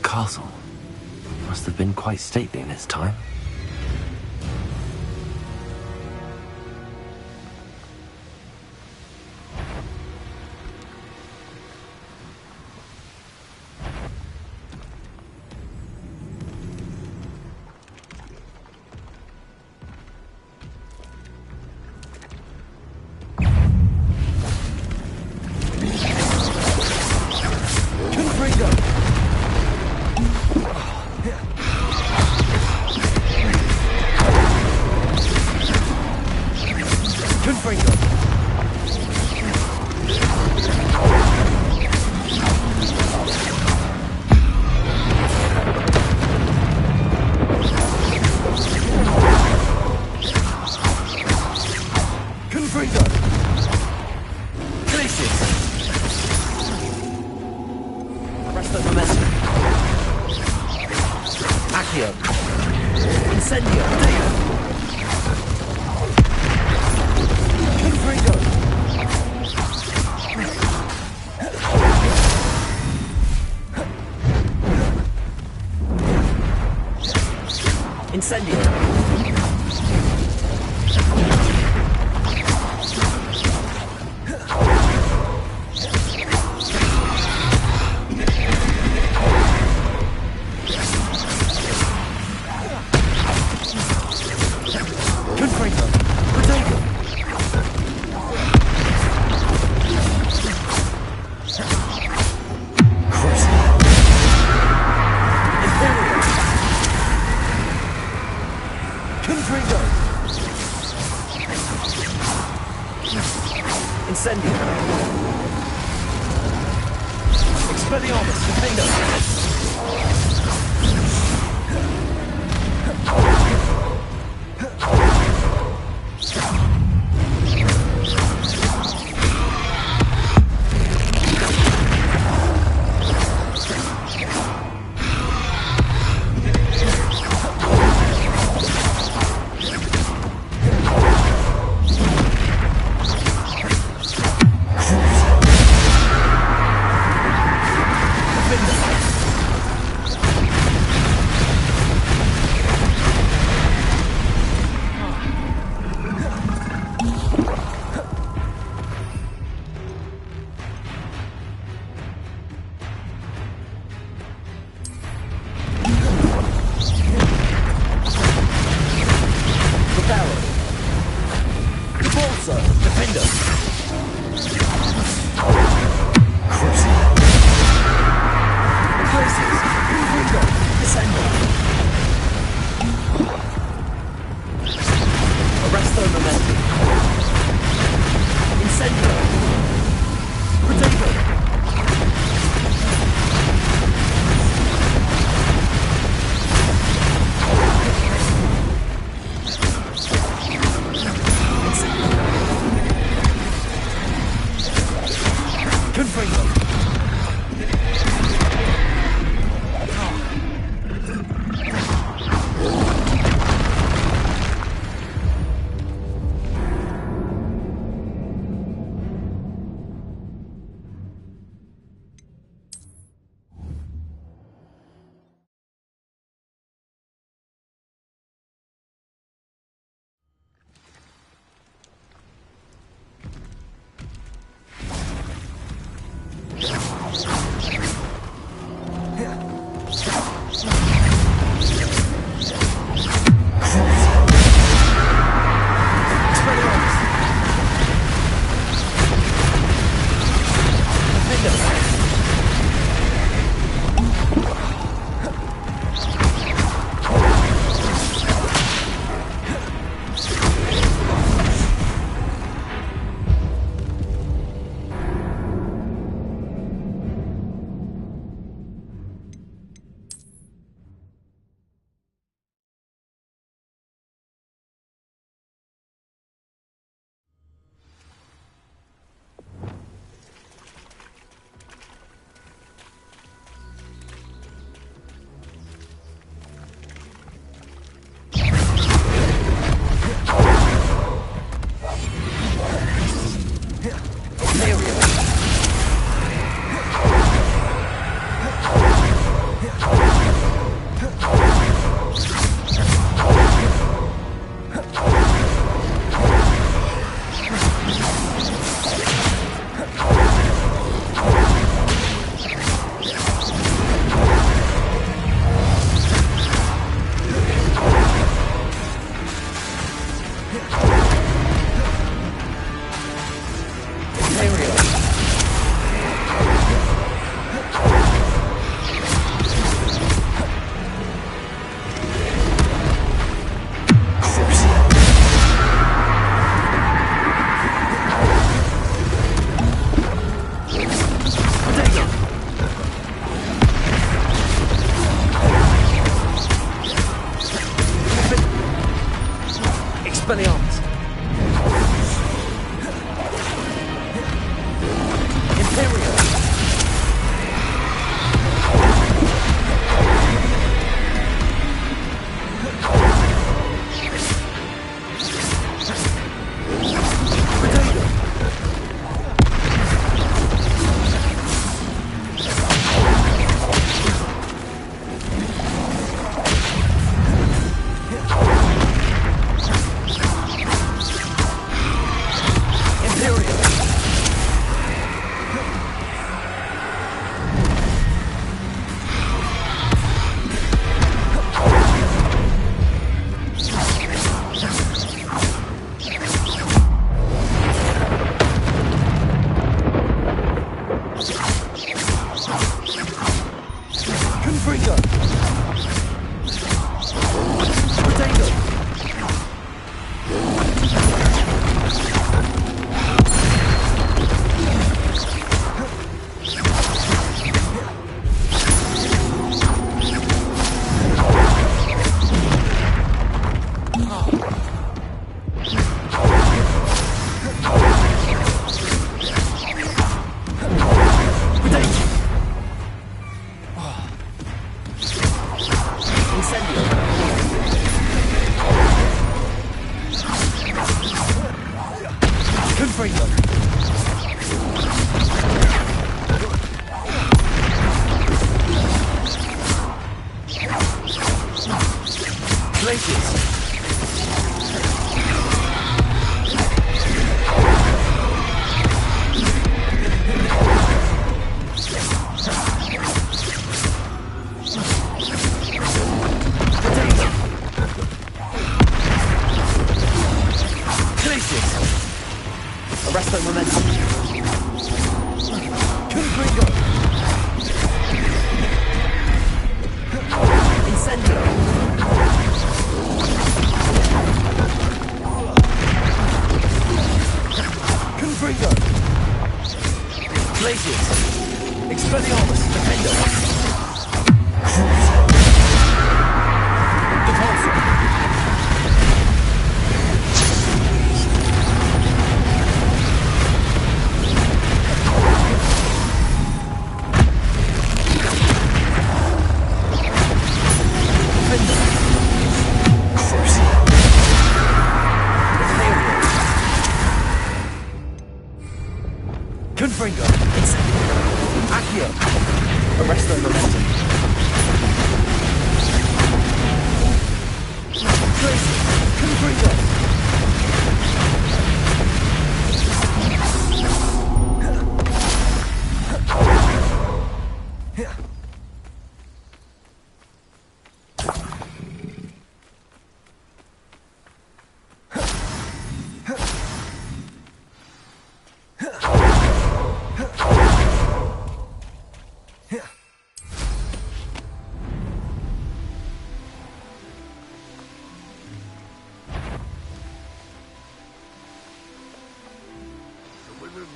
Castle must have been quite stately in its time. Rodrigo! Incendio! Expelliarmus! Defendo! Arrest their momentum. Confringo. Incendio. Confringo. Glaciers. Expelliarmus. Defendo. Defensa. Confringo. Accio. Arrest their momentum. Tracy. Confringo.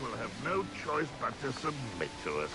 Will have no choice but to submit to us.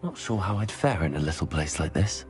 Not sure how I'd fare in a little place like this.